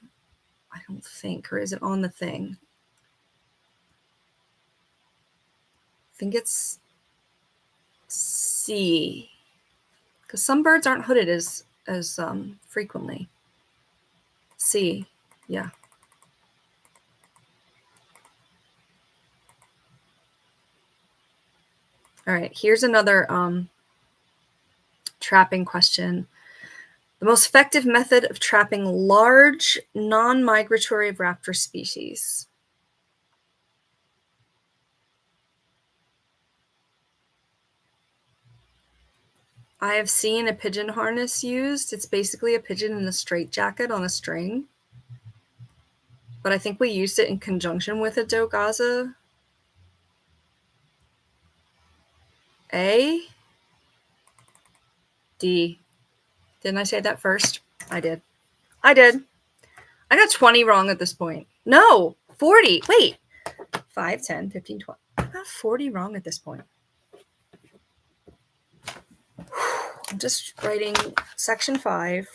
I don't think, or is it on the thing? I think it's C, because some birds aren't hooded as frequently. C, yeah. All right, here's another trapping question. The most effective method of trapping large, non-migratory raptor species. I have seen a pigeon harness used. It's basically a pigeon in a straitjacket on a string. But I think we used it in conjunction with a doe gaza. A? D. Didn't I say that first? I did. I got 20 wrong at this point. No, 40. Wait. 5, 10, 15, 20. I got 40 wrong at this point. I'm just writing section 5.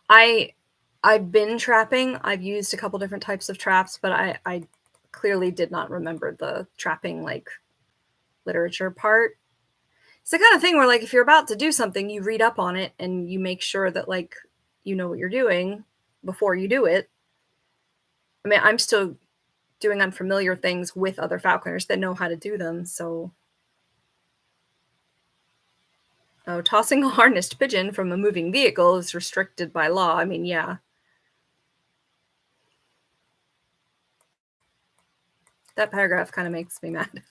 I've been trapping. I've used a couple different types of traps, but I clearly did not remember the trapping like literature part. It's the kind of thing where like if you're about to do something, you read up on it and you make sure that like you know what you're doing before you do it. I mean, I'm still doing unfamiliar things with other falconers that know how to do them, so. Oh, tossing a harnessed pigeon from a moving vehicle is restricted by law. I mean, yeah. That paragraph kind of makes me mad.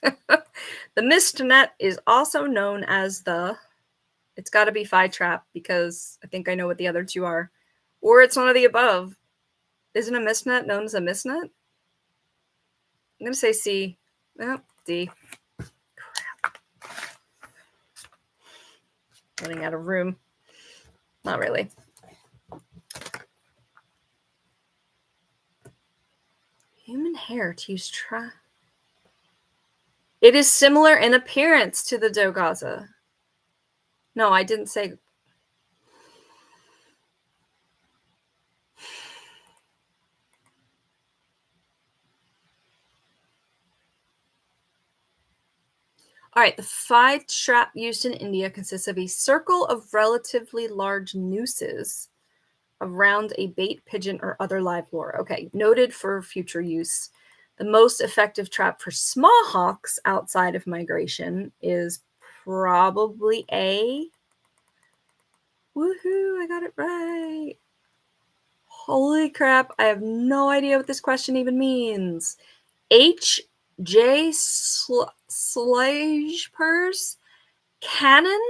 The mist net is also known as the, it's got to be phi trap because I think I know what the other two are. Or it's one of the above. Isn't a mist net known as a mist net? I'm going to say C. Oh, D. Crap. Running out of room. Not really. Human hair to use It is similar in appearance to the doe gaza. No, I didn't say. All right, the phi trap used in India consists of a circle of relatively large nooses around a bait, pigeon, or other live lure. Okay, noted for future use. The most effective trap for small hawks outside of migration is probably A. Woohoo, I got it right. Holy crap, I have no idea what this question even means. H.J. Slage Purse? Cannon?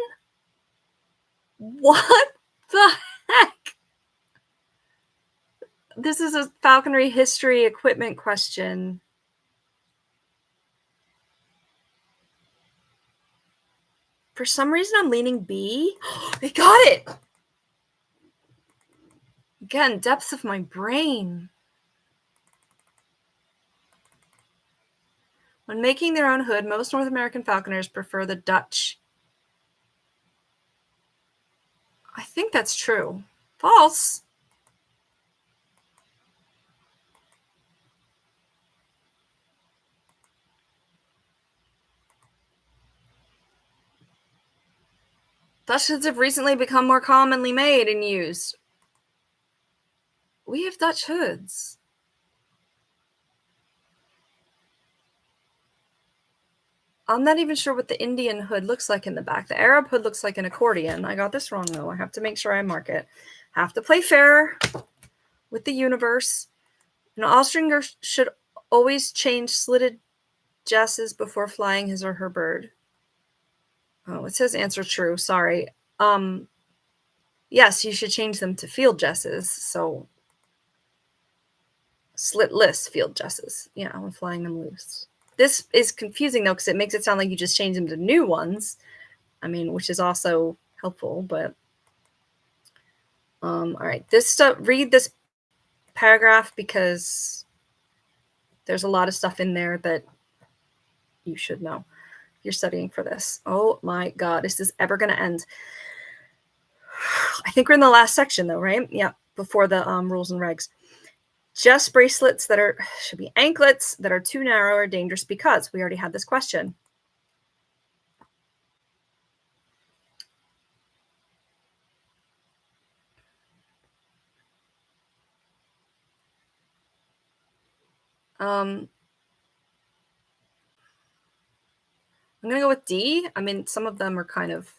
What the heck? This is a falconry history equipment question. For some reason, I'm leaning B. I got it! Again, depths of my brain. When making their own hood, most North American falconers prefer the Dutch. I think that's true. False. Dutch hoods have recently become more commonly made and used. We have Dutch hoods. I'm not even sure what the Indian hood looks like in the back. The Arab hood looks like an accordion. I got this wrong, though. I have to make sure I mark it. Have to play fair with the universe. An Austringer should always change slitted jesses before flying his or her bird. Oh, it says answer true. Sorry. Yes, you should change them to field jesses. So slitless field jesses. Yeah, when flying them loose. This is confusing, though, because it makes it sound like you just change them to new ones. I mean, which is also helpful, but all right. This stuff, read this paragraph because there's a lot of stuff in there that you should know. You're studying for this. Oh my God, is this ever going to end? I think we're in the last section, though, right? Yeah, before the rules and regs. Just bracelets that should be anklets that are too narrow are dangerous because we already had this question. I'm going to go with D. I mean, some of them are kind of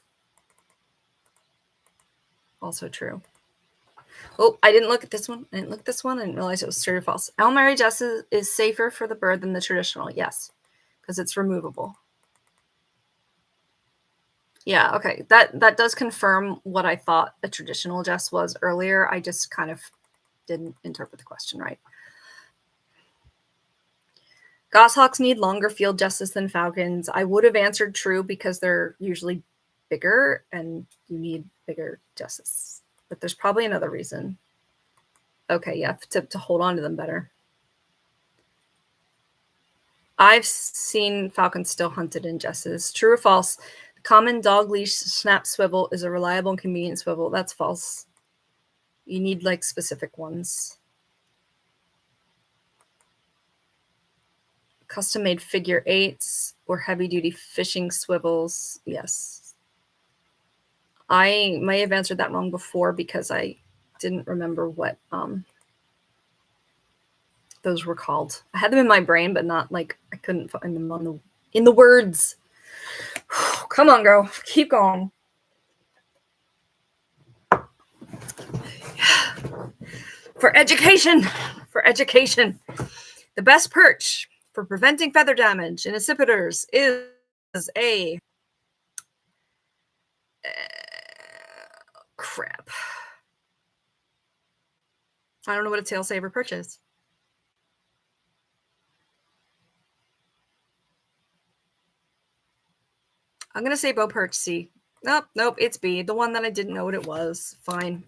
also true. Oh, I didn't look at this one. I didn't look at this one. I didn't realize it was true or false. Elmary Jess is safer for the bird than the traditional. Yes, because it's removable. Yeah, okay. That does confirm what I thought a traditional Jess was earlier. I just kind of didn't interpret the question right. Goshawks need longer field jesses than falcons. I would have answered true because they're usually bigger and you need bigger jesses. But there's probably another reason. Okay, yeah, to hold on to them better. I've seen falcons still hunted in jesses. True or false? The common dog leash snap swivel is a reliable and convenient swivel. That's false. You need like specific ones. Custom-made figure eights or heavy-duty fishing swivels. Yes. I may have answered that wrong before because I didn't remember what those were called. I had them in my brain, but not like I couldn't find them in the words. Come on, girl. Keep going. For education. The best perch for preventing feather damage in accipiters is a crap. I don't know what a tail saver perch is. I'm going to say bow perch C. Nope, it's B. The one that I didn't know what it was. Fine.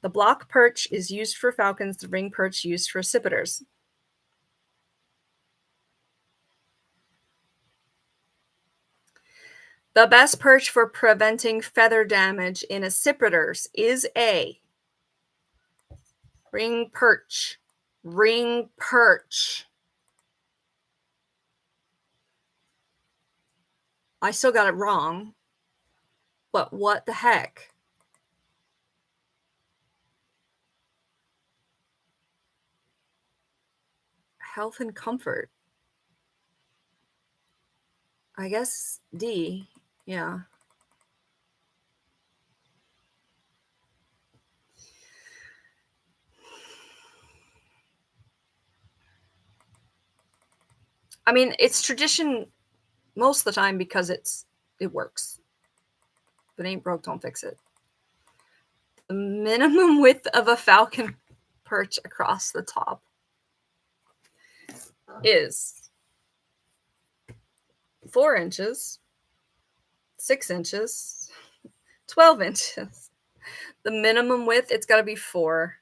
The block perch is used for falcons, the ring perch used for accipiters. The best perch for preventing feather damage in accipiters is a ring perch. I still got it wrong, but what the heck? Health and comfort. I guess D. Yeah. I mean, it's tradition most of the time because it works. If it ain't broke, don't fix it. The minimum width of a falcon perch across the top is 4 inches, 6 inches, 12 inches. The minimum width, it's got to be 4.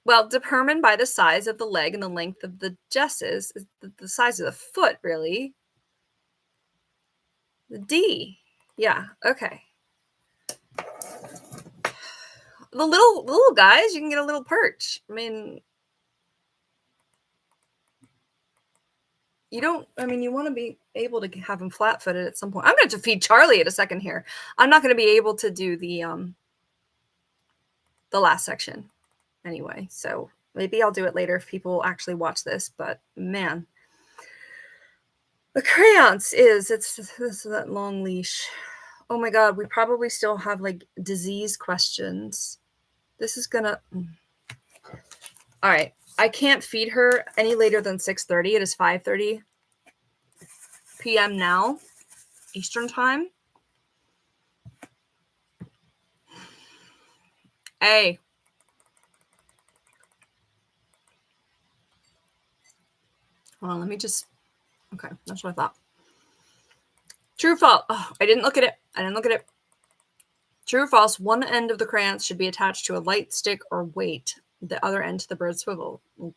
Well, determined by the size of the leg and the length of the jesses, is the size of the foot, really. The D. Yeah, okay. The little guys, you can get a little perch. I mean, you want to be able to have them flat-footed at some point. I'm going to have to feed Charlie in a second here. I'm not going to be able to do the last section anyway. So Maybe I'll do it later if people actually watch this, but man. The crayons it's that long leash. Oh my god, we probably still have like disease questions. This is gonna... All right, I can't feed her any later than 6:30. It is 5:30 p.m. now, Eastern time. Hey. Hold on, let me just... Okay, that's what I thought. True or false? Oh, I didn't look at it. True or false, one end of the crayons should be attached to a light stick or weight, the other end to the bird swivel. I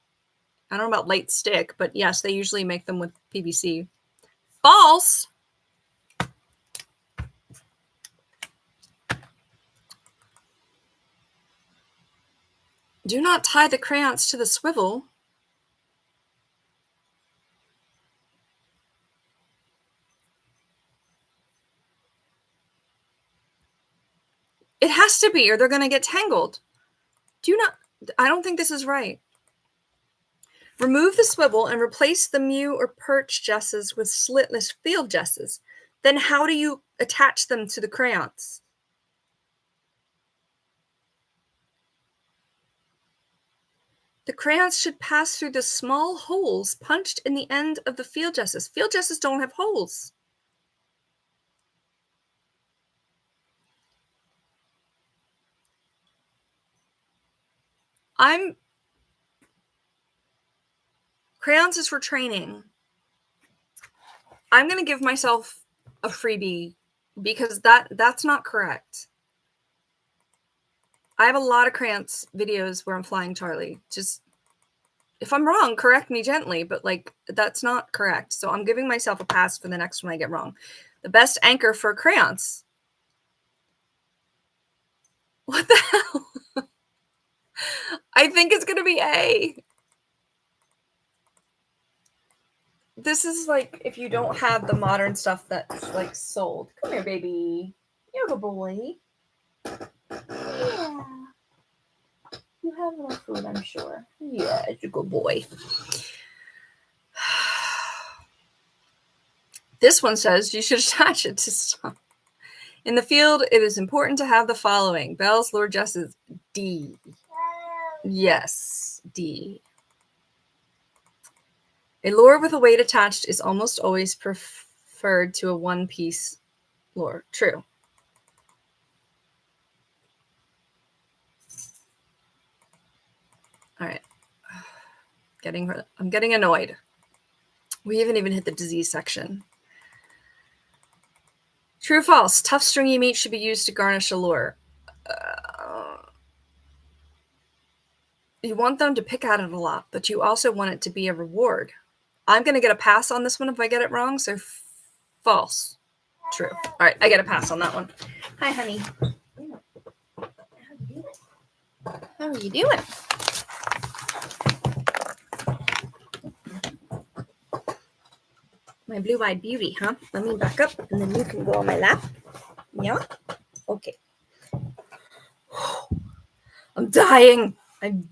don't know about light stick, but yes, they usually make them with PVC. False! Do not tie the crayons to the swivel. It has to be, or they're going to get tangled. I don't think this is right. Remove the swivel and replace the mew or perch jesses with slitless field jesses. Then how do you attach them to the crayons? The crayons should pass through the small holes punched in the end of the field jesses. Field jesses don't have holes. Crayons is for training. I'm going to give myself a freebie because that's not correct. I have a lot of crayons videos where I'm flying Charlie. Just, if I'm wrong, correct me gently, but like, that's not correct. So I'm giving myself a pass for the next one I get wrong. The best anchor for crayons. What the hell? I think it's going to be A. This is like if you don't have the modern stuff that's like sold. Come here, baby. You're a good boy. Yeah. You have enough food, I'm sure. Yeah, it's a good boy. This one says you should attach it to stuff. In the field, it is important to have the following. Bells, lure jesses, D. Yes, D. A lure with a weight attached is almost always preferred to a one-piece lure. True. All right. I'm getting annoyed. We haven't even hit the disease section. True or false? Tough stringy meat should be used to garnish a lure. You want them to pick at it a lot, but you also want it to be a reward. I'm going to get a pass on this one if I get it wrong, so false. True. All right, I get a pass on that one. Hi, honey. How are you doing? My blue-eyed beauty, huh? Let me back up, and then you can go on my lap. Yeah? Okay. I'm dying. It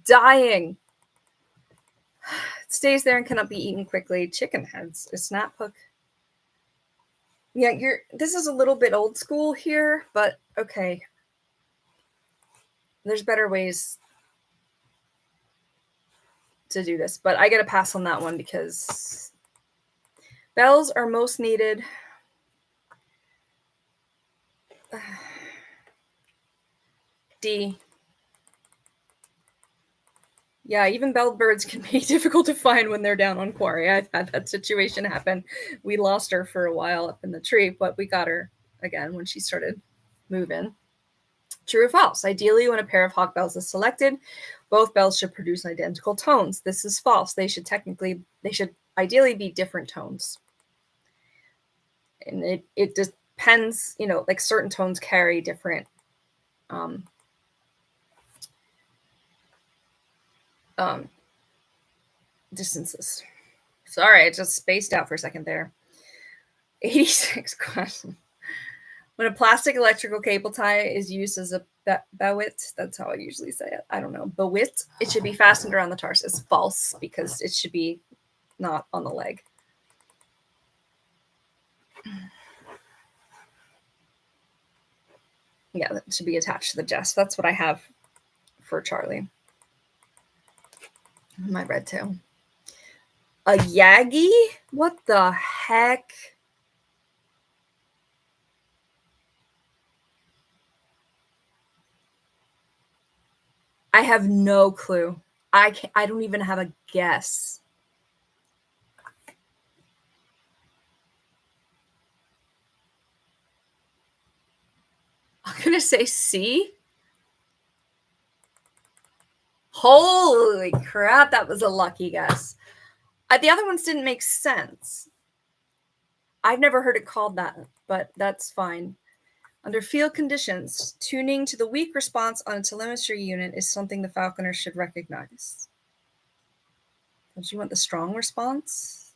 stays there and cannot be eaten quickly. Chicken heads. A snap hook. Yeah, this is a little bit old school here, but okay. There's better ways to do this, but I get a pass on that one because bells are most needed. D. Yeah, even belled birds can be difficult to find when they're down on quarry. I've had that situation happen. We lost her for a while up in the tree, but we got her again when she started moving. True or false? Ideally, when a pair of hawk bells is selected, both bells should produce identical tones. This is false. They should ideally be different tones. And it depends, like certain tones carry different distances. Sorry, I just spaced out for a second there. 86 question. When a plastic electrical cable tie is used as a bowit, that's how I usually say it. I don't know. Bowit, it should be fastened around the tarsus. False, because it should be not on the leg. Yeah, that should be attached to the chest. That's what I have for Charlie. My red tail. A Yagi? What the heck? I have no clue. I don't even have a guess. I'm gonna say C. Holy crap, that was a lucky guess. The other ones didn't make sense. I've never heard it called that, but that's fine. Under field conditions, tuning to the weak response on a telemetry unit is something the falconer should recognize. Don't you want the strong response?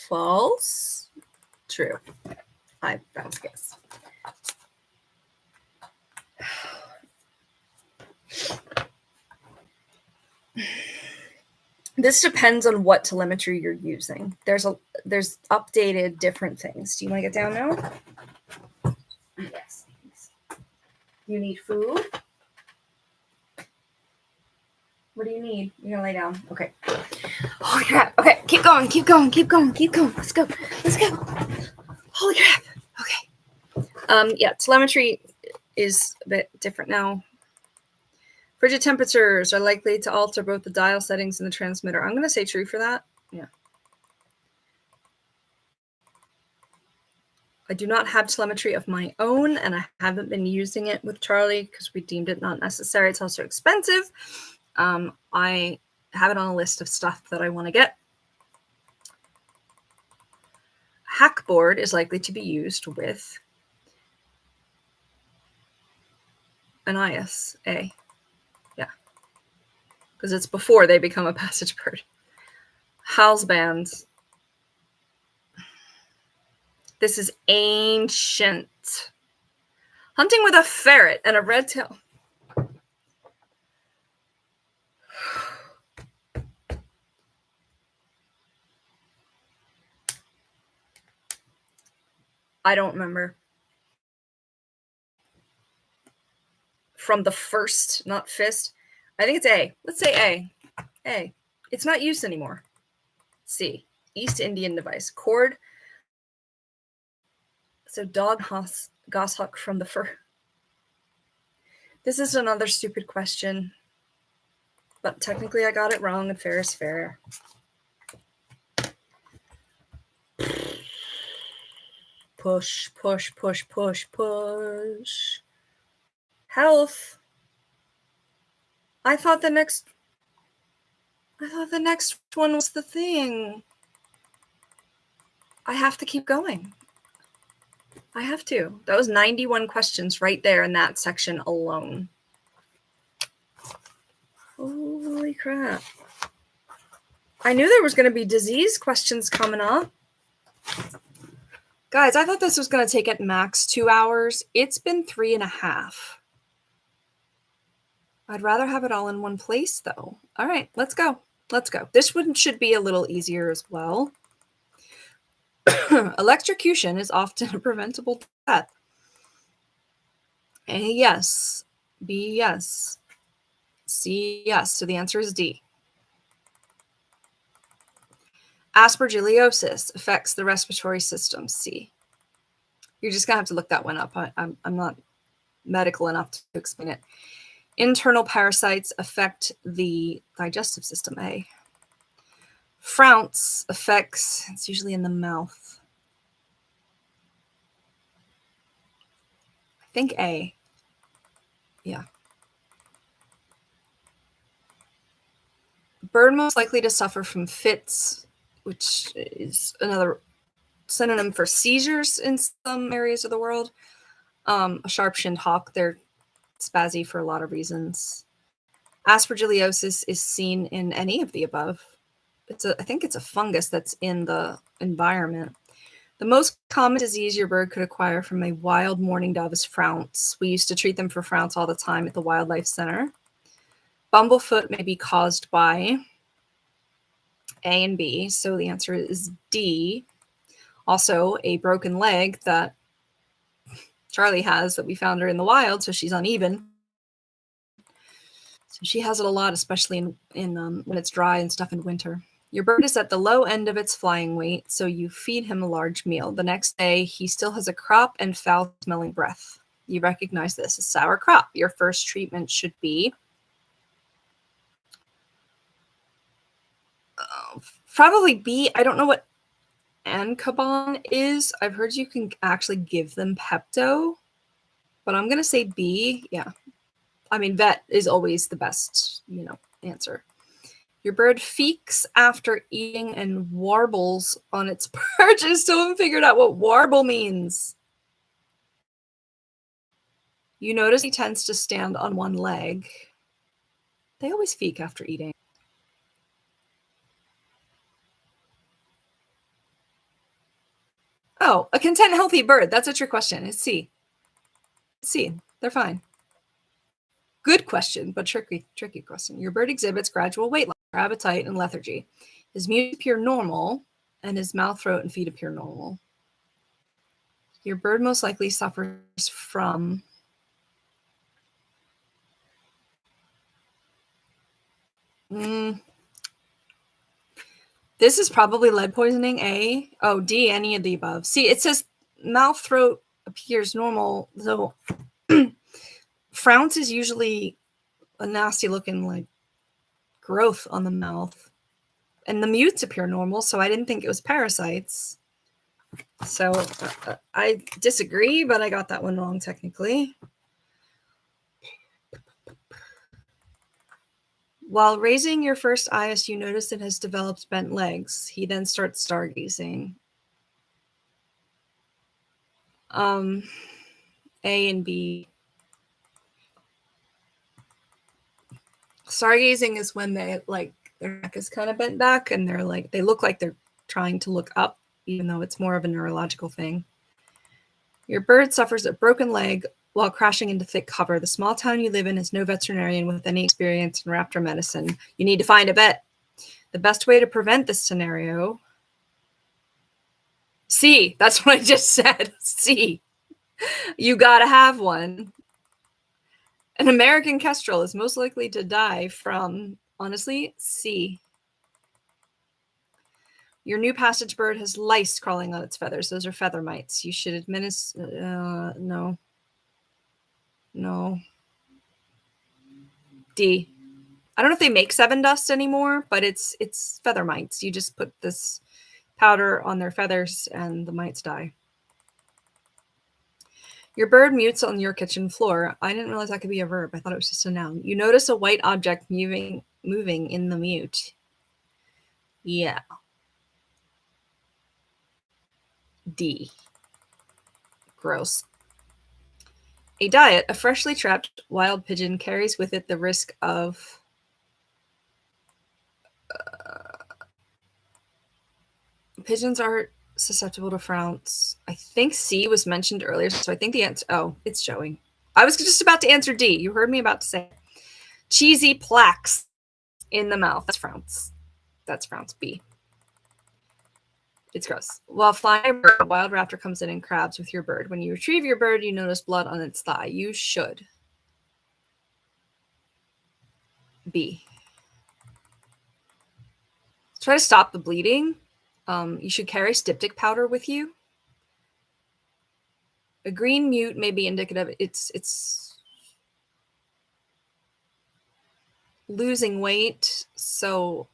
False? True. That was a guess. This depends on what telemetry you're using. There's updated different things. Do you want to get down now? Yes. You need food? What do you need? You're gonna lay down. Okay. Holy crap. Okay, keep going. Let's go. Holy crap. Okay. Yeah, telemetry is a bit different now. Frigid temperatures are likely to alter both the dial settings and the transmitter. I'm going to say true for that. Yeah. I do not have telemetry of my own, and I haven't been using it with Charlie because we deemed it not necessary. It's also expensive. I have it on a list of stuff that I want to get. Hackboard is likely to be used with Anias, A. Yeah. Because it's before they become a passage bird. Howl's bands. This is ancient. Hunting with a ferret and a red tail. I don't remember. From the first, not fist. I think it's A. Let's say A. A. It's not used anymore. C. East Indian device. Cord. So dog goshawk from the fur. This is another stupid question. But technically I got it wrong, and fair is fair. Push. Health. I thought the next one was the thing. I have to keep going. I have to. That was 91 questions right there in that section alone. Holy crap. I knew there was going to be disease questions coming up. Guys, I thought this was going to take at max 2 hours. It's been 3.5. I'd rather have it all in one place, though. All right, let's go. This one should be a little easier as well. Electrocution is often a preventable death. A, yes. B, yes. C, yes. So the answer is D. Aspergillosis affects the respiratory system. C. You're just going to have to look that one up. I'm not medical enough to explain it. Internal parasites affect the digestive system. A. Frounce affects, it's usually in the mouth. I think A. Yeah. Bird most likely to suffer from fits, which is another synonym for seizures in some areas of the world. A sharp-shinned hawk, they're spazzy for a lot of reasons. Aspergillosis is seen in any of the above. I think it's a fungus that's in the environment. The most common disease your bird could acquire from a wild mourning dove is flounce. We used to treat them for flounce all the time at the Wildlife Center. Bumblefoot may be caused by A and B, so the answer is D. Also, a broken leg that Charlie has that we found her in the wild, so she's uneven. So she has it a lot, especially in when it's dry and stuff in winter. Your bird is at the low end of its flying weight, so you feed him a large meal. The next day, he still has a crop and foul-smelling breath. You recognize this as sour crop. Your first treatment should be probably B. I don't know what Ancabon is. I've heard you can actually give them Pepto, but I'm going to say B. Yeah. I mean, vet is always the best, answer. Your bird feeks after eating and warbles on its perch. I still haven't figured out what warble means. You notice he tends to stand on one leg. They always feek after eating. Oh, a content, healthy bird. That's a trick question. It's C. C. They're fine. Good question, but tricky question. Your bird exhibits gradual weight loss, appetite, and lethargy. His mute appear normal, and his mouth, throat, and feet appear normal. Your bird most likely suffers from this is probably lead poisoning, A. Oh, D, any of the above. See, it says mouth, throat appears normal, so flounce is usually a nasty looking like growth on the mouth. And the mutes appear normal, so I didn't think it was parasites. So I disagree, but I got that one wrong technically. While raising your first eyas, you notice it has developed bent legs. He then starts stargazing. A and B. Stargazing is when they their neck is kind of bent back and they look like they're trying to look up, even though it's more of a neurological thing. Your bird suffers a broken leg while crashing into thick cover. The small town you live in has no veterinarian with any experience in raptor medicine. You need to find a vet. The best way to prevent this scenario... C. That's what I just said. C. You gotta have one. An American kestrel is most likely to die from, honestly, C. Your new passage bird has lice crawling on its feathers. Those are feather mites. You should administer... no. No. D. I don't know if they make 7 Dust anymore, but it's feather mites. You just put this powder on their feathers and the mites die. Your bird mutes on your kitchen floor. I didn't realize that could be a verb. I thought it was just a noun. You notice a white object moving in the mute. Yeah. D. Gross. A diet, a freshly trapped wild pigeon carries with it the risk of pigeons are susceptible to flounce. I think C was mentioned earlier, so I think the answer... Oh, it's showing. I was just about to answer D. You heard me about to say cheesy plaques in the mouth. That's flounce. That's flounce. B. It's gross. While flying, a wild raptor comes in and crabs with your bird. When you retrieve your bird, you notice blood on its thigh. You should. B. Try to stop the bleeding. You should carry styptic powder with you. A green mute may be indicative. It's losing weight. So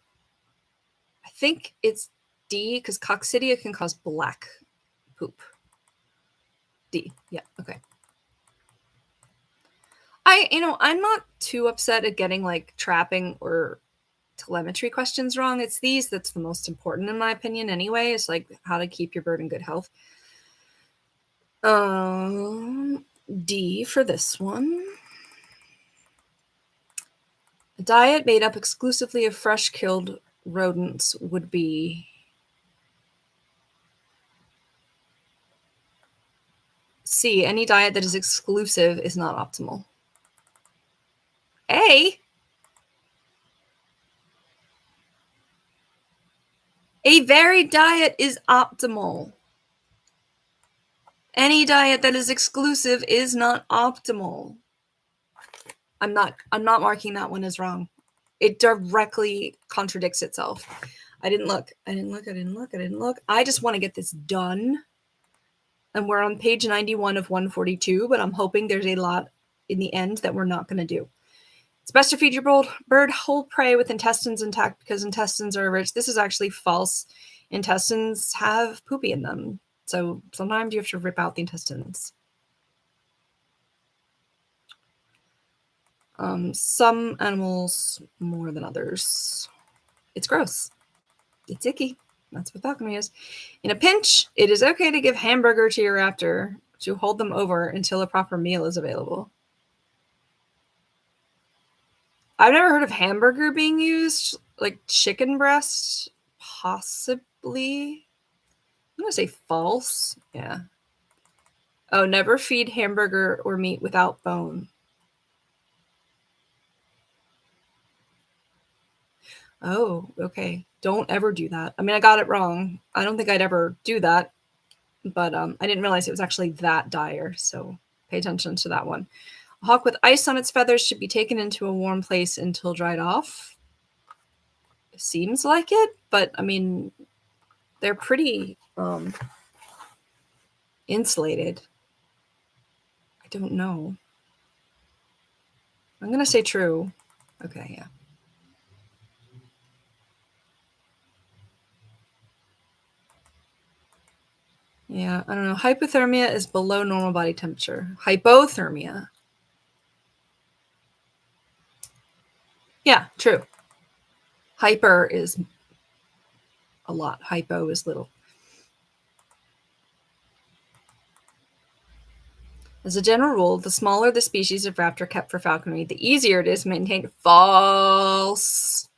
I think it's D, because coccidia can cause black poop. D. Yeah. Okay. I'm not too upset at getting trapping or telemetry questions wrong. It's these that's the most important in my opinion anyway. It's how to keep your bird in good health. D for this one. A diet made up exclusively of fresh killed rodents would be C, any diet that is exclusive is not optimal. A varied diet is optimal. Any diet that is exclusive is not optimal. I'm not marking that one as wrong. It directly contradicts itself. I didn't look. I just want to get this done. And we're on page 91 of 142, but I'm hoping there's a lot in the end that we're not going to do. It's best to feed your bird whole prey with intestines intact because intestines are rich. This is actually false. Intestines have poopy in them. So sometimes you have to rip out the intestines. Some animals more than others. It's gross. It's icky. That's what falconry is. In a pinch, it is okay to give hamburger to your raptor to hold them over until a proper meal is available. I've never heard of hamburger being used. Like chicken breast, possibly. I'm going to say false. Yeah. Oh, never feed hamburger or meat without bone. Oh, okay. Don't ever do that. I mean, I got it wrong. I don't think I'd ever do that, but I didn't realize it was actually that dire. So pay attention to that one. A hawk with ice on its feathers should be taken into a warm place until dried off. Seems like it, but I mean, they're pretty insulated. I don't know. I'm going to say true. Okay, yeah. Yeah, I don't know. Hypothermia is below normal body temperature. Hypothermia. Yeah, true. Hyper is a lot. Hypo is little. As a general rule, the smaller the species of raptor kept for falconry, the easier it is to maintain. False.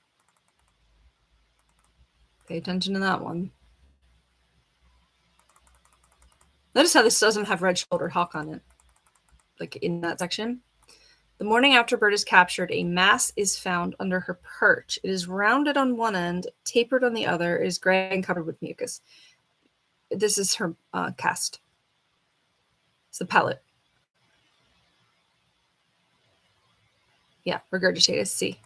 Pay attention to that one. Notice how this doesn't have red-shouldered hawk on it, like in that section. The morning after a bird is captured, a mass is found under her perch. It is rounded on one end, tapered on the other. It is gray and covered with mucus. This is her cast. It's the pellet. Yeah, regurgitated. C.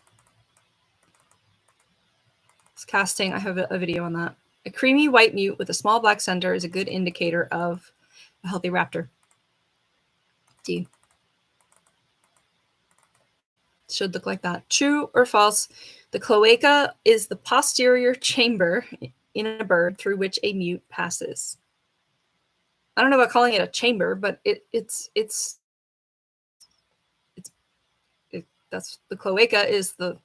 It's casting. I have a video on that. A creamy white mute with a small black center is a good indicator of a healthy raptor. D. Should look like that. True or false? The cloaca is the posterior chamber in a bird through which a mute passes. I don't know about calling it a chamber, but that's the cloaca is the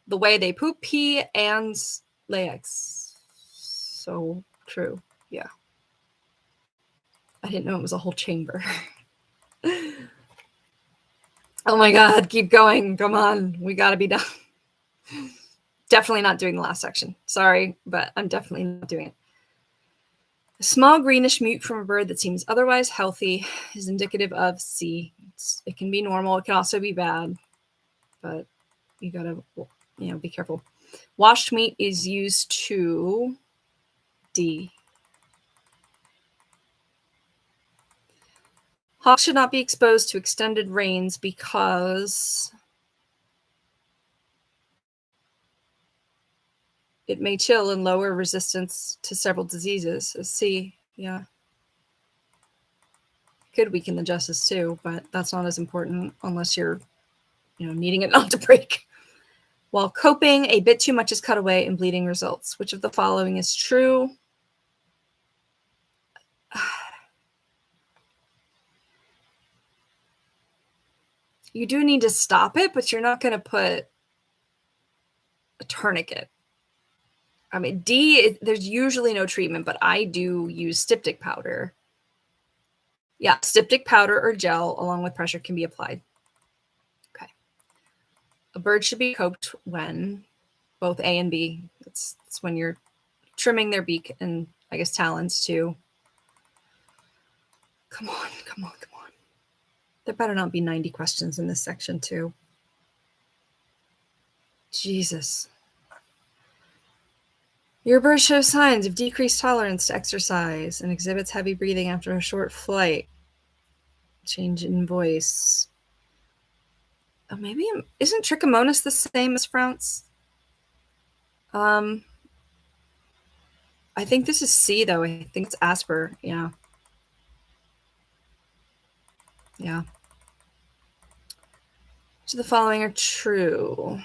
way they poop, pee, and lay eggs. So true. Yeah. I didn't know it was a whole chamber. Oh my God, keep going. Come on. We got to be done. Definitely not doing the last section. Sorry, but I'm definitely not doing it. A small greenish mute from a bird that seems otherwise healthy is indicative of C. It can be normal. It can also be bad, but you got to, be careful. Washed meat is used to D. Hawks should not be exposed to extended rains because it may chill and lower resistance to several diseases. C, yeah. Could weaken the justice too, but that's not as important unless you're, needing it not to break. While coping, a bit too much is cut away and bleeding results. Which of the following is true? You do need to stop it, but you're not going to put a tourniquet. I mean, D, there's usually no treatment, but I do use styptic powder. Yeah, styptic powder or gel along with pressure can be applied. Okay. A bird should be coped when both A and B. It's when you're trimming their beak and I guess talons too. Come on. Come on. There better not be 90 questions in this section too. Jesus. Your bird shows signs of decreased tolerance to exercise and exhibits heavy breathing after a short flight. Change in voice. Oh, maybe isn't trichomonas the same as Frounce? I think this is C though. I think it's Asper. Yeah. Yeah. Which of the following are true?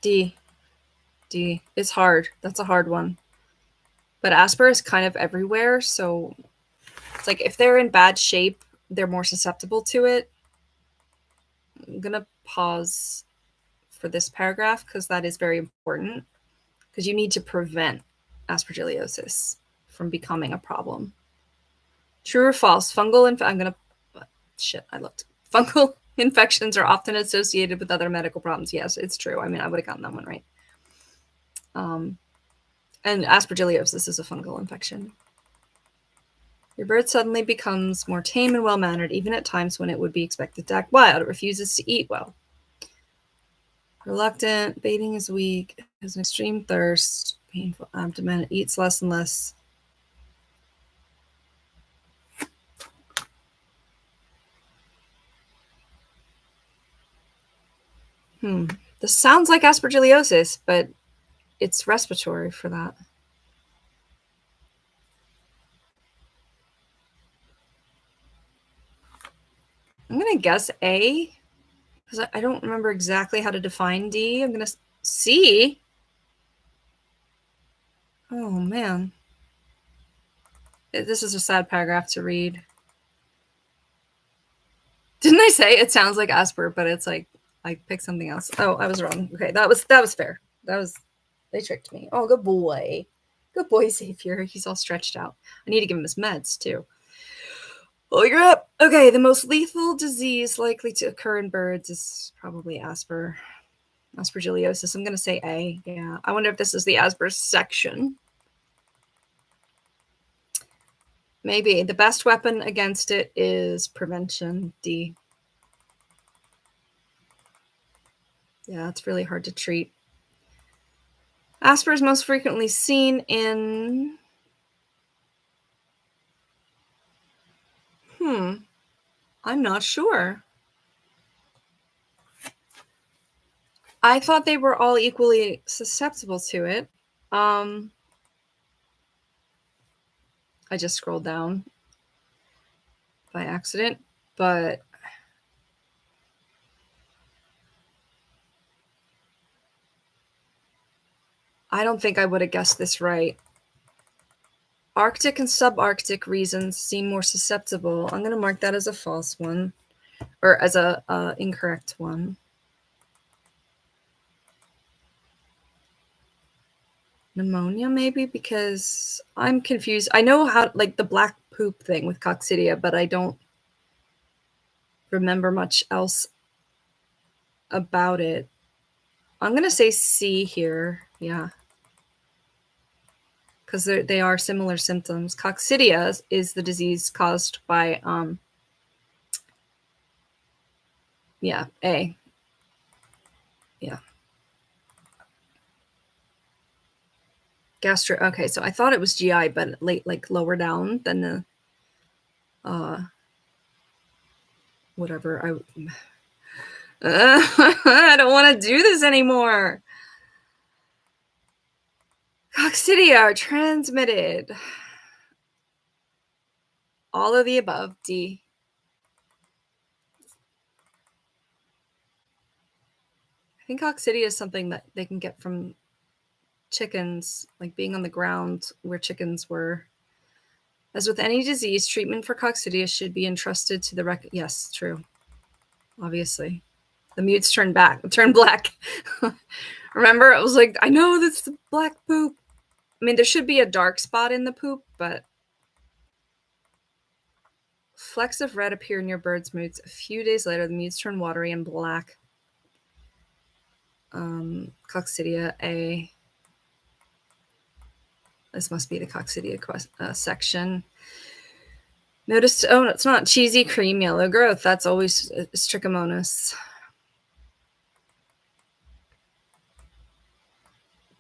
D. It's hard. That's a hard one. But Asper is kind of everywhere, so it's like if they're in bad shape, they're more susceptible to it. I'm gonna pause for this paragraph because that is very important, because you need to prevent aspergillosis from becoming a problem. True or false? Fungal infections are often associated with other medical problems. Yes, it's true. I mean, I would have gotten that one right. And aspergillosis is a fungal infection. Your bird suddenly becomes more tame and well-mannered, even at times when it would be expected to act wild. It refuses to eat well. Reluctant, baiting is weak, has an extreme thirst, painful abdomen, it eats less and less. This sounds like aspergillosis, but it's respiratory for that. I'm going to guess A, because I don't remember exactly how to define D. I'm going to C. Oh, man. This is a sad paragraph to read. Didn't I say it sounds like Asper, but it's like I picked something else. Oh, I was wrong. Okay, that was fair. They tricked me. Oh, good boy. Good boy, Xavier. He's all stretched out. I need to give him his meds, too. Oh, you're up. Okay, the most lethal disease likely to occur in birds is probably aspergillosis. I'm going to say A. Yeah. I wonder if this is the Asper section. Maybe. The best weapon against it is prevention. D. Yeah, it's really hard to treat. Asper is most frequently seen in... I'm not sure. I thought they were all equally susceptible to it. I just scrolled down by accident, but I don't think I would have guessed this right. Arctic and subarctic regions seem more susceptible. I'm going to mark that as a false one, or as a incorrect one. Pneumonia, maybe, because I'm confused. I know how, like, the black poop thing with coccidia, but I don't remember much else about it. I'm going to say C here. Yeah. Because they are similar symptoms. Coccidia is the disease caused by, yeah, A. Yeah. Okay, so I thought it was GI, but like lower down than the, whatever. I don't want to do this anymore. Coccidia are transmitted. All of the above, D. I think coccidia is something that they can get from chickens, like being on the ground where chickens were. As with any disease, treatment for coccidia should be entrusted to the yes, true. Obviously. The mutes turned black. Remember, it was like, I know that's the black poop. I mean, there should be a dark spot in the poop, but flecks of red appear in your bird's moods. A few days later, the mutes turn watery and black. Coccidia A. This must be the Coccidia section. Notice, oh, it's not cheesy cream yellow growth. That's always Trichomonas.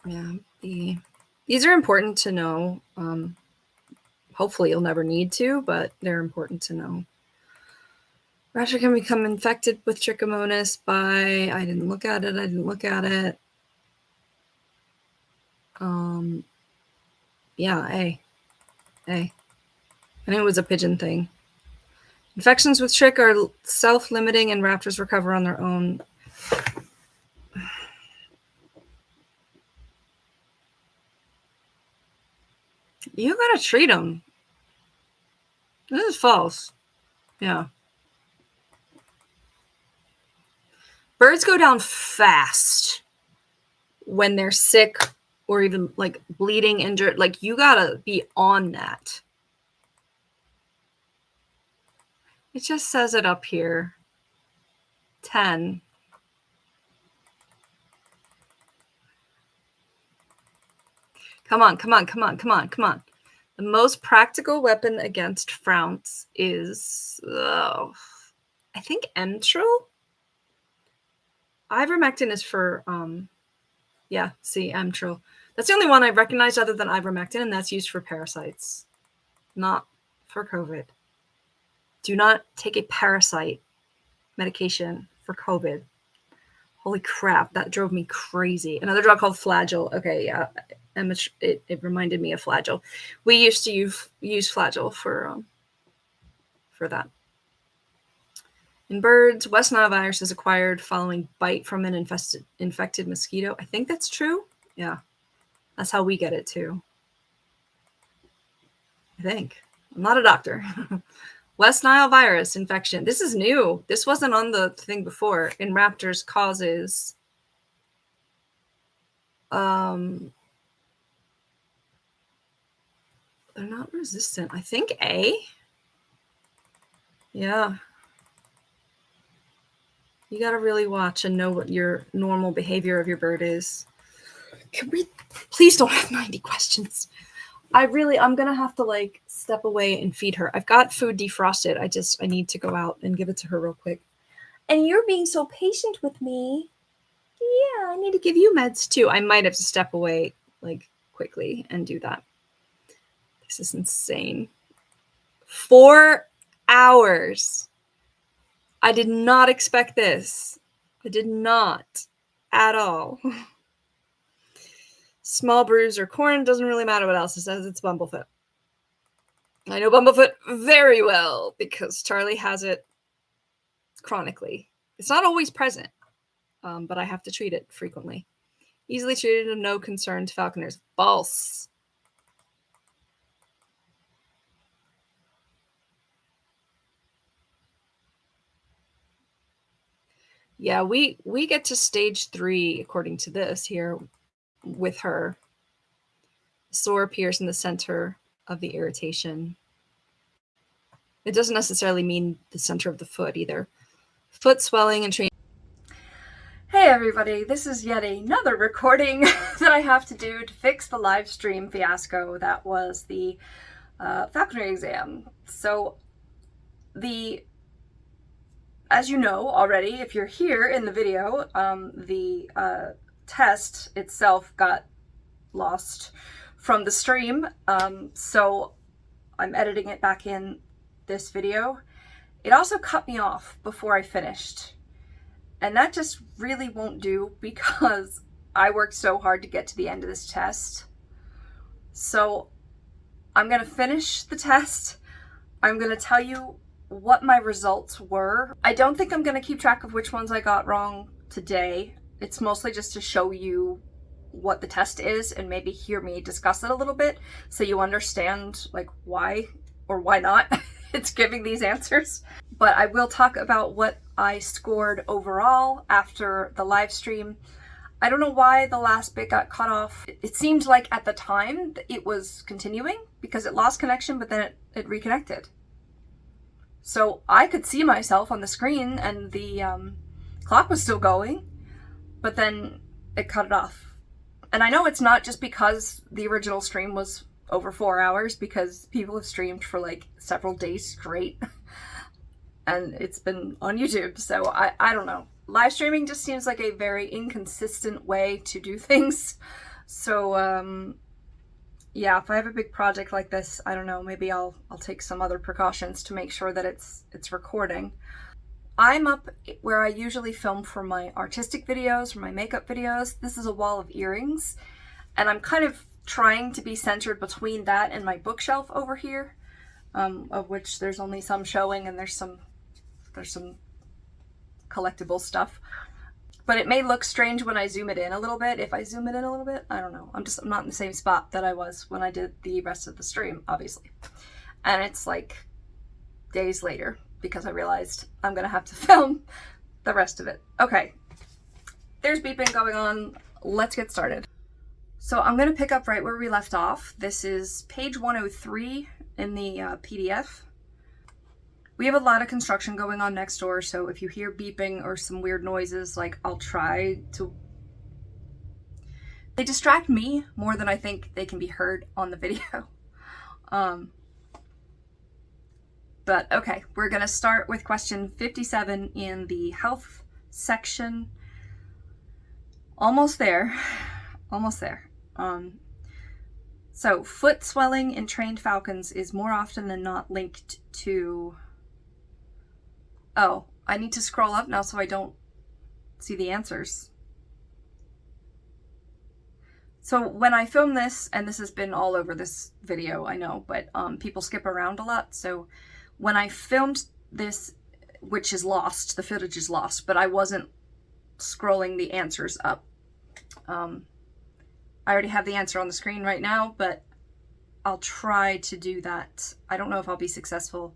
Yeah, these are important to know. Hopefully you'll never need to, but they're important to know. Raptor can become infected with Trichomonas by, I didn't look at it. Yeah, A. I knew it was a pigeon thing. Infections with Trick are self-limiting and raptors recover on their own. You gotta treat them. This is false. Yeah. Birds go down fast when they're sick or even like bleeding, injured. Like, you gotta be on that. It just says it up here. 10. Come on. The most practical weapon against Frounce is, I think, Emtril? Ivermectin is for, yeah, see, Emtril. That's the only one I recognize other than ivermectin, and that's used for parasites, not for COVID. Do not take a parasite medication for COVID. Holy crap, that drove me crazy. Another drug called Flagyl. Okay, yeah, it reminded me of Flagyl. We used to use Flagyl for that. In birds, West Nile virus is acquired following bite from an infected mosquito. I think that's true. Yeah, that's how we get it too. I think. I'm not a doctor. West Nile virus infection. This is new. This wasn't on the thing before. In raptors causes they're not resistant. I think A. Yeah. You got to really watch and know what your normal behavior of your bird is. Can we please don't have 90 questions? I'm going to have to like step away and feed her. I've got food defrosted. I need to go out and give it to her real quick. And you're being so patient with me. Yeah, I need to give you meds too. I might have to step away like quickly and do that. This is insane. 4 hours. I did not expect this. I did not at all. Small bruise or corn, doesn't really matter what else it says. It's bumblefoot. I know bumblefoot very well because Charlie has it chronically. It's not always present, but I have to treat it frequently. Easily treated and no concern to falconers. False. Yeah, we get to stage 3 according to this here with her. Sore appears in the center of the irritation. It doesn't necessarily mean the center of the foot either. Foot swelling and training. Hey everybody, this is yet another recording that I have to do to fix the live stream fiasco that was the falconry exam. So as you know already, if you're here in the video, the test itself got lost from the stream, so I'm editing it back in this video. It also cut me off before I finished, and that just really won't do because I worked so hard to get to the end of this test. So I'm gonna finish the test. I'm gonna tell you what my results were. I don't think I'm gonna keep track of which ones I got wrong today. It's mostly just to show you what the test is and maybe hear me discuss it a little bit so you understand like why or why not it's giving these answers. But I will talk about what I scored overall after the live stream. I don't know why the last bit got cut off. It seemed like at the time it was continuing because it lost connection, but then it reconnected. So I could see myself on the screen and the clock was still going, but then it cut it off. And I know it's not just because the original stream was over 4 hours, because people have streamed for like several days straight and it's been on YouTube. So I don't know. Live streaming just seems like a very inconsistent way to do things. So yeah, if I have a big project like this, I don't know, maybe I'll take some other precautions to make sure that it's recording. I'm up where I usually film for my artistic videos, for my makeup videos. This is a wall of earrings, and I'm kind of trying to be centered between that and my bookshelf over here, of which there's only some showing, and there's some collectible stuff. But it may look strange when I zoom it in a little bit. If I zoom it in a little bit, I don't know. I'm not in the same spot that I was when I did the rest of the stream, obviously. And it's like days later, because I realized I'm gonna have to film the rest of it. Okay, there's beeping going on. Let's get started. So I'm gonna pick up right where we left off. This is page 103 in the PDF. We have a lot of construction going on next door, so if you hear beeping or some weird noises, like, I'll try to... They distract me more than I think they can be heard on the video. But okay, we're gonna start with question 57 in the health section. Almost there, almost there. So foot swelling in trained falcons is more often than not linked to... Oh, I need to scroll up now so I don't see the answers. So when I film this, and this has been all over this video, I know, but people skip around a lot. So when I filmed this, which is lost, the footage is lost, but I wasn't scrolling the answers up. I already have the answer on the screen right now, but I'll try to do that. I don't know if I'll be successful.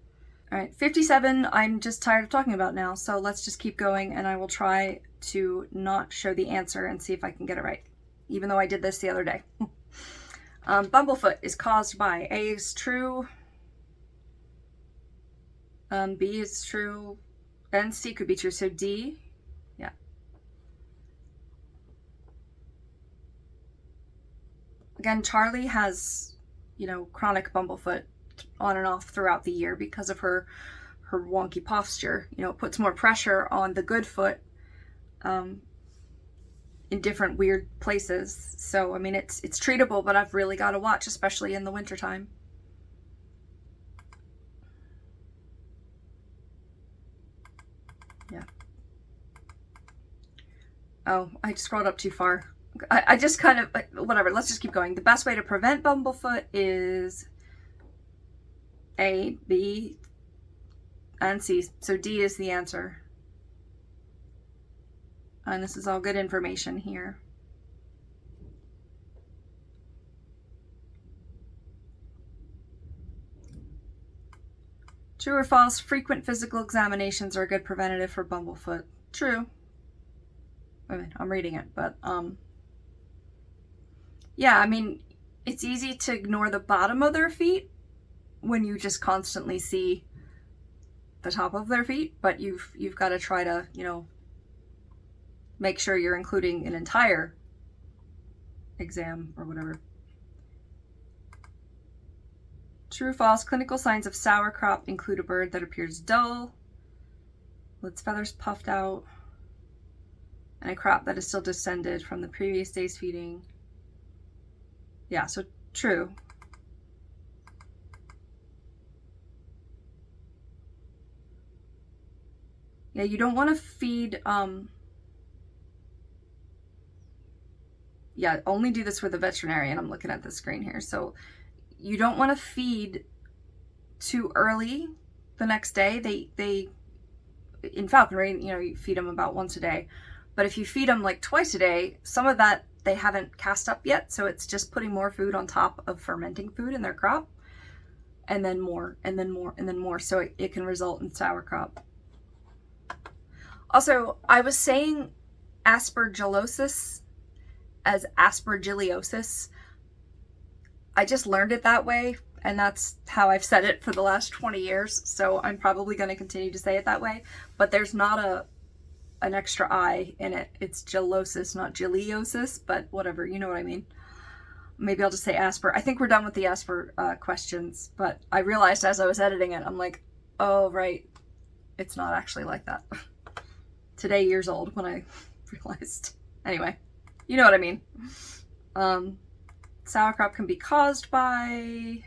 All right, 57, I'm just tired of talking about now, so let's just keep going, and I will try to not show the answer and see if I can get it right, even though I did this the other day. Bumblefoot is caused by A is true, B is true, and C could be true, so D, yeah. Again, Charlie has, you know, chronic bumblefoot on and off throughout the year because of her wonky posture. You know, it puts more pressure on the good foot in different weird places. So, I mean, it's treatable, but I've really got to watch, especially in the wintertime. Yeah. Oh, I scrolled up too far. I just kind of, whatever, let's just keep going. The best way to prevent bumblefoot is A, B, and C. So D is the answer. And this is all good information here. True or false? Frequent physical examinations are a good preventative for bumblefoot. True. I mean, I'm reading it, but yeah, I mean, it's easy to ignore the bottom of their feet when you just constantly see the top of their feet, but you've got to try to, you know, make sure you're including an entire exam or whatever. True or false? Clinical signs of sour crop include a bird that appears dull, with its feathers puffed out, and a crop that is still descended from the previous day's feeding. Yeah, so true. Yeah, you don't want to feed, yeah, only do this with a veterinarian. I'm looking at the screen here. So you don't want to feed too early the next day. They in falconry, you know, you feed them about once a day. But if you feed them like twice a day, some of that they haven't cast up yet. So it's just putting more food on top of fermenting food in their crop. And then more, and then more, and then more. So it can result in sour crop. Also, I was saying aspergillosis as aspergilliosis. I just learned it that way, and that's how I've said it for the last 20 years, so I'm probably going to continue to say it that way. But there's not an extra I in it. It's gillosis, not giliosis, but whatever, you know what I mean. Maybe I'll just say Asper. I think we're done with the Asper questions, but I realized as I was editing it, I'm like, oh, right, it's not actually like that. Today, years old, when I realized. Anyway, you know what I mean. Sauerkraut can be caused by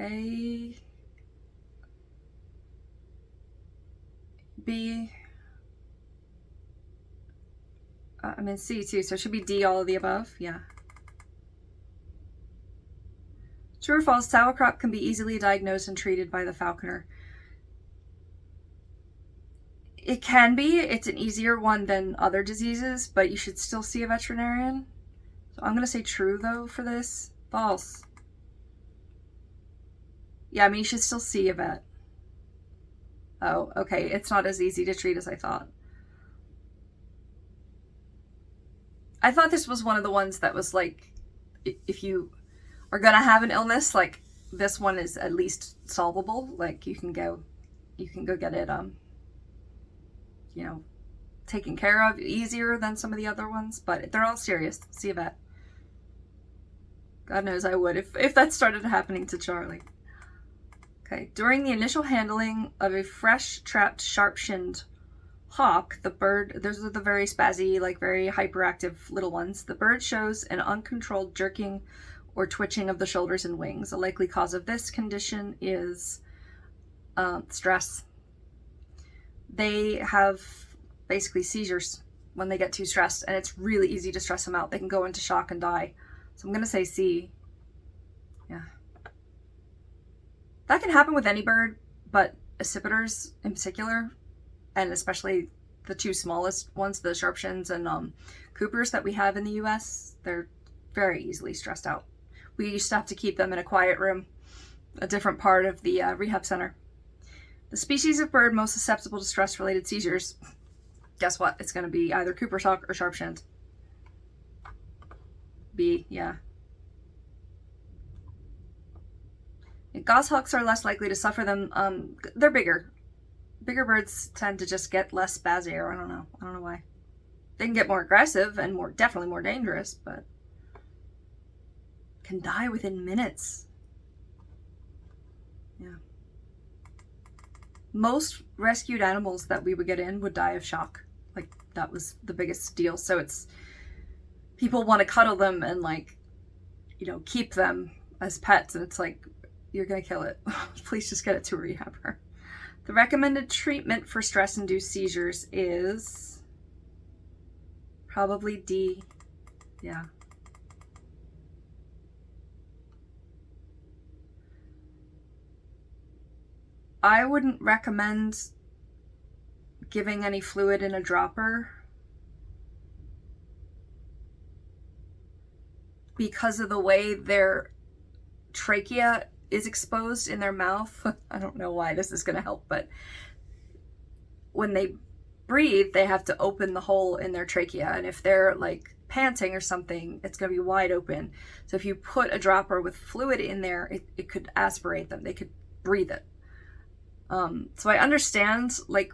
A, B, I mean C too, so it should be D, all of the above. Yeah. True or false, sauerkraut can be easily diagnosed and treated by the falconer. It can be. It's an easier one than other diseases, but you should still see a veterinarian. So I'm going to say true, though, for this. False. Yeah, I mean, you should still see a vet. Oh, okay. It's not as easy to treat as I thought. I thought this was one of the ones that was like, if you are going to have an illness, like this one is at least solvable. Like you can go get it, you know, taken care of easier than some of the other ones, but they're all serious. See a vet. God knows I would if that started happening to Charlie. Okay, during the initial handling of a fresh trapped sharp-shinned hawk, the bird, those are the very spazzy, like very hyperactive little ones, the bird shows an uncontrolled jerking or twitching of the shoulders and wings. A likely cause of this condition is stress. They have basically seizures when they get too stressed, and it's really easy to stress them out. They can go into shock and die. So I'm going to say C. Yeah. That can happen with any bird, but accipiters in particular, and especially the two smallest ones, the sharpshins and Coopers that we have in the US, they're very easily stressed out. We used to have to keep them in a quiet room, a different part of the rehab center. The species of bird most susceptible to stress-related seizures, guess what? It's going to be either Cooper's hawk or sharpshins. B, yeah. Goshawks are less likely to suffer them. They're bigger. Bigger birds tend to just get less spazzy, I don't know why. They can get more aggressive and definitely more dangerous, but can die within minutes. Yeah. Most rescued animals that we would get in would die of shock. Like, that was the biggest deal. So it's, people want to cuddle them and, like, you know, keep them as pets, and it's like, you're gonna kill it. Please just get it to a rehabber. The recommended treatment for stress-induced seizures is probably D. Yeah. I wouldn't recommend giving any fluid in a dropper because of the way their trachea is exposed in their mouth. I don't know why this is going to help, but when they breathe, they have to open the hole in their trachea, and if they're like panting or something, it's going to be wide open. So if you put a dropper with fluid in there, it could aspirate them. They could breathe it. So I understand like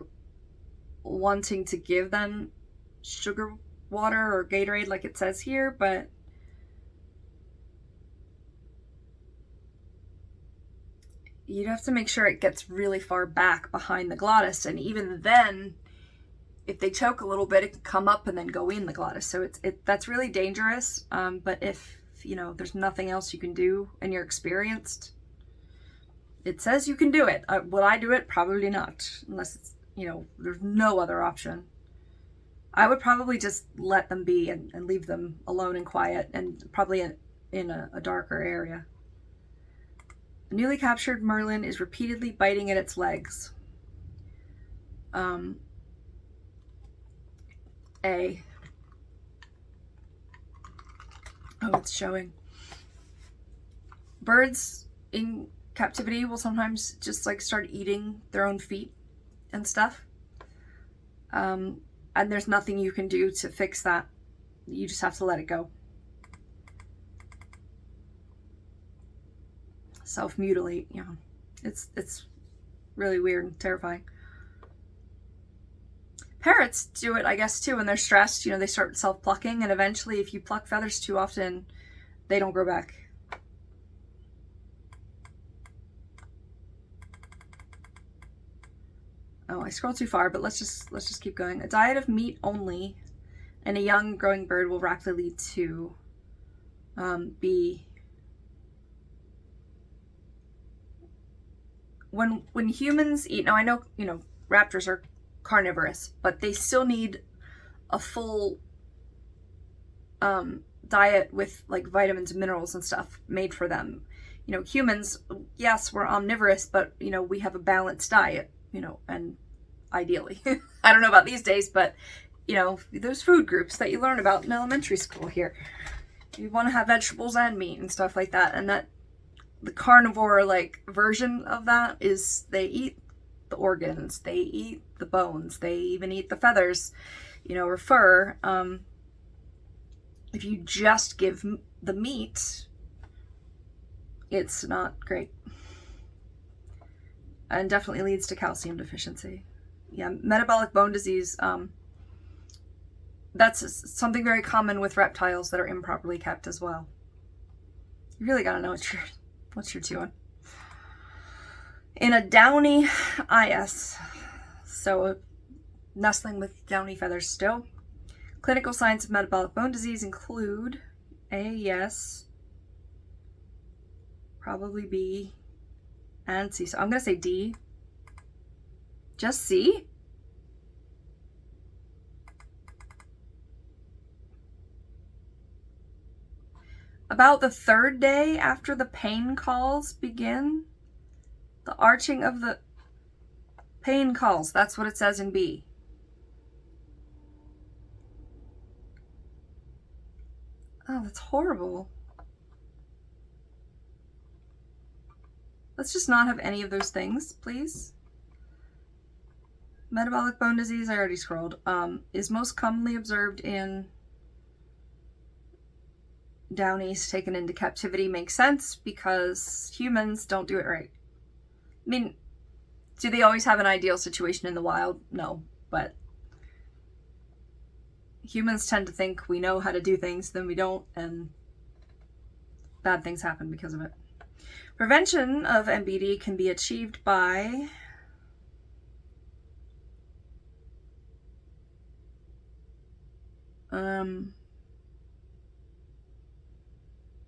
wanting to give them sugar water or Gatorade like it says here, but you'd have to make sure it gets really far back behind the glottis, and even then, if they choke a little bit, it can come up and then go in the glottis. So that's really dangerous. But if, you know, there's nothing else you can do and you're experienced, it says you can do it. Would I do it? Probably not, unless it's, you know, there's no other option. I would probably just let them be and leave them alone and quiet, and probably in a darker area. A newly captured merlin is repeatedly biting at its legs. A. Oh, it's showing. Birds in captivity will sometimes just like start eating their own feet and stuff. And there's nothing you can do to fix that. You just have to let it go. Self-mutilate, you know. It's really weird and terrifying. Parrots do it, I guess, too, when they're stressed. You know, they start self-plucking, and eventually, if you pluck feathers too often, they don't grow back. Oh, I scrolled too far, but let's just keep going. A diet of meat only and a young growing bird will rapidly lead to be when humans eat. Now I know, you know, raptors are carnivorous, but they still need a full diet with like vitamins and minerals and stuff made for them. You know, humans, yes, we're omnivorous, but you know, we have a balanced diet, you know, and ideally, I don't know about these days, but you know, those food groups that you learn about in elementary school here, you want to have vegetables and meat and stuff like that. And that the carnivore like version of that is they eat the organs, they eat the bones, they even eat the feathers, you know, or fur. If you just give the meat, it's not great, and definitely leads to calcium deficiency. Yeah, metabolic bone disease, that's something very common with reptiles that are improperly kept as well. You really gotta know what you're doing. In a downy IS, so nestling with downy feathers still, clinical signs of metabolic bone disease include A, yes, probably B, and C. So I'm gonna say D. Just C? About the third day after the pain calls begin, the arching of the pain calls, that's what it says in B. Oh, that's horrible. Let's just not have any of those things, please. Metabolic bone disease, I already scrolled, is most commonly observed in downies taken into captivity. Makes sense because humans don't do it right. I mean, do they always have an ideal situation in the wild? No, but humans tend to think we know how to do things, then we don't, and bad things happen because of it. Prevention of MBD can be achieved by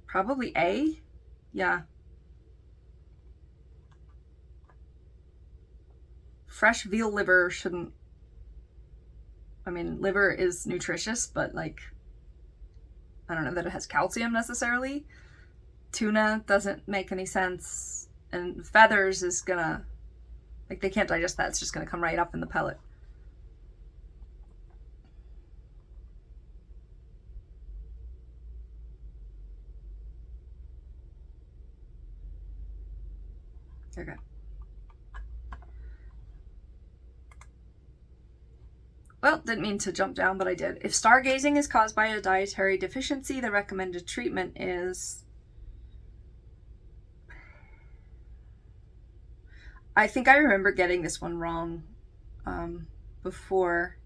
probably A. Yeah. Fresh veal liver shouldn't, I mean, liver is nutritious, but like, I don't know that it has calcium necessarily. Tuna doesn't make any sense. And feathers is gonna, like, they can't digest that. It's just gonna come right up in the pellet. Okay. Well, didn't mean to jump down, but I did. If stargazing is caused by a dietary deficiency, the recommended treatment is... I think I remember getting this one wrong before.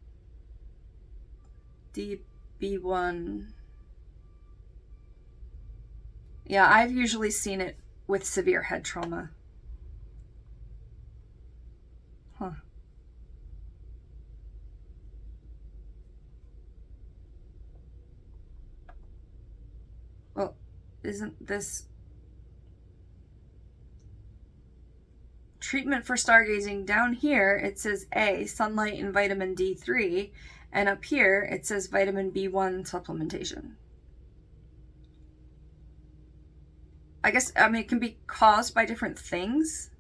DB1. Yeah, I've usually seen it with severe head trauma. Huh. Well, isn't this... Treatment for stargazing, down here it says A, sunlight and vitamin D3, and up here it says vitamin B1 supplementation. I guess, I mean, it can be caused by different things.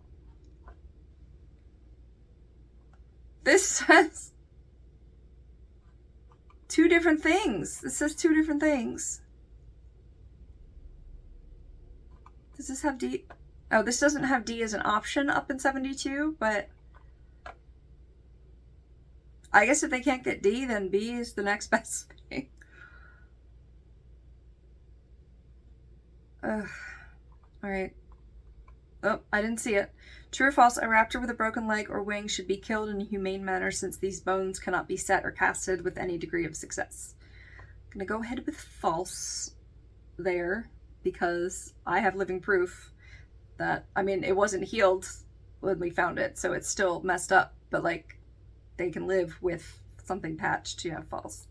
This says two different things. This says two different things. Does this have D? Oh, this doesn't have D as an option up in 72, but I guess if they can't get D, then B is the next best thing. Ugh. All right. Oh, I didn't see it. True or false, a raptor with a broken leg or wing should be killed in a humane manner since these bones cannot be set or casted with any degree of success. I'm going to go ahead with false there because I have living proof that, I mean, it wasn't healed when we found it, so it's still messed up, but like they can live with something patched. Yeah, false.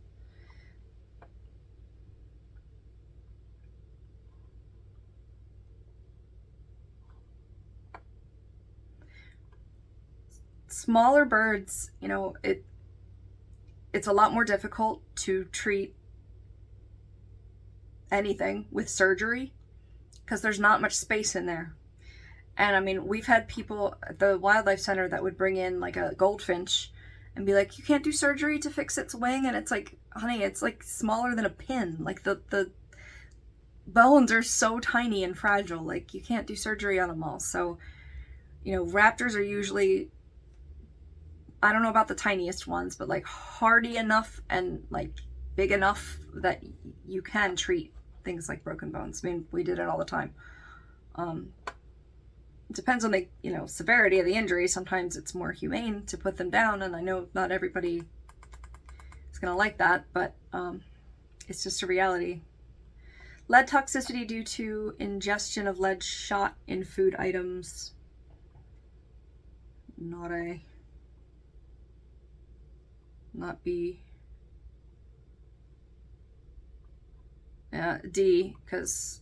Smaller birds, you know, it's a lot more difficult to treat anything with surgery because there's not much space in there. And I mean, we've had people at the wildlife center that would bring in like a goldfinch and be like, you can't do surgery to fix its wing. And it's like, honey, it's like smaller than a pin. Like the bones are so tiny and fragile. Like you can't do surgery on them all. So, you know, raptors are usually, I don't know about the tiniest ones, but like hardy enough and like big enough that you can treat things like broken bones. I mean, we did it all the time. It depends on the, you know, severity of the injury. Sometimes it's more humane to put them down, and I know not everybody is going to like that, but it's just a reality. Lead toxicity due to ingestion of lead shot in food items. Not B. D, because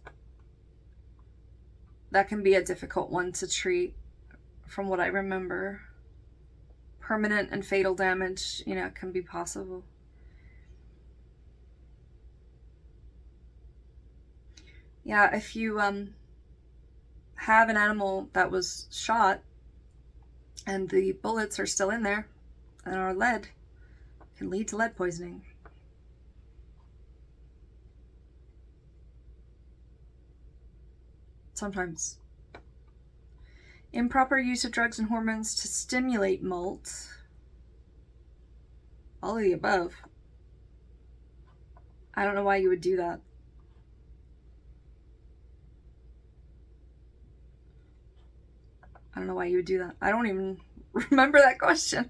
that can be a difficult one to treat from what I remember. Permanent and fatal damage, you know, can be possible. Yeah, if you have an animal that was shot and the bullets are still in there and are lead, it can lead to lead poisoning. Sometimes. Improper use of drugs and hormones to stimulate molt. All of the above. I don't know why you would do that. I don't know why you would do that. I don't even remember that question.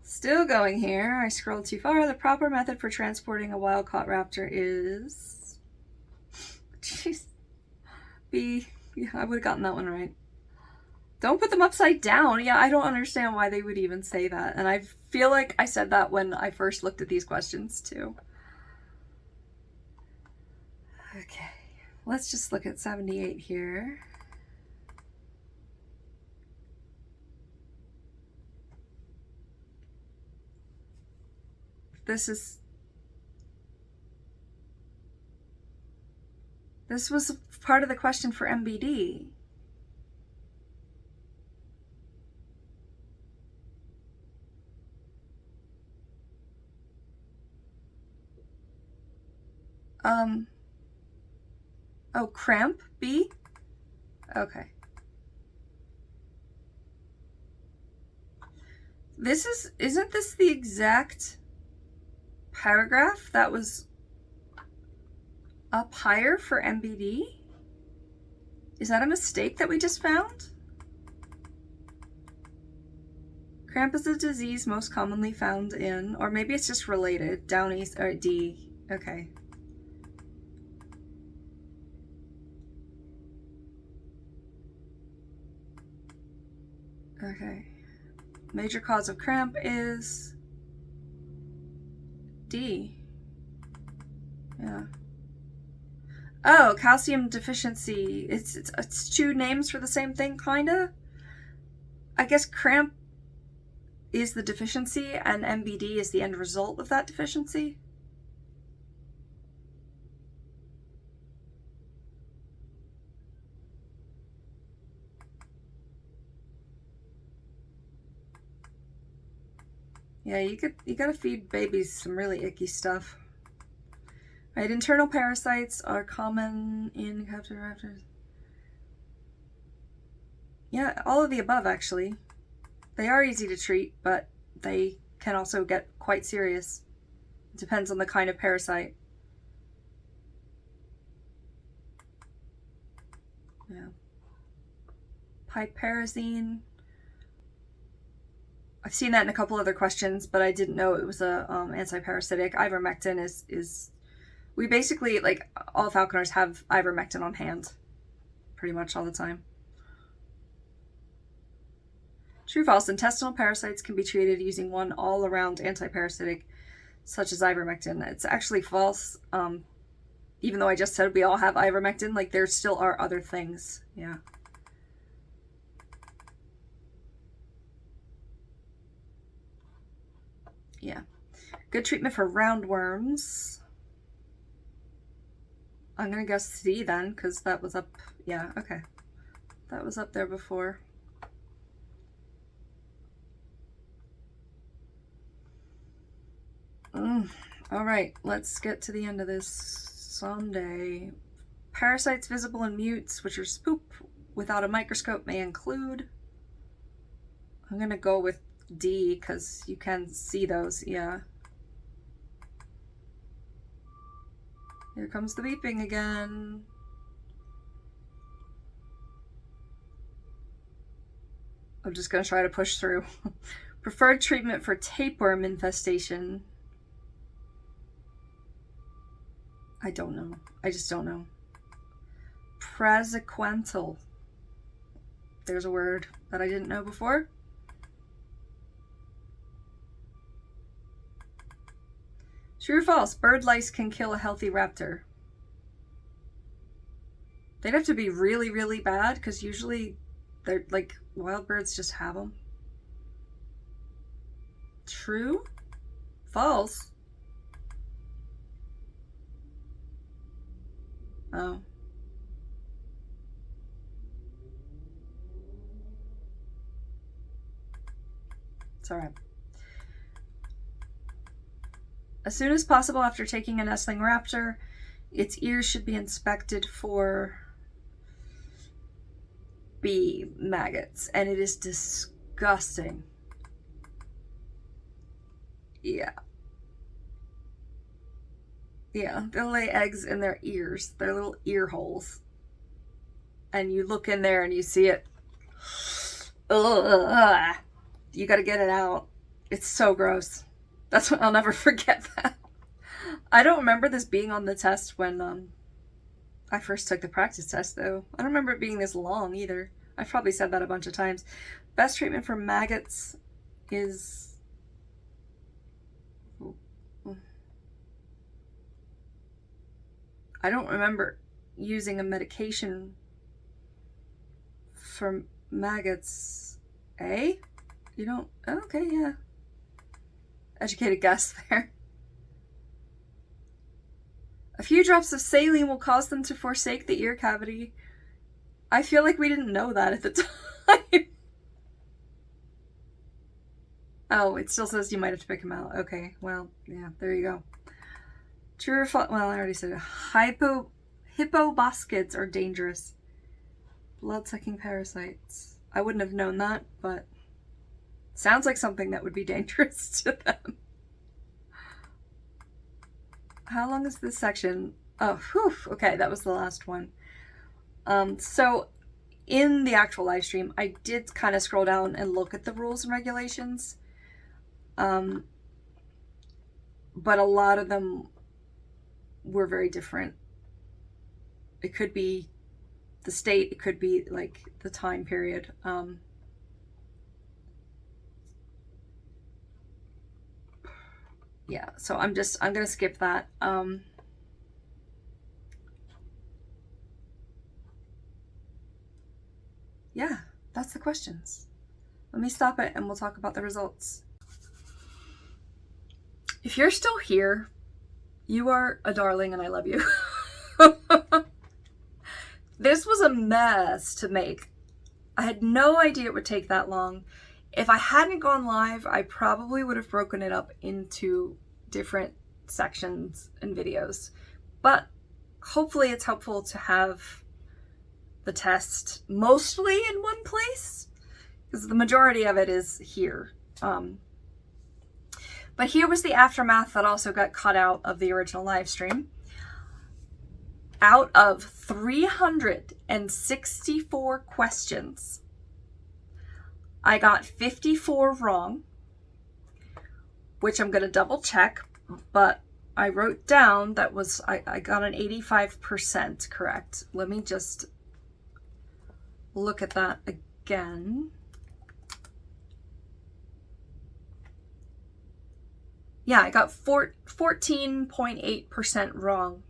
Still going here. I scrolled too far. The proper method for transporting a wild-caught raptor is... Jeez. B. Yeah, I would have gotten that one right. Don't put them upside down. Yeah, I don't understand why they would even say that. And I feel like I said that when I first looked at these questions too. Okay, let's just look at 78 here. This was part of the question for MBD. Oh, cramp, B? Okay. Isn't this the exact paragraph that was up higher for MBD? Is that a mistake that we just found? Cramp is a disease most commonly found in, or maybe it's just related, down east, or D, okay. Okay. Major cause of cramp is D. Yeah. Oh, calcium deficiency. It's two names for the same thing, kinda. I guess cramp is the deficiency and MBD is the end result of that deficiency. Yeah, you gotta feed babies some really icky stuff. Right, internal parasites are common in captive raptors. Yeah, all of the above actually. They are easy to treat, but they can also get quite serious. It depends on the kind of parasite. Yeah. Piperazine. I've seen that in a couple other questions, but I didn't know it was a anti-parasitic. Ivermectin is we basically, like, all falconers have ivermectin on hand pretty much all the time. True, false. Intestinal parasites can be treated using one all-around anti-parasitic such as ivermectin. It's actually false. Even though I just said we all have ivermectin, like, there still are other things. Yeah. Yeah. Good treatment for roundworms. I'm going to guess C then, because that was up. Yeah, okay. That was up there before. All right, let's get to the end of this Sunday. Parasites visible in mutes, which are spoop without a microscope, may include. I'm going to go with D because you can see those. Yeah. Here comes the beeping again. I'm just going to try to push through. Preferred treatment for tapeworm infestation. I don't know. I just don't know. Praziquantel. There's a word that I didn't know before. True or false? Bird lice can kill a healthy raptor. They'd have to be really, really bad because usually they're like wild birds just have them. True? False? Oh. It's all right. As soon as possible after taking a nestling raptor, its ears should be inspected for bee maggots, and it is disgusting. Yeah. Yeah, they'll lay eggs in their ears, their little ear holes. And you look in there and you see it. Ugh. You gotta get it out. It's so gross. That's what I'll never forget that. I don't remember this being on the test when I first took the practice test, though. I don't remember it being this long either. I've probably said that a bunch of times. Best treatment for maggots is... I don't remember using a medication for maggots. A? You don't? Okay, yeah. Educated guess there. A few drops of saline will cause them to forsake the ear cavity. I feel like we didn't know that at the time. Oh, it still says you might have to pick them out. Okay, well, yeah, there you go. True or false? Well, I already said it. Hippoboscids are dangerous. Blood-sucking parasites. I wouldn't have known that, but sounds like something that would be dangerous to them. How long is this section? Oh, whew. Okay, that was the last one. So in the actual live stream, I did kind of scroll down and look at the rules and regulations. But a lot of them were very different. It could be the state, it could be like the time period. Yeah, so I'm gonna skip that. Yeah, that's the questions. Let me stop it and we'll talk about the results. If you're still here, you are a darling and I love you. This was a mess to make. I had no idea it would take that long. If I hadn't gone live, I probably would have broken it up into different sections and videos. But hopefully it's helpful to have the test mostly in one place, because the majority of it is here. But here was the aftermath that also got cut out of the original live stream. Out of 364 questions, I got 54 wrong, which I'm going to double check, but I wrote down that was, I got an 85% correct. Let me just look at that again. Yeah, I got 14.8% wrong.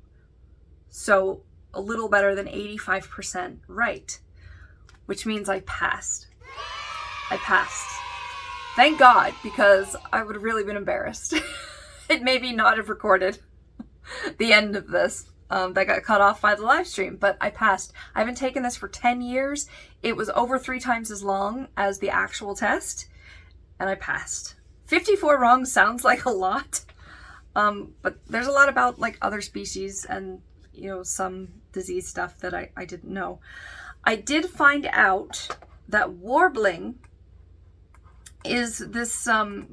So a little better than 85% right, which means I passed. I passed. Thank God, because I would have really been embarrassed. It maybe not have recorded the end of this. That got cut off by the live stream, but I passed. I haven't taken this for 10 years. It was over 3 times as long as the actual test, and I passed. 54 wrong sounds like a lot, but there's a lot about like other species and, you know, some disease stuff that I didn't know. I did find out that warbling is this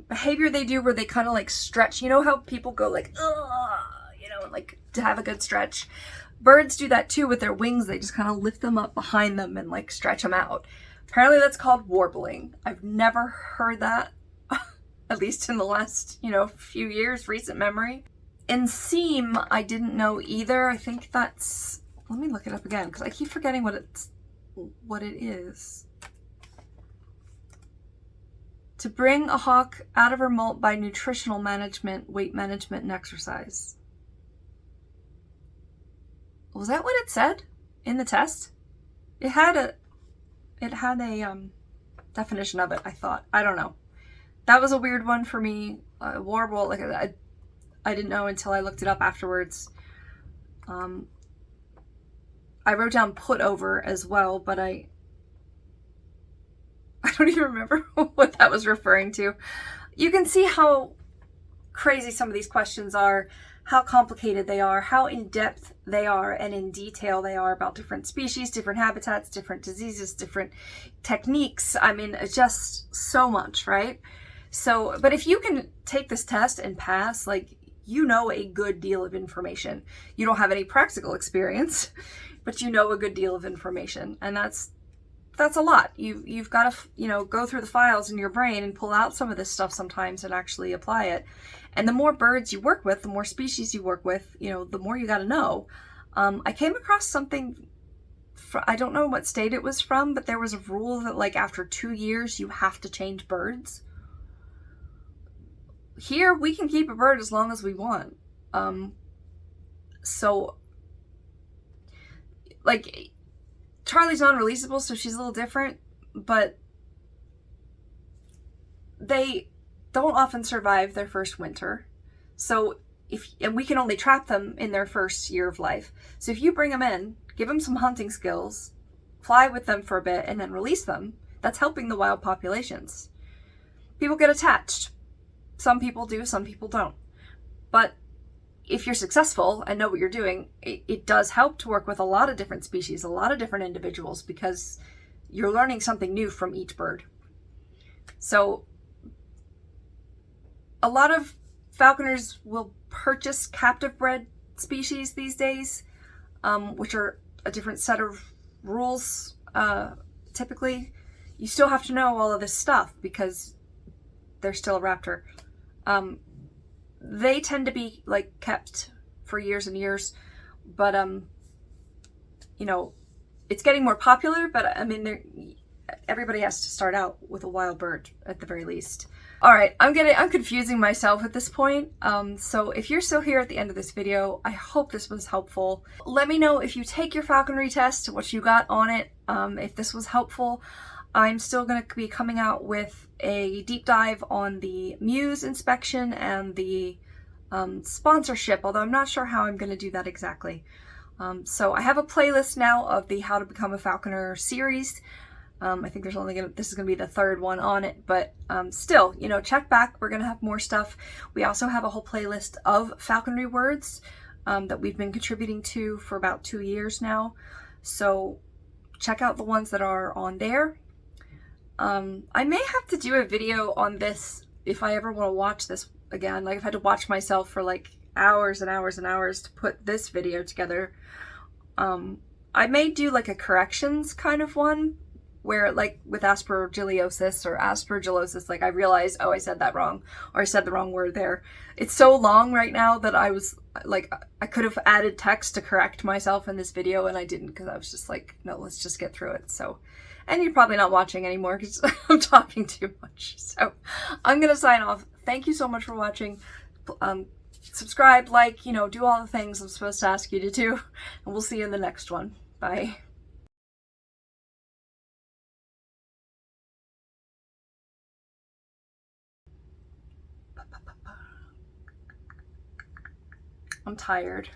behavior they do where they kind of like stretch. You know how people go like, ugh, you know, like to have a good stretch. Birds do that too with their wings. They just kind of lift them up behind them and like stretch them out. Apparently that's called warbling. I've never heard that, at least in the last, you know, few years, recent memory. In seam, I didn't know either. I think that's, let me look it up again because I keep forgetting what it is. To bring a hawk out of her molt by nutritional management, weight management, and exercise. Was that what it said in the test? It had a definition of it, I thought. I don't know. That was a weird one for me. Warble, like I didn't know until I looked it up afterwards. I wrote down put over as well, but I don't even remember what that was referring to. You can see how crazy some of these questions are, how complicated they are, how in-depth they are and in detail they are about different species, different habitats, different diseases, different techniques. I mean, it's just so much, right? So, but if you can take this test and pass, like, you know a good deal of information. You don't have any practical experience, but you know a good deal of information, and that's a lot. You've got to, you know, go through the files in your brain and pull out some of this stuff sometimes and actually apply it. And the more birds you work with, the more species you work with, you know, the more you got to know. I came across something, I don't know what state it was from, but there was a rule that like after 2 years you have to change birds. Here we can keep a bird as long as we want. So like Charlie's non-releasable, so she's a little different, but they don't often survive their first winter. So and we can only trap them in their first year of life. So if you bring them in, give them some hunting skills, fly with them for a bit, and then release them, that's helping the wild populations. People get attached. Some people do, some people don't. But if you're successful and know what you're doing, it does help to work with a lot of different species, a lot of different individuals, because you're learning something new from each bird. So a lot of falconers will purchase captive bred species these days, which are a different set of rules. Typically, you still have to know all of this stuff because they're still a raptor. They tend to be like kept for years and years, but you know, it's getting more popular. But I mean, everybody has to start out with a wild bird at the very least. All right, I'm confusing myself at this point. So if you're still here at the end of this video, I hope this was helpful. Let me know if you take your falconry test, what you got on it. If this was helpful. I'm still going to be coming out with a deep dive on the Muse inspection and the sponsorship, although I'm not sure how I'm going to do that exactly. So I have a playlist now of the How to Become a Falconer series. I think this is going to be the third one on it, but still, you know, check back. We're going to have more stuff. We also have a whole playlist of falconry words that we've been contributing to for about 2 years now. So check out the ones that are on there. I may have to do a video on this if I ever want to watch this again. Like, I've had to watch myself for like hours and hours and hours to put this video together. I may do like a corrections kind of one, where, like with aspergillosis or aspergillosis, like I realized, oh, I said that wrong, or I said the wrong word there. It's so long right now that I was like, I could have added text to correct myself in this video, and I didn't, because I was just like, no, let's just get through it. So, and you're probably not watching anymore because I'm talking too much. So I'm gonna sign off. Thank you so much for watching. Subscribe, like, you know, do all the things I'm supposed to ask you to do, and we'll see you in the next one. Bye. I'm tired.